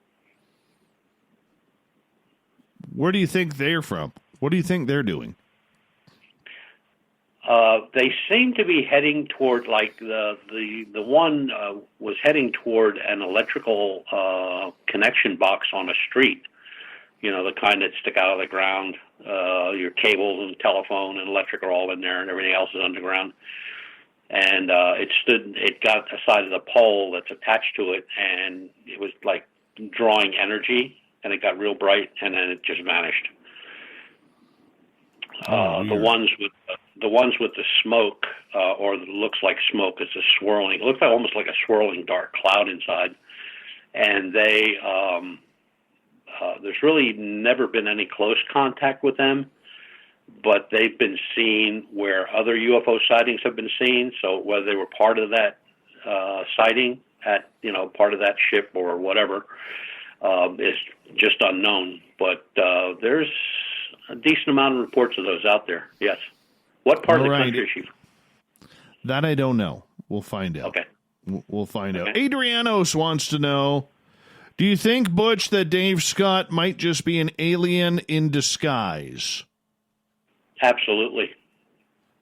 Where do you think they're from? What do you think they're doing? They seem to be heading toward, like the one was heading toward an electrical connection box on a street. You know, the kind that stick out of the ground. Your cables and telephone and electric are all in there, and everything else is underground. And it got a side of the pole that's attached to it, and it was like drawing energy, and it got real bright, and then it just vanished. The ones with the smoke, or looks like smoke, is a swirling. It looks like almost like a swirling dark cloud inside, and they There's really never been any close contact with them, but they've been seen where other UFO sightings have been seen. So whether they were part of that sighting at, part of that ship or whatever, is just unknown. But there's a decent amount of reports of those out there, yes. What part of the country is she? That I don't know. We'll find out. Okay. We'll find out. Adrianos wants to know, do you think, Butch, that Dave Scott might just be an alien in disguise? Absolutely.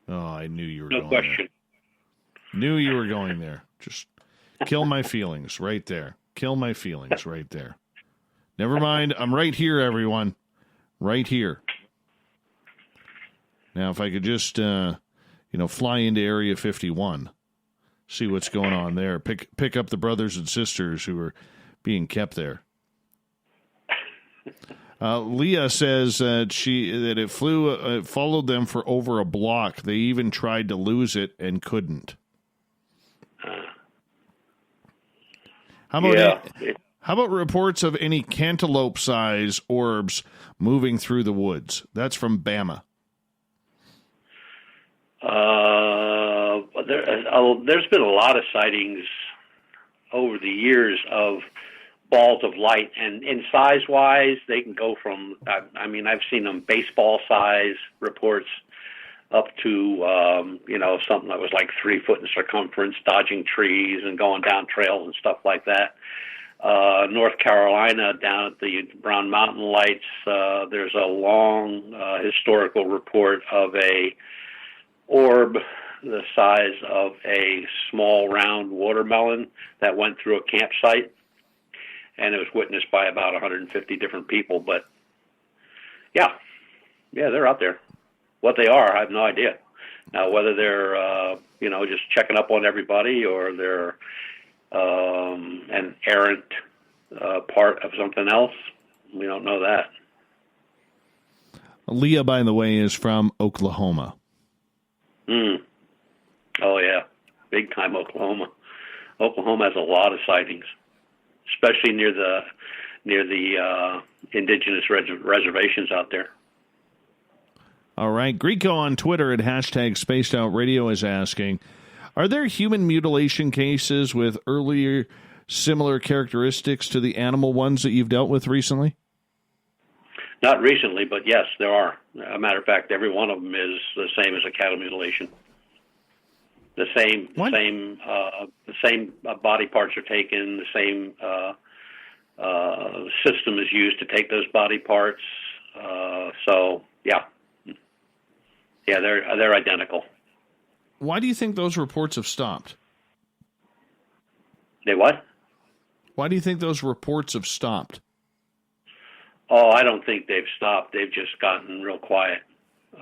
Oh, I knew you were going there. No question. Knew you were going there. Just kill my feelings right there. Kill my feelings right there. Never mind. I'm right here, everyone. Right here. Now, if I could just, fly into Area 51, see what's going on there. Pick up the brothers and sisters who are being kept there. Leah says that it followed them for over a block. They even tried to lose it and couldn't. How about reports of any cantaloupe-size orbs moving through the woods? That's from Bama. There's been a lot of sightings over the years of balls of light, and in size-wise, they can go from, I've seen them baseball-size reports up to, something that was like 3 foot in circumference, dodging trees and going down trails and stuff like that. North Carolina, down at the Brown Mountain Lights, there's a long historical report of a orb the size of a small round watermelon that went through a campsite, and it was witnessed by about 150 different people. But yeah, they're out there. What they are, I have no idea. Now, whether they're just checking up on everybody or they're an errant part of something else, we don't know that. Leah, by the way, is from Oklahoma. Oh, yeah. Big time Oklahoma. Oklahoma has a lot of sightings, especially near the indigenous reservations out there. All right. Greco on Twitter at #SpacedOutRadio is asking, are there human mutilation cases with earlier similar characteristics to the animal ones that you've dealt with recently? Not recently, but yes, there are. As a matter of fact, every one of them is the same as a cattle mutilation. The same body parts are taken. The same system is used to take those body parts. They're identical. Why do you think those reports have stopped? They what? Why do you think those reports have stopped? Oh, I don't think they've stopped. They've just gotten real quiet.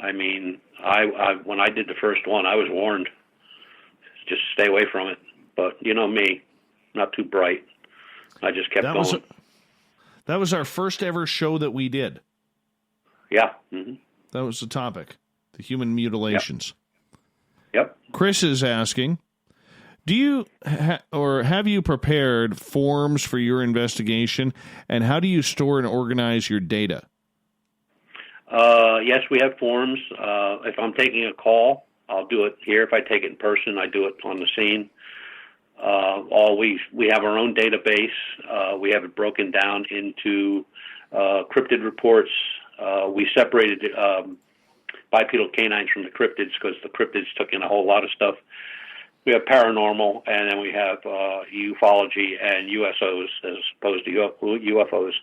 I mean, I when I did the first one, I was warned. Just stay away from it. But you know me, not too bright. I just kept going. That was our first ever show that we did. Yeah. Mm-hmm. That was the topic, the human mutilations. Yep. Chris is asking, do you have you prepared forms for your investigation, and how do you store and organize your data? Yes, we have forms. If I'm taking a call, I'll do it here. If I take it in person, I do it on the scene. We have our own database. We have it broken down into cryptid reports. We separated bipedal canines from the cryptids because the cryptids took in a whole lot of stuff. We have paranormal, and then we have ufology and USOs as opposed to UFOs.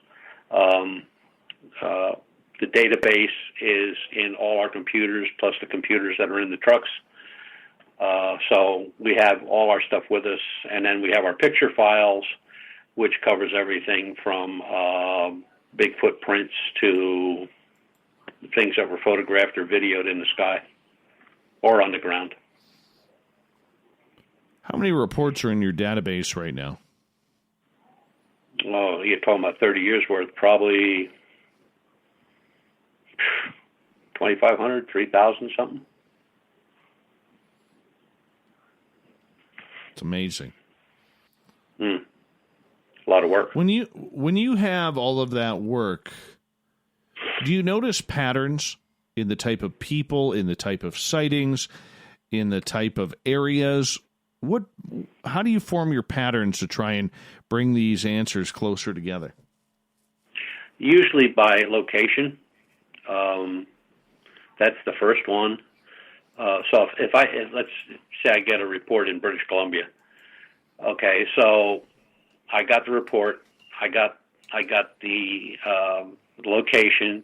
The database is in all our computers, plus the computers that are in the trucks. So we have all our stuff with us, and then we have our picture files, which covers everything from big footprints to things that were photographed or videoed in the sky or on the ground. How many reports are in your database right now? Oh, you're talking about 30 years worth, probably 2,500, 3,000 something. It's amazing. A lot of work. work. When you have all of that work, do you notice patterns in the type of people, in the type of sightings, in the type of areas? How do you form your patterns to try and bring these answers closer together? Usually by location. That's the first one. So if let's say I get a report in British Columbia. Okay, so I got the report. I got the location.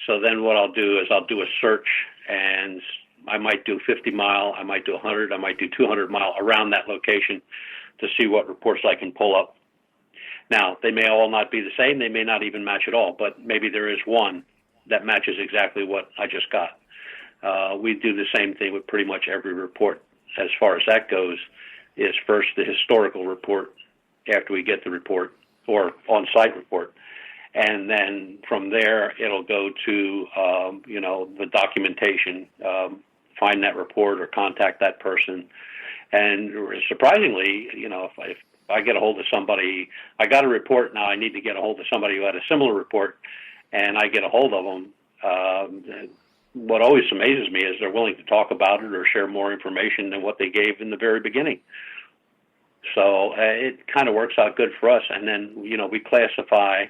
So then what I'll do is I'll do a search, and I might do 50 mile, I might do 100, I might do 200 mile around that location to see what reports I can pull up. Now, they may all not be the same. They may not even match at all, but maybe there is one that matches exactly what I just got. We do the same thing with pretty much every report. As far as that goes, is first the historical report after we get the report, or on-site report. And then from there, it'll go to, the documentation, find that report or contact that person. And surprisingly, if I get a hold of somebody, I got a report, now I need to get a hold of somebody who had a similar report, and I get a hold of them. What always amazes me is they're willing to talk about it or share more information than what they gave in the very beginning. So it kind of works out good for us. And then, we classify,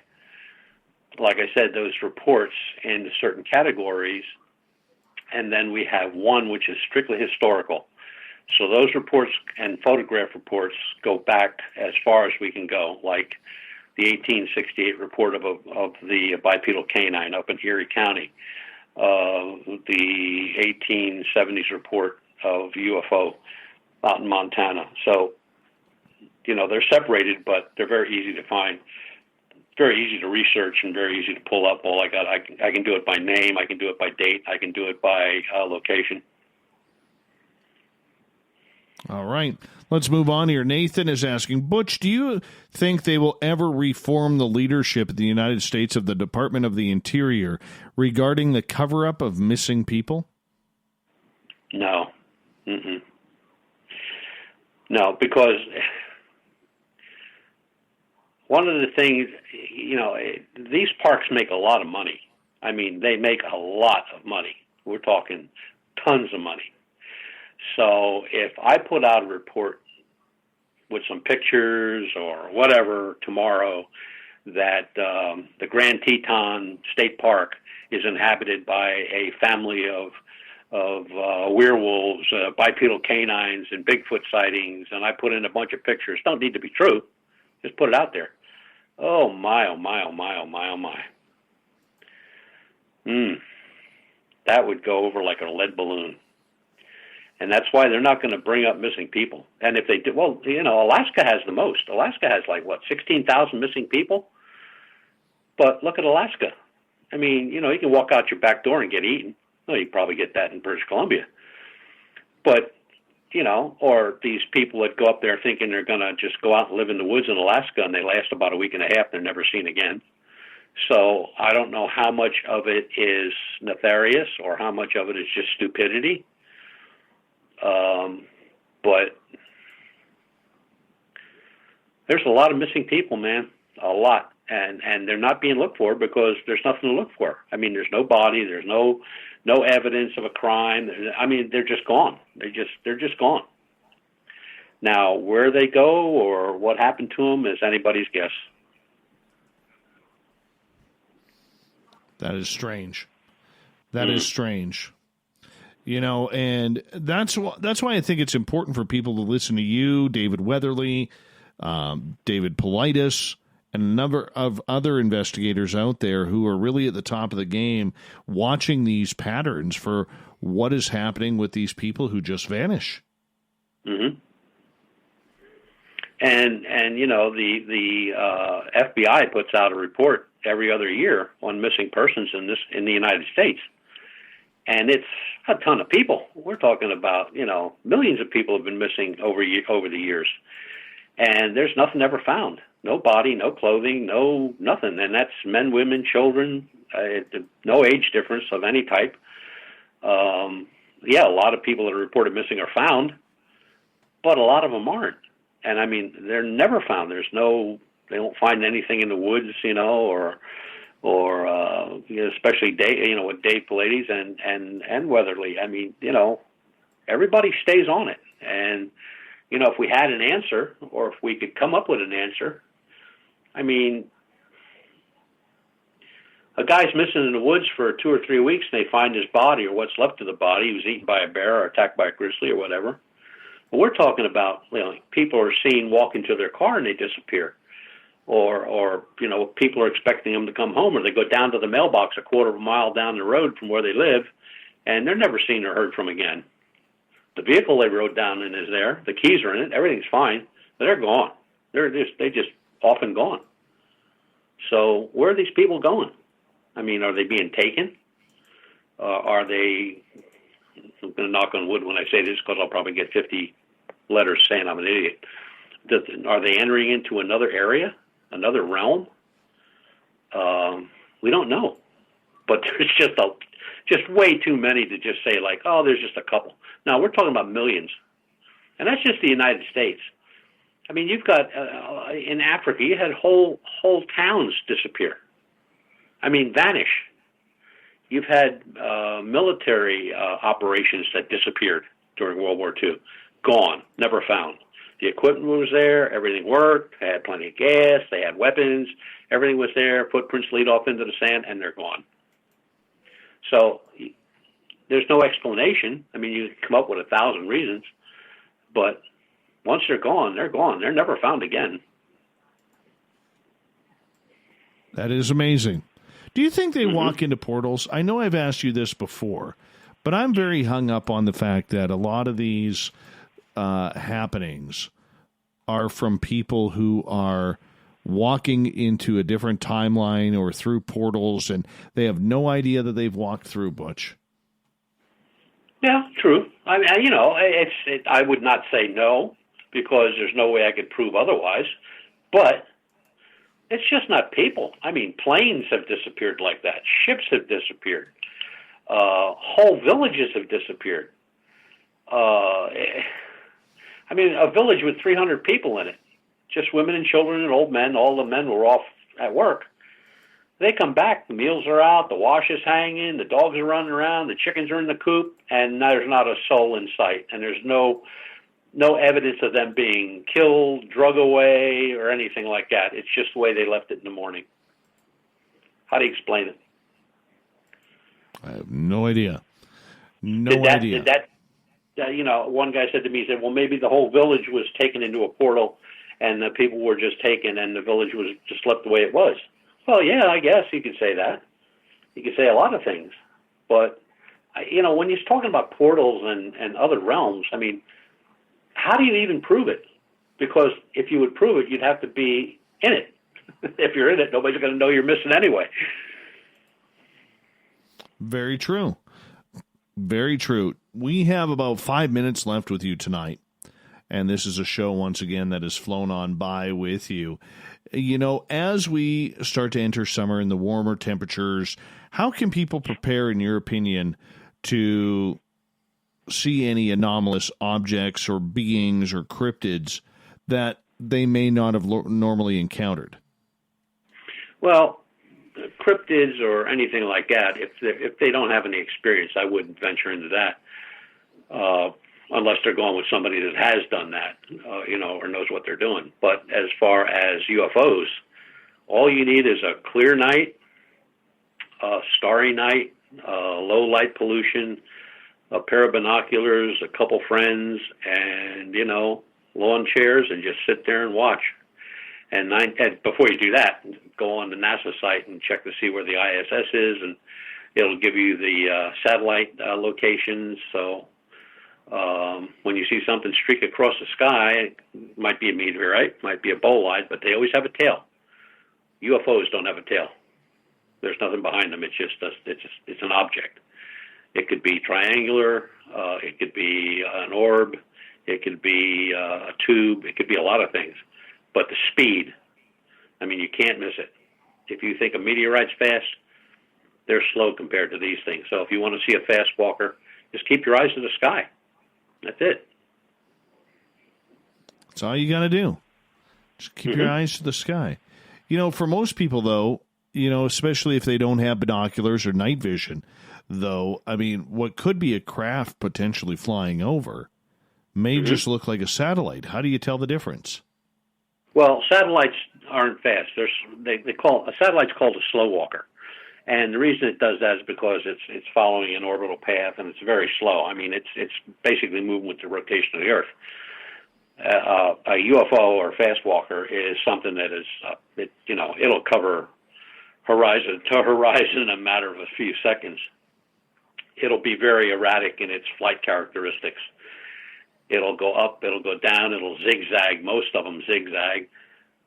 like I said, those reports into certain categories. And then we have one which is strictly historical. So those reports and photograph reports go back as far as we can go, like the 1868 report of the bipedal canine up in Erie County, the 1870s report of UFO out in Montana. So, they're separated, but they're very easy to find, very easy to research, and very easy to pull up. All I can do it by name, I can do it by date, I can do it by location. All right. Let's move on here. Nathan is asking, Butch, do you think they will ever reform the leadership in the United States of the Department of the Interior regarding the cover-up of missing people? No. Mm-mm. No, because one of the things, these parks make a lot of money. I mean, they make a lot of money. We're talking tons of money. So if I put out a report with some pictures or whatever tomorrow that the Grand Teton State Park is inhabited by a family of werewolves, bipedal canines, and Bigfoot sightings, and I put in a bunch of pictures, don't need to be true, just put it out there. Oh my, oh my, oh my, oh my, oh my. That would go over like a lead balloon. And that's why they're not going to bring up missing people. And if they do, well, Alaska has the most. Alaska has 16,000 missing people? But look at Alaska. I mean, you can walk out your back door and get eaten. Well, you probably get that in British Columbia. But, or these people that go up there thinking they're going to just go out and live in the woods in Alaska, and they last about a week and a half, they're never seen again. So I don't know how much of it is nefarious or how much of it is just stupidity. But there's a lot of missing people, man, a lot, and they're not being looked for because there's nothing to look for. I mean, there's no body, there's no evidence of a crime. I mean, they're just gone. They're just gone. Now, where they go or what happened to them is anybody's guess. That is strange. That is strange. And that's why I think it's important for people to listen to you, David Weatherly, David Politis, and a number of other investigators out there who are really at the top of the game, watching these patterns for what is happening with these people who just vanish. Mm-hmm. And the FBI puts out a report every other year on missing persons in the United States. And it's a ton of people. We're talking about, millions of people have been missing over the years. And there's nothing ever found. No body, no clothing, no nothing. And that's men, women, children, no age difference of any type. A lot of people that are reported missing are found, but a lot of them aren't. And I mean, they're never found. There's no They don't find anything in the woods, or especially Dave, with Dave Pallades and Weatherly. I mean, everybody stays on it. And, if we had an answer, or if we could come up with an answer, I mean, a guy's missing in the woods for 2 or 3 weeks, and they find his body or what's left of the body. He was eaten by a bear or attacked by a grizzly or whatever. But we're talking about, people are seen walk into their car and they disappear. Or people are expecting them to come home, or they go down to the mailbox a quarter of a mile down the road from where they live, and they're never seen or heard from again. The vehicle they rode down in is there. The keys are in it. Everything's fine. But they're gone. They just off and gone. So where are these people going? I mean, are they being taken? Are they, I'm going to knock on wood when I say this because I'll probably get 50 letters saying I'm an idiot. Are they entering into another area, another realm? We don't know. But there's just way too many to just say like, oh, there's just a couple. Now, we're talking about millions. And that's just the United States. I mean, you've got, in Africa, you had whole towns disappear. I mean, vanish. You've had military operations that disappeared during World War II. Gone, never found. The equipment was there, everything worked, they had plenty of gas, they had weapons, everything was there, footprints lead off into the sand, and they're gone. So there's no explanation. I mean, you come up with 1,000 reasons, but once they're gone, they're gone. They're never found again. That is amazing. Do you think they walk into portals? I know I've asked you this before, but I'm very hung up on the fact that a lot of these happenings are from people who are walking into a different timeline or through portals, and they have no idea that they've walked through, Butch. Yeah, true. I mean, I would not say no, because there's no way I could prove otherwise, but it's just not people. I mean, planes have disappeared like that. Ships have disappeared. Whole villages have disappeared. I mean, a village with 300 people in it, just women and children and old men. All the men were off at work. They come back, the meals are out, the wash is hanging, the dogs are running around, the chickens are in the coop, and there's not a soul in sight. And there's no evidence of them being killed, drug away, or anything like that. It's just the way they left it in the morning. How do you explain it? I have no idea. No idea. One guy said to me, he said, well, maybe the whole village was taken into a portal and the people were just taken and the village was just left the way it was. Well, yeah, I guess you could say that. You could say a lot of things. But, when you're talking about portals and other realms, I mean, how do you even prove it? Because if you would prove it, you'd have to be in it. If you're in it, nobody's going to know you're missing anyway. Very true. Very true. We have about 5 minutes left with you tonight, and this is a show, once again, that has flown on by with you. As we start to enter summer and the warmer temperatures, how can people prepare, in your opinion, to see any anomalous objects or beings or cryptids that they may not have normally encountered? Well, cryptids or anything like that, if they don't have any experience, I wouldn't venture into that, unless they're going with somebody that has done that, or knows what they're doing. But as far as UFOs, all you need is a clear night, a starry night, low light pollution, a pair of binoculars, a couple friends, and, lawn chairs, and just sit there and watch. And before you do that, go on the NASA site and check to see where the ISS is, and it'll give you the satellite locations. So when you see something streak across the sky, it might be a meteorite, might be a bolide, but they always have a tail. UFOs don't have a tail. There's nothing behind them. It's an object. It could be triangular. It could be an orb. It could be a tube. It could be a lot of things. But the speed, I mean, you can't miss it. If you think a meteorite's fast, they're slow compared to these things. So if you want to see a fast walker, just keep your eyes to the sky. That's it. That's all you got to do. Just keep your eyes to the sky. For most people, though, especially if they don't have binoculars or night vision, though, I mean, what could be a craft potentially flying over may just look like a satellite. How do you tell the difference? Well, satellites aren't fast. A satellite's called a slow walker. And the reason it does that is because it's following an orbital path, and it's very slow. I mean, it's basically moving with the rotation of the Earth. A UFO or fast walker is something that is, it'll cover horizon to horizon in a matter of a few seconds. It'll be very erratic in its flight characteristics. It'll go up, it'll go down, it'll zigzag. Most of them zigzag.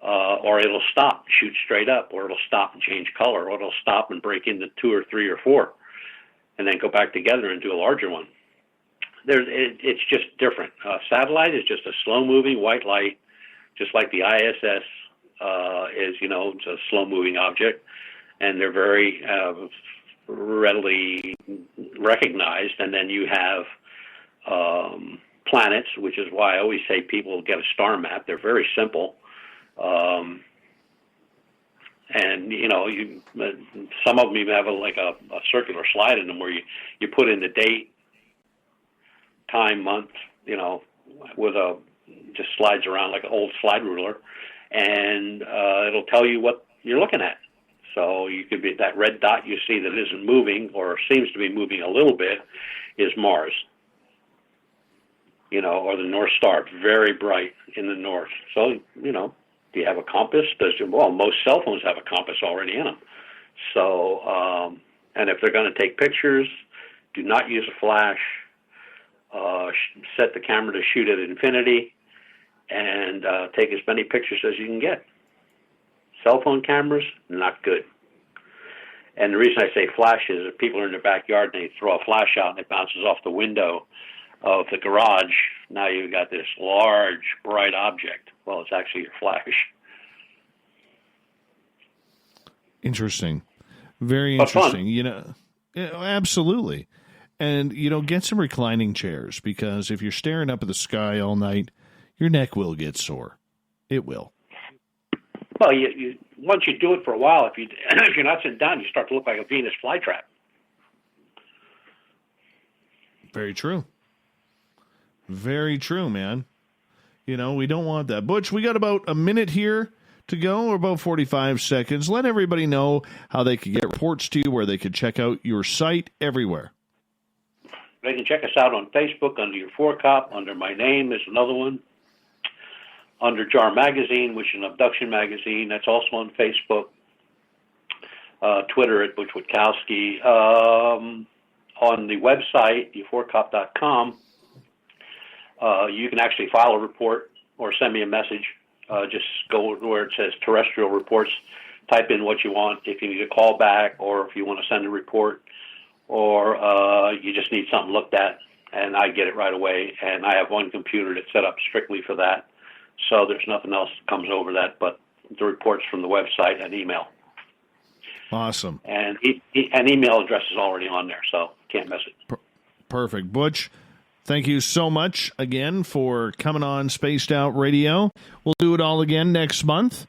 Or it'll stop, shoot straight up, or it'll stop and change color, or it'll stop and break into 2 or 3 or 4, and then go back together and do a larger one. It's just different. Satellite is just a slow-moving white light, just like the ISS is, it's a slow-moving object, and they're very readily recognized. And then you have planets, which is why I always say people get a star map. They're very simple. And some of them even have a circular slide in them where you put in the date, time, month, with just slides around like an old slide ruler, and it'll tell you what you're looking at. So you could be that red dot you see that isn't moving or seems to be moving a little bit is Mars. Or the North Star, very bright in the north. So, do you have a compass? Most cell phones have a compass already in them. So, and if they're going to take pictures, do not use a flash. Set the camera to shoot at infinity, and take as many pictures as you can get. Cell phone cameras, not good. And the reason I say flash is if people are in their backyard and they throw a flash out and it bounces off the window of the garage, now you've got this large, bright object. Well, it's actually your flash. Interesting. Very interesting. Absolutely. And, get some reclining chairs, because if you're staring up at the sky all night, your neck will get sore. It will. Well, once you do it for a while, if you're not sitting down, you start to look like a Venus flytrap. Very true. Very true, man. We don't want that. Butch, we got about a minute here to go, or about 45 seconds. Let everybody know how they could get reports to you, where they could check out your site, everywhere. They can check us out on Facebook under your Cop, under my name is another one, under JAAR Magazine, which is an abduction magazine. That's also on Facebook. Twitter at Butch Witkowski. On the website, uforcop.com, you can actually file a report or send me a message. Just go where it says terrestrial reports, type in what you want, if you need a call back, or if you want to send a report, or you just need something looked at, and I get it right away. And I have one computer that's set up strictly for that, so there's nothing else that comes over that but the reports from the website and email. Awesome. And an email address is already on there, so can't miss it. Perfect. Butch, thank you so much again for coming on Spaced Out Radio. We'll do it all again next month,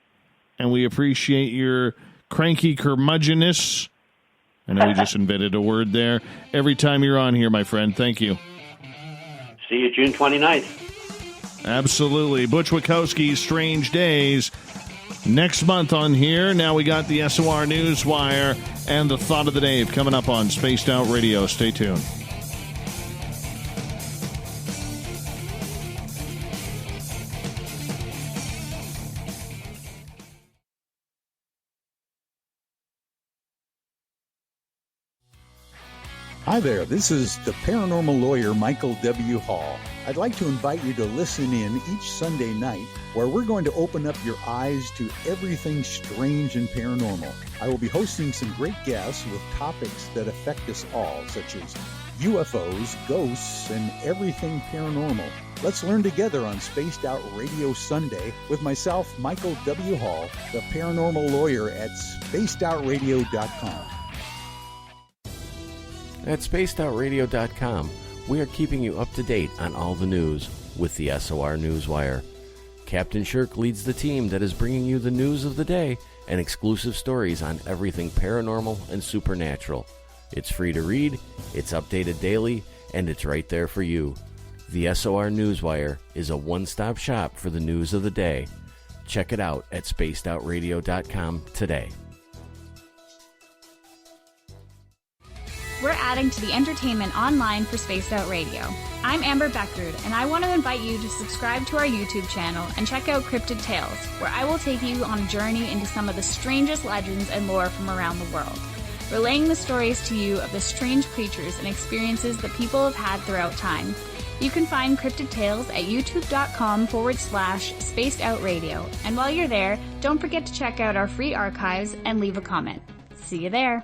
and we appreciate your cranky curmudgeonness. I know we just invented a word there. Every time you're on here, my friend, thank you. See you June 29th. Absolutely. Butch Witkowski's Strange Days. Next month on here, now we got the SOR Newswire and the Thought of the Day coming up on Spaced Out Radio. Stay tuned. Hi there, this is the paranormal lawyer Michael W. Hall. I'd like to invite you to listen in each Sunday night where we're going to open up your eyes to everything strange and paranormal. I will be hosting some great guests with topics that affect us all, such as UFOs, ghosts, and everything paranormal. Let's learn together on Spaced Out Radio Sunday with myself, Michael W. Hall, the paranormal lawyer at spacedoutradio.com. At spacedoutradio.com, we are keeping you up to date on all the news with the SOR Newswire. Captain Shirk leads the team that is bringing you the news of the day and exclusive stories on everything paranormal and supernatural. It's free to read, it's updated daily, and it's right there for you. The SOR Newswire is a one-stop shop for the news of the day. Check it out at spacedoutradio.com today. We're adding to the entertainment online for Spaced Out Radio. I'm Amber Beckrud, and I want to invite you to subscribe to our YouTube channel and check out Cryptid Tales, where I will take you on a journey into some of the strangest legends and lore from around the world, relaying the stories to you of the strange creatures and experiences that people have had throughout time. You can find Cryptid Tales at youtube.com/Spaced Out Radio, and while you're there, don't forget to check out our free archives and leave a comment. See you there.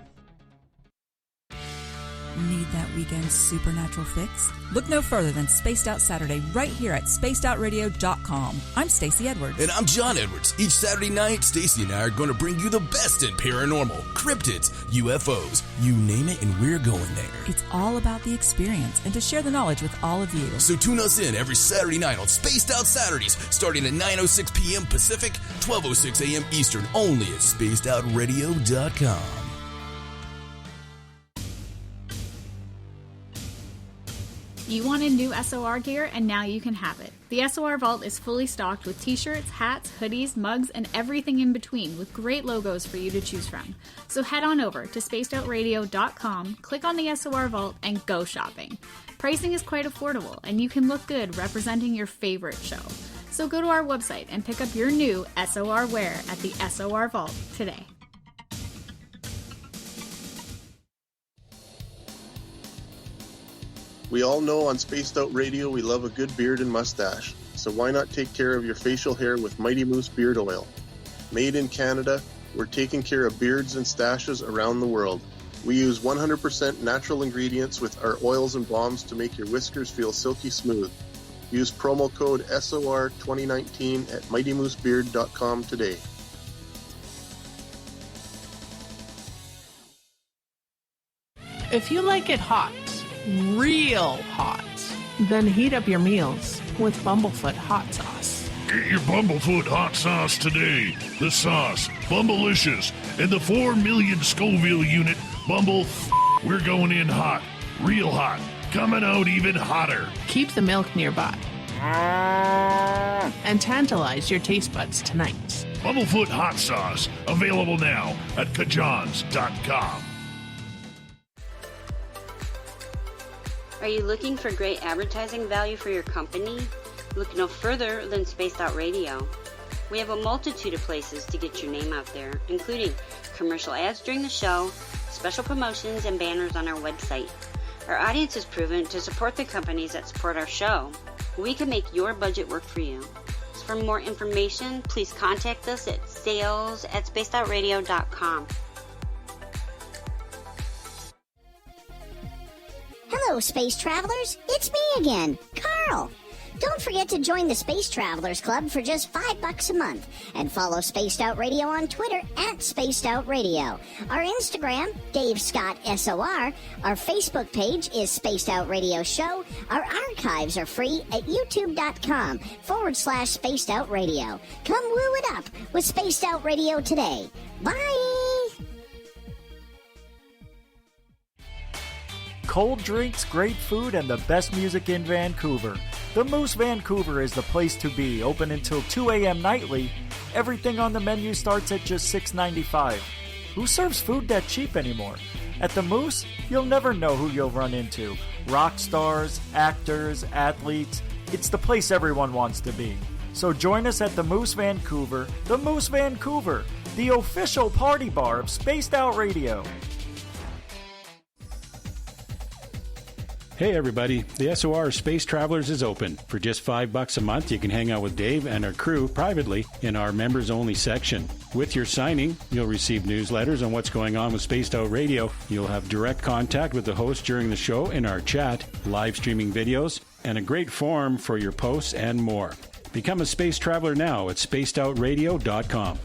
Need that weekend supernatural fix? Look no further than Spaced Out Saturday right here at spacedoutradio.com. I'm Stacey Edwards. And I'm John Edwards. Each Saturday night, Stacey and I are going to bring you the best in paranormal, cryptids, UFOs, you name it, and we're going there. It's all about the experience and to share the knowledge with all of you. So tune us in every Saturday night on Spaced Out Saturdays, starting at 9:06 p.m. Pacific, 12:06 a.m. Eastern, only at spacedoutradio.com. You wanted new SOR gear, and now you can have it. The SOR Vault is fully stocked with t-shirts, hats, hoodies, mugs, and everything in between, with great logos for you to choose from. So head on over to spacedoutradio.com, click on the SOR Vault, and go shopping. Pricing is quite affordable, and you can look good representing your favorite show. So go to our website and pick up your new SOR wear at the SOR Vault today. We all know on Spaced Out Radio we love a good beard and mustache, so why not take care of your facial hair with Mighty Moose Beard Oil? Made in Canada, we're taking care of beards and stashes around the world. We use 100% natural ingredients with our oils and balms to make your whiskers feel silky smooth. Use promo code SOR2019 at mightymoosebeard.com today. If you like it hot, real hot, then heat up your meals with Bumblefoot hot sauce. Get your Bumblefoot hot sauce today. The sauce, Bumblicious, and the 4 million Scoville unit we're going in hot, real hot, coming out even hotter. Keep the milk nearby and tantalize your taste buds tonight. Bumblefoot hot sauce, available now at kajans.com. Are you looking for great advertising value for your company? Look no further than Spaced Out Radio. We have a multitude of places to get your name out there, including commercial ads during the show, special promotions, and banners on our website. Our audience is proven to support the companies that support our show. We can make your budget work for you. So for more information, please contact us at sales@spacedoutradio.com. Hello, space travelers. It's me again, Carl. Don't forget to join the Space Travelers Club for just $5 a month and follow Spaced Out Radio on Twitter at Spaced Out Radio. Our Instagram, Dave Scott SOR. Our Facebook page is Spaced Out Radio Show. Our archives are free at youtube.com/Spaced Out Radio. Come woo it up with Spaced Out Radio today. Bye! Cold drinks, great food, and the best music in Vancouver. The Moose Vancouver is the place to be, open until 2 a.m. nightly. Everything on the menu starts at just $6.95. Who serves food that cheap anymore? At the Moose, you'll never know who you'll run into. Rock stars, actors, athletes. It's the place everyone wants to be. So join us at the Moose Vancouver, the official party bar of Spaced Out Radio. Hey everybody, the SOR Space Travelers is open. For just $5 a month, you can hang out with Dave and our crew privately in our members-only section. With your signing, you'll receive newsletters on what's going on with Spaced Out Radio. You'll have direct contact with the host during the show in our chat, live streaming videos, and a great forum for your posts and more. Become a space traveler now at spacedoutradio.com.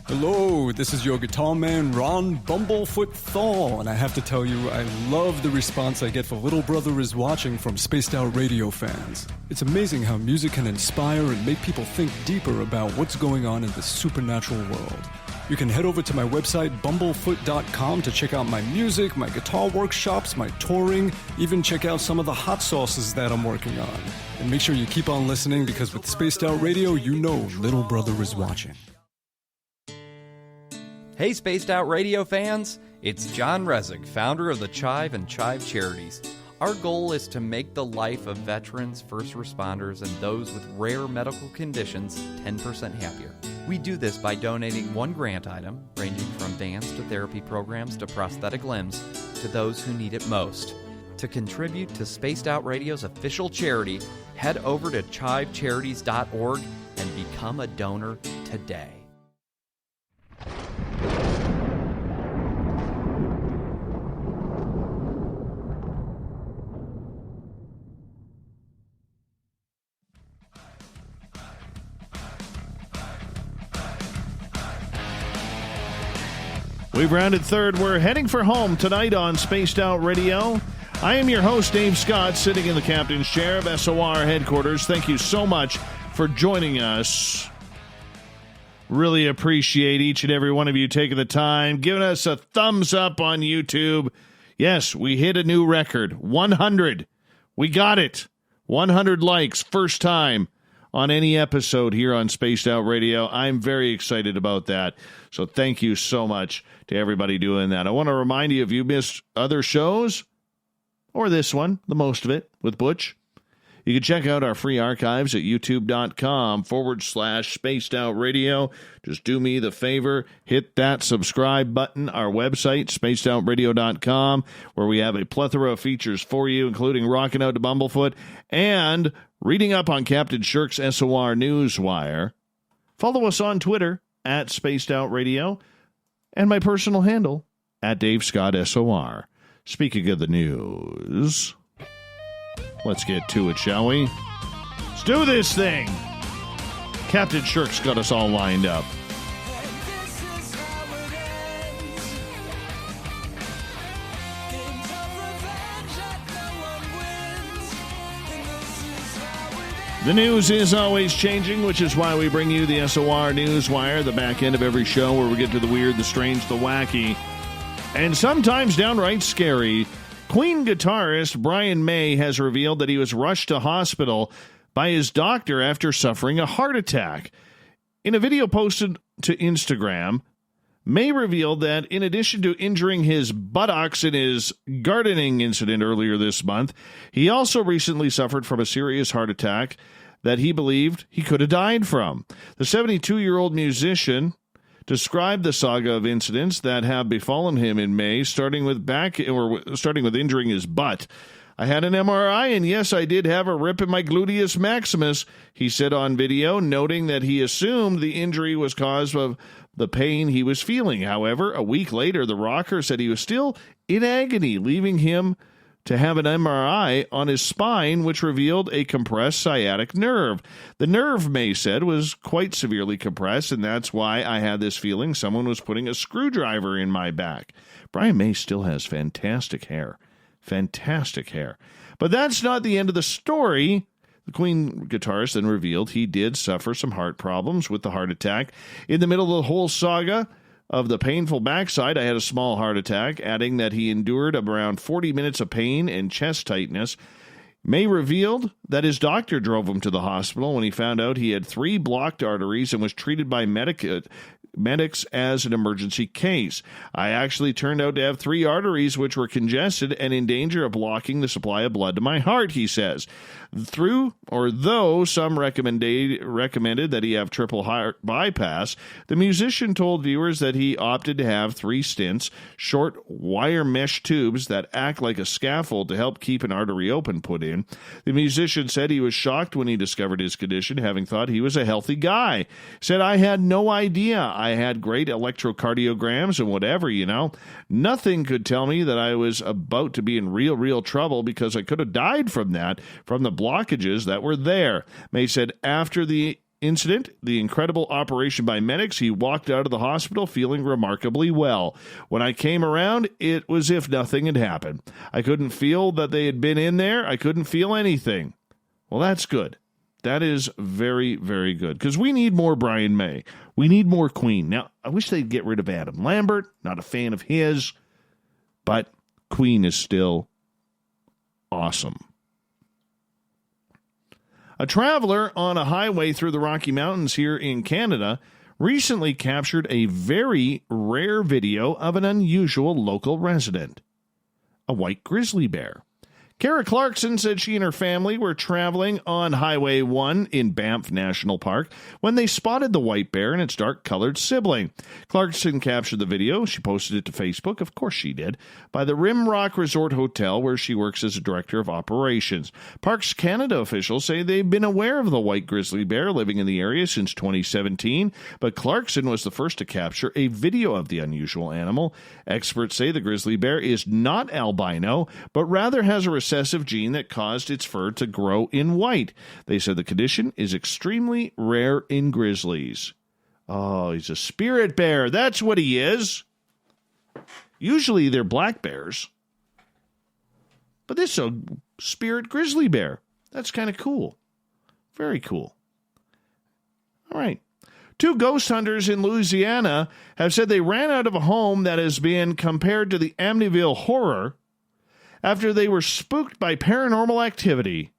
Hello, this is your guitar man, Ron Bumblefoot Thal, and I have to tell you, I love the response I get for Little Brother is Watching from Spaced Out Radio fans. It's amazing how music can inspire and make people think deeper about what's going on in the supernatural world. You can head over to my website, bumblefoot.com, to check out my music, my guitar workshops, my touring, even check out some of the hot sauces that I'm working on. And make sure you keep on listening, because with Spaced Out Radio, you know Little Brother is watching. Hey, Spaced Out Radio fans! It's John Resig, founder of the Chive and Chive Charities. Our goal is to make the life of veterans, first responders, and those with rare medical conditions 10% happier. We do this by donating one grant item, ranging from dance to therapy programs to prosthetic limbs, to those who need it most. To contribute to Spaced Out Radio's official charity, head over to chivecharities.org and become a donor today. We've rounded third. We're heading for home tonight on Spaced Out Radio. I am your host, Dave Scott, sitting in the captain's chair of SOR headquarters. Thank you so much for joining us. Really appreciate each and every one of you taking the time, giving us a thumbs up on YouTube. Yes, we hit a new record, 100. We got it. 100 likes, first time on any episode here on Spaced Out Radio. I'm very excited about that. So thank you so much to everybody doing that. I want to remind you, if you missed other shows, or this one, the most of it, with Butch, you can check out our free archives at youtube.com/Spaced Out Radio. Just do me the favor, hit that subscribe button. Our website, spacedoutradio.com, where we have a plethora of features for you, including Rocking Out to Bumblefoot and reading up on Captain Shirk's SOR Newswire. Follow us on Twitter at Spaced Out Radio and my personal handle at Dave Scott SOR. Speaking of the news, let's get to it, shall we? Let's do this thing. Captain Shirk's got us all lined up. The news is always changing, which is why we bring you the SOR Newswire, the back end of every show where we get to the weird, the strange, the wacky, and sometimes downright scary. Queen guitarist Brian May has revealed that he was rushed to hospital by his doctor after suffering a heart attack. In a video posted to Instagram, May revealed that in addition to injuring his buttocks in his gardening incident earlier this month, he also recently suffered from a serious heart attack that he believed he could have died from. The 72-year-old musician described the saga of incidents that have befallen him in May, starting with injuring his butt. I had an MRI, and yes, I did have a rip in my gluteus maximus, he said on video, noting that he assumed the injury was caused by the pain he was feeling. However, a week later, the rocker said he was still in agony, leaving him to have an MRI on his spine, which revealed a compressed sciatic nerve. The nerve, May said, was quite severely compressed, and that's why I had this feeling someone was putting a screwdriver in my back. Brian May still has fantastic hair. Fantastic hair. But that's not the end of the story. The Queen guitarist then revealed he did suffer some heart problems with the heart attack. In the middle of the whole saga of the painful backside, I had a small heart attack, adding that he endured around 40 minutes of pain and chest tightness. May revealed that his doctor drove him to the hospital when he found out he had 3 blocked arteries and was treated by medics as an emergency case. I actually turned out to have 3 arteries which were congested and in danger of blocking the supply of blood to my heart, he says. Though some recommended that he have triple heart bypass, the musician told viewers that he opted to have 3 stents, short wire mesh tubes that act like a scaffold to help keep an artery open, put in. The musician said he was shocked when he discovered his condition, having thought he was a healthy guy. Said, I had no idea. I had great electrocardiograms and whatever, Nothing could tell me that I was about to be in real trouble, because I could have died from the blockages that were there. May said after the incident, the incredible operation by medics, he walked out of the hospital feeling remarkably well. When I came around, it was as if nothing had happened. I couldn't feel that they had been in there. I couldn't feel anything. Well, that's good. That is very, very good, because we need more Brian May. We need more Queen. Now, I wish they'd get rid of Adam Lambert. Not a fan of his, but Queen is still awesome. A traveler on a highway through the Rocky Mountains here in Canada recently captured a very rare video of an unusual local resident, a white grizzly bear. Kara Clarkson said she and her family were traveling on Highway 1 in Banff National Park when they spotted the white bear and its dark-colored sibling. Clarkson captured the video. She posted it to Facebook, of course she did, by the Rimrock Resort Hotel where she works as a director of operations. Parks Canada officials say they've been aware of the white grizzly bear living in the area since 2017, but Clarkson was the first to capture a video of the unusual animal. Experts say the grizzly bear is not albino, but rather has a recessive gene that caused its fur to grow in white. They said the condition is extremely rare in grizzlies. Oh, he's a spirit bear. That's what he is. Usually they're black bears. But this is a spirit grizzly bear. That's kind of cool. Very cool. All right. 2 ghost hunters in Louisiana have said they ran out of a home that has been compared to the Amityville Horror after they were spooked by paranormal activity.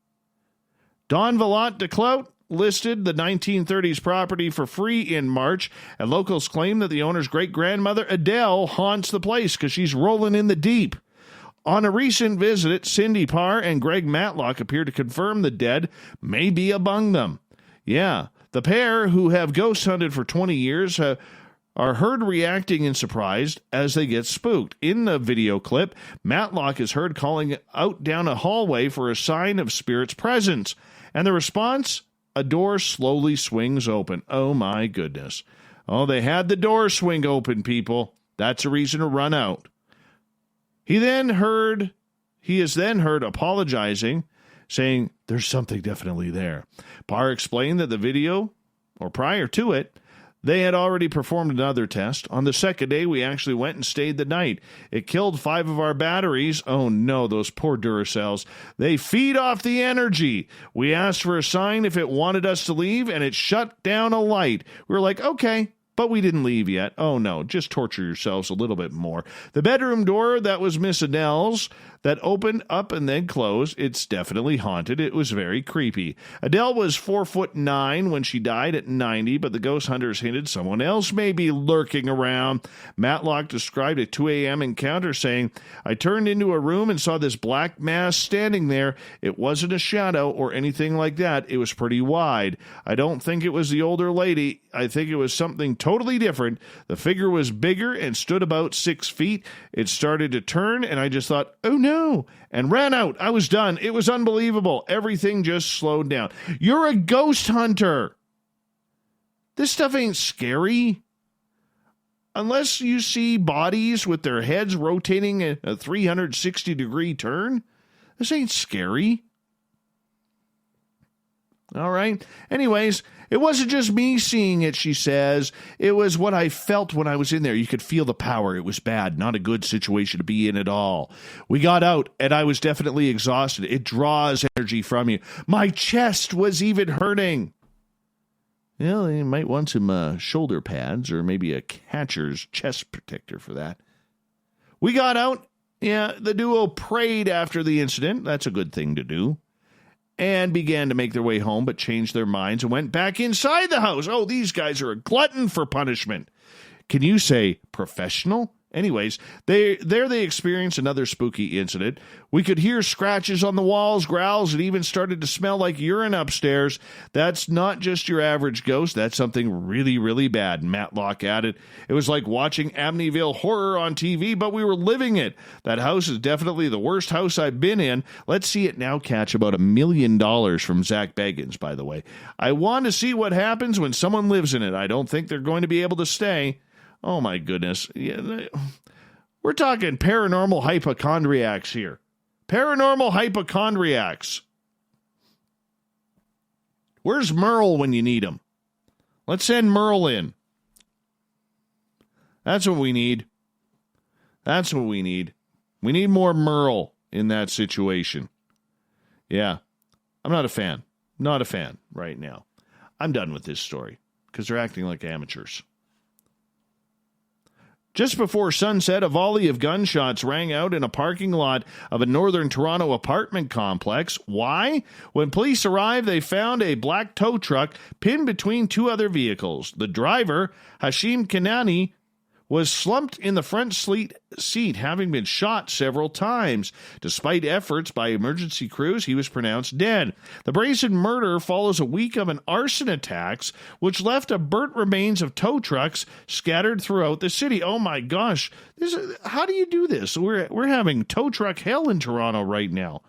Don Villat de Clout listed the 1930s property for free in March, and locals claim that the owner's great-grandmother Adele haunts the place because she's rolling in the deep. On a recent visit, Cindy Parr and Greg Matlock appear to confirm the dead may be among them. Yeah, the pair, who have ghost hunted for 20 years, are heard reacting in surprise as they get spooked. In the video clip, Matlock is heard calling out down a hallway for a sign of spirit's presence. And the response? A door slowly swings open. Oh my goodness. Oh, they had the door swing open, people. That's a reason to run out. He is then heard apologizing, saying there's something definitely there. Parr explained that the video, or prior to it, they had already performed another test. On the second day, we actually went and stayed the night. It killed 5 of our batteries. Oh no, those poor Duracells. They feed off the energy. We asked for a sign if it wanted us to leave, and it shut down a light. We were like, okay, but we didn't leave yet. Oh no, just torture yourselves a little bit more. The bedroom door that was Miss Adele's that opened up and then closed, it's definitely haunted. It was very creepy. Adele was 4'9" when she died at 90, but the ghost hunters hinted someone else may be lurking around. Matlock described a 2 a.m. encounter saying, I turned into a room and saw this black mass standing there. It wasn't a shadow or anything like that. It was pretty wide. I don't think it was the older lady. I think it was something totally different. The figure was bigger and stood about 6 feet. It started to turn, and I just thought, oh no, and ran out. I was done. It was unbelievable. Everything just slowed down. You're a ghost hunter. This stuff ain't scary. Unless you see bodies with their heads rotating at a 360-degree turn, this ain't scary. All right. Anyways, it wasn't just me seeing it, she says. It was what I felt when I was in there. You could feel the power. It was bad. Not a good situation to be in at all. We got out, and I was definitely exhausted. It draws energy from you. My chest was even hurting. Well, you might want some shoulder pads or maybe a catcher's chest protector for that. We got out. Yeah, the duo prayed after the incident. That's a good thing to do. And began to make their way home, but changed their minds and went back inside the house. Oh, these guys are a glutton for punishment. Can you say professional? Anyways, they experienced another spooky incident. We could hear scratches on the walls, growls, and even started to smell like urine upstairs. That's not just your average ghost. That's something really, really bad, Matlock added. It was like watching Amityville Horror on TV, but we were living it. That house is definitely the worst house I've been in. Let's see it now catch about $1 million from Zach Baggins, by the way. I want to see what happens when someone lives in it. I don't think they're going to be able to stay. Oh, my goodness. Yeah, we're talking paranormal hypochondriacs here. Paranormal hypochondriacs. Where's Merle when you need him? Let's send Merle in. That's what we need. That's what we need. We need more Merle in that situation. Yeah. I'm not a fan. Not a fan right now. I'm done with this story because they're acting like amateurs. Just before sunset, a volley of gunshots rang out in a parking lot of a northern Toronto apartment complex. Why? When police arrived, they found a black tow truck pinned between two other vehicles. The driver, Hashim Kanani, was slumped in the front seat, having been shot several times. Despite efforts by emergency crews, he was pronounced dead. The brazen murder follows a week of an arson attacks, which left a burnt remains of tow trucks scattered throughout the city. Oh my gosh, how do you do this? We're having tow truck hell in Toronto right now.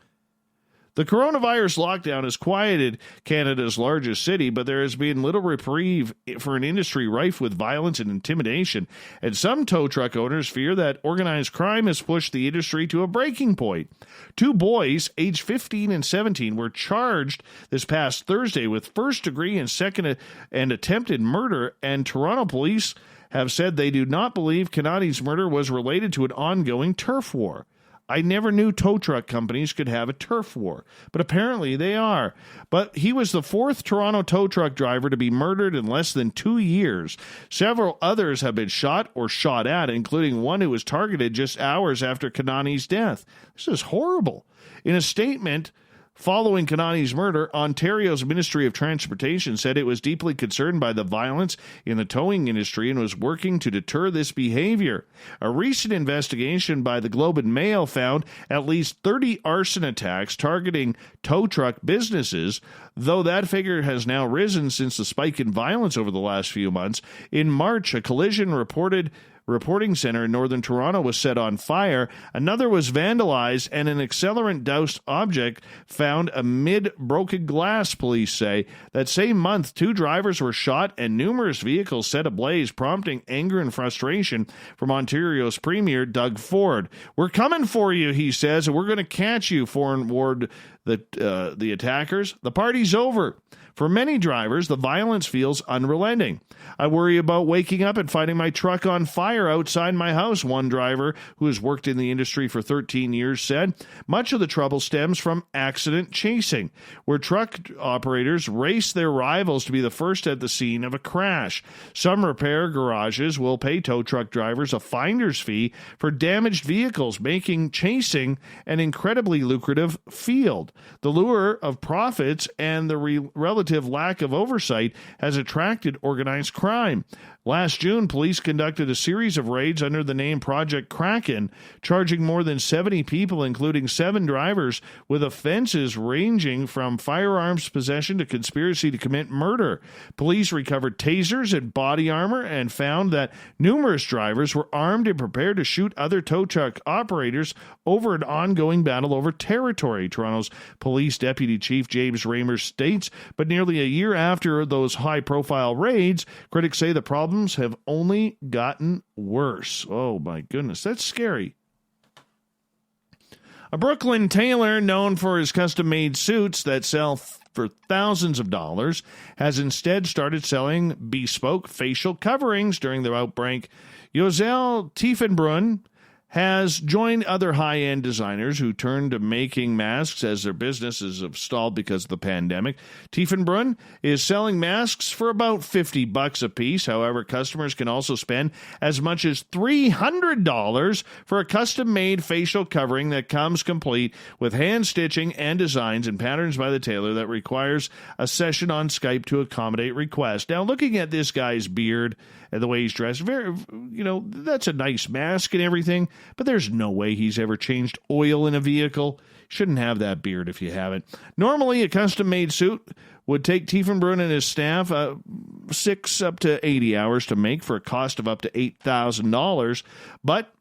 The coronavirus lockdown has quieted Canada's largest city, but there has been little reprieve for an industry rife with violence and intimidation, and some tow truck owners fear that organized crime has pushed the industry to a breaking point. Two boys, aged 15 and 17, were charged this past Thursday with first-degree and second and attempted murder, and Toronto police have said they do not believe Kanani's murder was related to an ongoing turf war. I never knew tow truck companies could have a turf war, but apparently they are. But he was the fourth Toronto tow truck driver to be murdered in less than 2 years. Several others have been shot or shot at, including one who was targeted just hours after Kanani's death. This is horrible. In a statement following Kanani's murder, Ontario's Ministry of Transportation said it was deeply concerned by the violence in the towing industry and was working to deter this behavior. A recent investigation by the Globe and Mail found at least 30 arson attacks targeting tow truck businesses, though that figure has now risen since the spike in violence over the last few months. In March, a collision reporting center in northern Toronto was set on fire. Another was vandalized, and an accelerant-doused object found amid broken glass, police say. That same month, 2 drivers were shot and numerous vehicles set ablaze, prompting anger and frustration from Ontario's Premier Doug Ford. "We're coming for you," he says, "and we're going to catch you," Ford warned the attackers. The party's over. For many drivers, the violence feels unrelenting. "I worry about waking up and finding my truck on fire outside my house," one driver who has worked in the industry for 13 years said. Much of the trouble stems from accident chasing, where truck operators race their rivals to be the first at the scene of a crash. Some repair garages will pay tow truck drivers a finder's fee for damaged vehicles, making chasing an incredibly lucrative field. The lure of profits and the relative lack of oversight has attracted organized crime. Last June, police conducted a series of raids under the name Project Kraken, charging more than 70 people, including 7 drivers, with offenses ranging from firearms possession to conspiracy to commit murder. Police recovered tasers and body armor and found that numerous drivers were armed and prepared to shoot other tow truck operators over an ongoing battle over territory, Toronto's Police Deputy Chief James Raymer states. But nearly a year after those high-profile raids, critics say the problems have only gotten worse. Oh, my goodness. That's scary. A Brooklyn tailor known for his custom-made suits that sell for thousands of dollars has instead started selling bespoke facial coverings during the outbreak. Yozel Tiefenbrunn has joined other high-end designers who turned to making masks as their businesses have stalled because of the pandemic. Tiefenbrunn is selling masks for about $50 a piece. However, customers can also spend as much as $300 for a custom-made facial covering that comes complete with hand stitching and designs and patterns by the tailor that requires a session on Skype to accommodate requests. Now, looking at this guy's beard and the way he's dressed, that's a nice mask and everything, but there's no way he's ever changed oil in a vehicle. Shouldn't have that beard if you haven't. Normally, a custom-made suit would take Tiefenbrunn and his staff 6 up to 80 hours to make for a cost of up to $8,000. But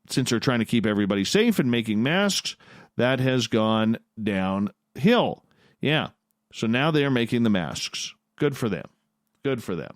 since they're trying to keep everybody safe and making masks, that has gone downhill. Yeah, so now they are making the masks. Good for them. Good for them.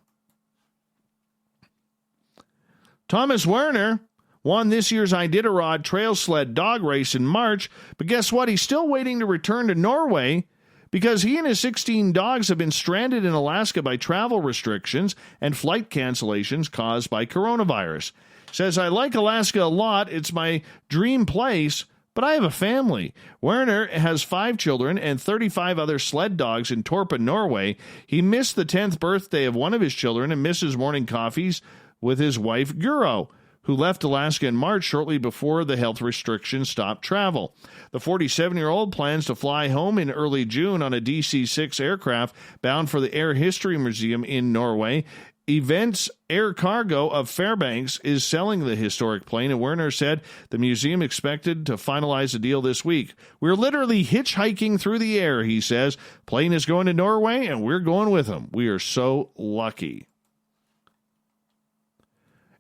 Thomas Werner won this year's Iditarod trail sled dog race in March, but guess what? He's still waiting to return to Norway because he and his 16 dogs have been stranded in Alaska by travel restrictions and flight cancellations caused by coronavirus. Says, I like Alaska a lot. It's my dream place, but I have a family. Werner has 5 children and 35 other sled dogs in Torpa, Norway. He missed the 10th birthday of one of his children and misses morning coffees with his wife, Guro, who left Alaska in March shortly before the health restrictions stopped travel. The 47-year-old plans to fly home in early June on a DC-6 aircraft bound for the Air History Museum in Norway. Events Air Cargo of Fairbanks is selling the historic plane, and Werner said the museum expected to finalize a deal this week. We're literally hitchhiking through the air, he says. Plane is going to Norway, and we're going with him. We are so lucky.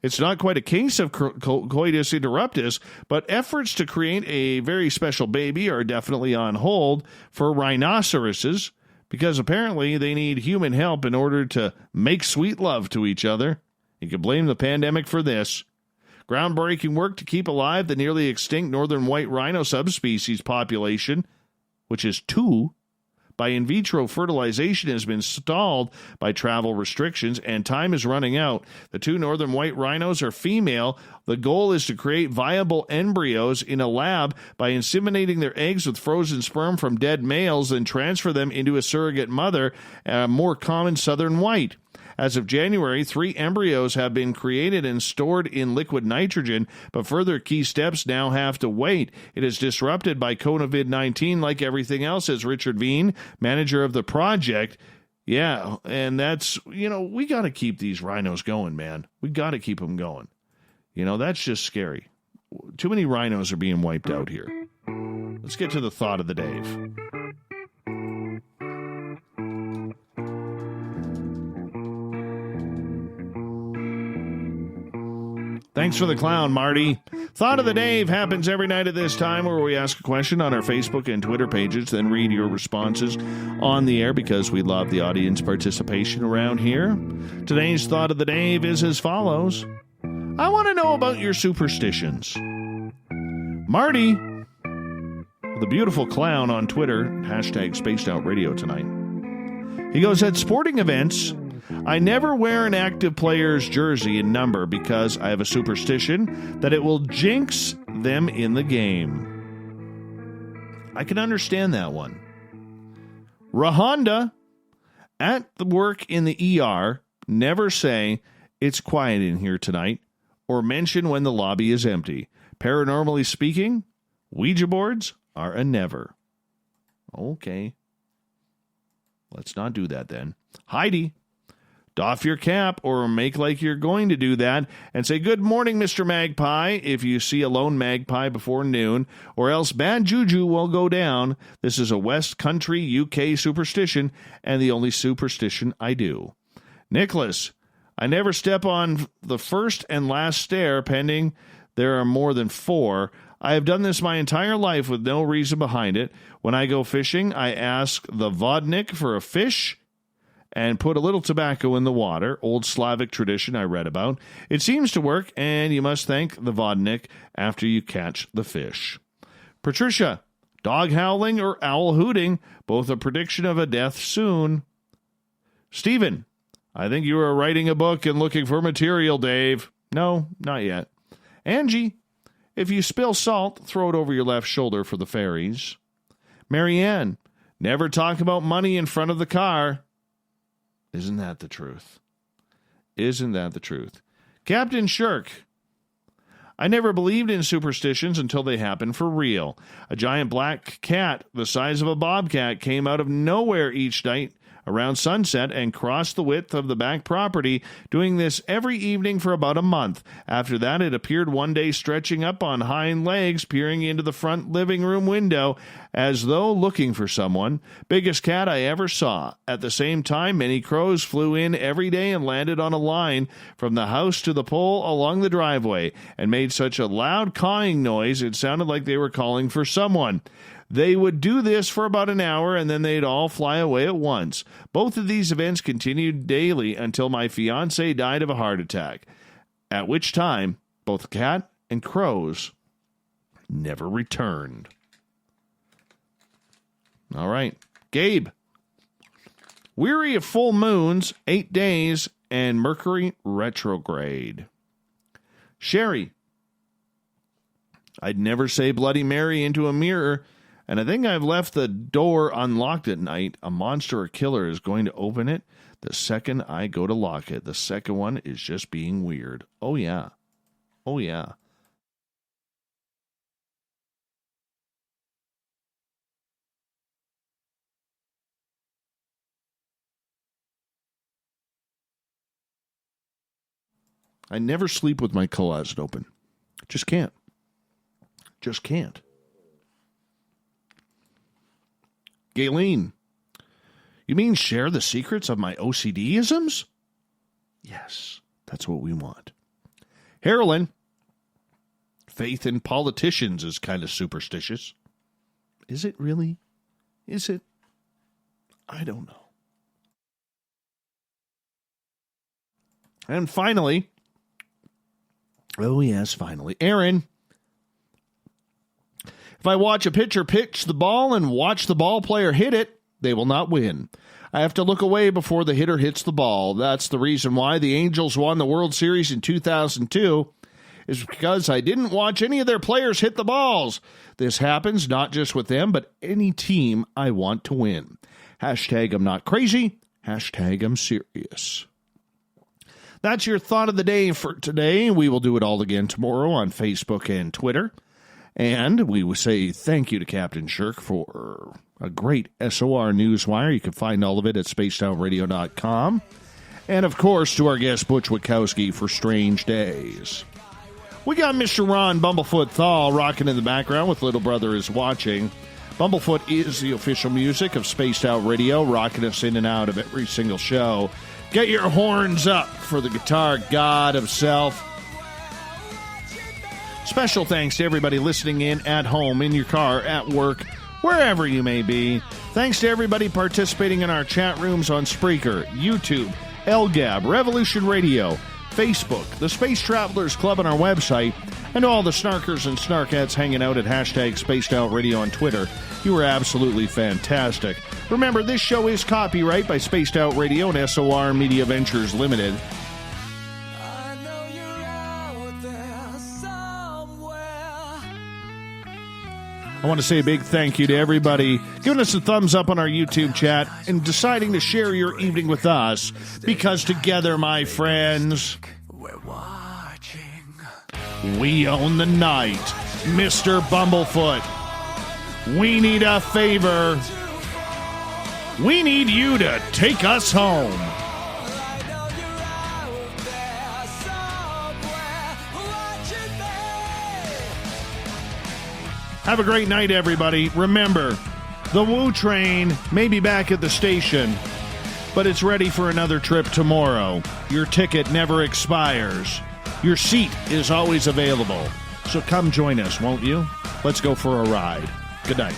It's not quite a case of coitus interruptus, but efforts to create a very special baby are definitely on hold for rhinoceroses, because apparently they need human help in order to make sweet love to each other. You can blame the pandemic for this. Groundbreaking work to keep alive the nearly extinct northern white rhino subspecies population, which is 2, by in vitro fertilization has been stalled by travel restrictions, and time is running out. The 2 northern white rhinos are female. The goal is to create viable embryos in a lab by inseminating their eggs with frozen sperm from dead males, then transfer them into a surrogate mother, a more common southern white. As of January, 3 embryos have been created and stored in liquid nitrogen, but further key steps now have to wait. It is disrupted by COVID-19 like everything else, says Richard Veen, manager of the project. Yeah, and that's, we got to keep these rhinos going, man. We got to keep them going. That's just scary. Too many rhinos are being wiped out here. Let's get to the thought of the day. Thanks for the clown, Marty. Thought of the Dave happens every night at this time, where we ask a question on our Facebook and Twitter pages, then read your responses on the air because we love the audience participation around here. Today's Thought of the Dave is as follows. I want to know about your superstitions. Marty, the beautiful clown on Twitter, hashtag Spaced Out Radio tonight. He goes, at sporting events, I never wear an active player's jersey and number because I have a superstition that it will jinx them in the game. I can understand that one. Rahonda, at the work in the ER, never say, it's quiet in here tonight, or mention when the lobby is empty. Paranormally speaking, Ouija boards are a never. Okay. Let's not do that then. Heidi, doff your cap or make like you're going to do that and say, good morning, Mr. Magpie, if you see a lone magpie before noon, or else bad juju will go down. This is a West Country, UK superstition, and the only superstition I do. Nicholas, I never step on the first and last stair pending there are more than 4. I have done this my entire life with no reason behind it. When I go fishing, I ask the vodnik for a fish and put a little tobacco in the water, old Slavic tradition I read about. It seems to work, and you must thank the vodnik after you catch the fish. Patricia, dog howling or owl hooting, both a prediction of a death soon. Stephen, I think you are writing a book and looking for material, Dave. No, not yet. Angie, if you spill salt, throw it over your left shoulder for the fairies. Marianne, never talk about money in front of the car. Isn't that the truth? Isn't that the truth? Captain Shirk, I never believed in superstitions until they happened for real. A giant black cat the size of a bobcat came out of nowhere each night around sunset and crossed the width of the back property, doing this every evening for about a month. After that, it appeared one day stretching up on hind legs, peering into the front living room window as though looking for someone. Biggest cat I ever saw. At the same time, many crows flew in every day and landed on a line from the house to the pole along the driveway and made such a loud cawing noise it sounded like they were calling for someone. They would do this for about an hour, and then they'd all fly away at once. Both of these events continued daily until my fiancé died of a heart attack, at which time both cat and crows never returned. All right. Gabe. Weary of full moons, 8 days, and Mercury retrograde. Sherry. I'd never say Bloody Mary into a mirror, and I think I've left the door unlocked at night. A monster or killer is going to open it the second I go to lock it. The second one is just being weird. Oh, yeah. Oh, yeah. I never sleep with my closet open. Just can't. Just can't. Galen, you mean share the secrets of my OCD-isms? Yes, that's what we want. Harlan, faith in politicians is kind of superstitious. Is it really? Is it? I don't know. And finally, oh yes, finally, Aaron, if I watch a pitcher pitch the ball and watch the ball player hit it, they will not win. I have to look away before the hitter hits the ball. That's the reason why the Angels won the World Series in 2002, is because I didn't watch any of their players hit the balls. This happens not just with them, but any team I want to win. Hashtag I'm not crazy. Hashtag I'm serious. That's your thought of the day for today. We will do it all again tomorrow on Facebook and Twitter. And we will say thank you to Captain Shirk for a great SOR Newswire. You can find all of it at spacedoutradio.com. And, of course, to our guest Butch Witkowski for Strange Days. We got Mr. Ron Bumblefoot Thal rocking in the background with Little Brother is Watching. Bumblefoot is the official music of Spaced Out Radio, rocking us in and out of every single show. Get your horns up for the guitar god of self. Special thanks to everybody listening in at home, in your car, at work, wherever you may be. Thanks to everybody participating in our chat rooms on Spreaker, YouTube, LGAB, Revolution Radio, Facebook, the Space Travelers Club on our website, and all the snarkers and snarkettes hanging out at hashtag Spaced Out Radio on Twitter. You are absolutely fantastic. Remember, this show is copyright by Spaced Out Radio and SOR Media Ventures Limited. I want to say a big thank you to everybody giving us a thumbs up on our YouTube chat and deciding to share your evening with us, because together, my friends, we own the night. Mr. Bumblefoot, we need a favor. We need you to take us home. Have a great night, everybody. Remember, the Woo train may be back at the station, but it's ready for another trip tomorrow. Your ticket never expires. Your seat is always available. So come join us, won't you? Let's go for a ride. Good night.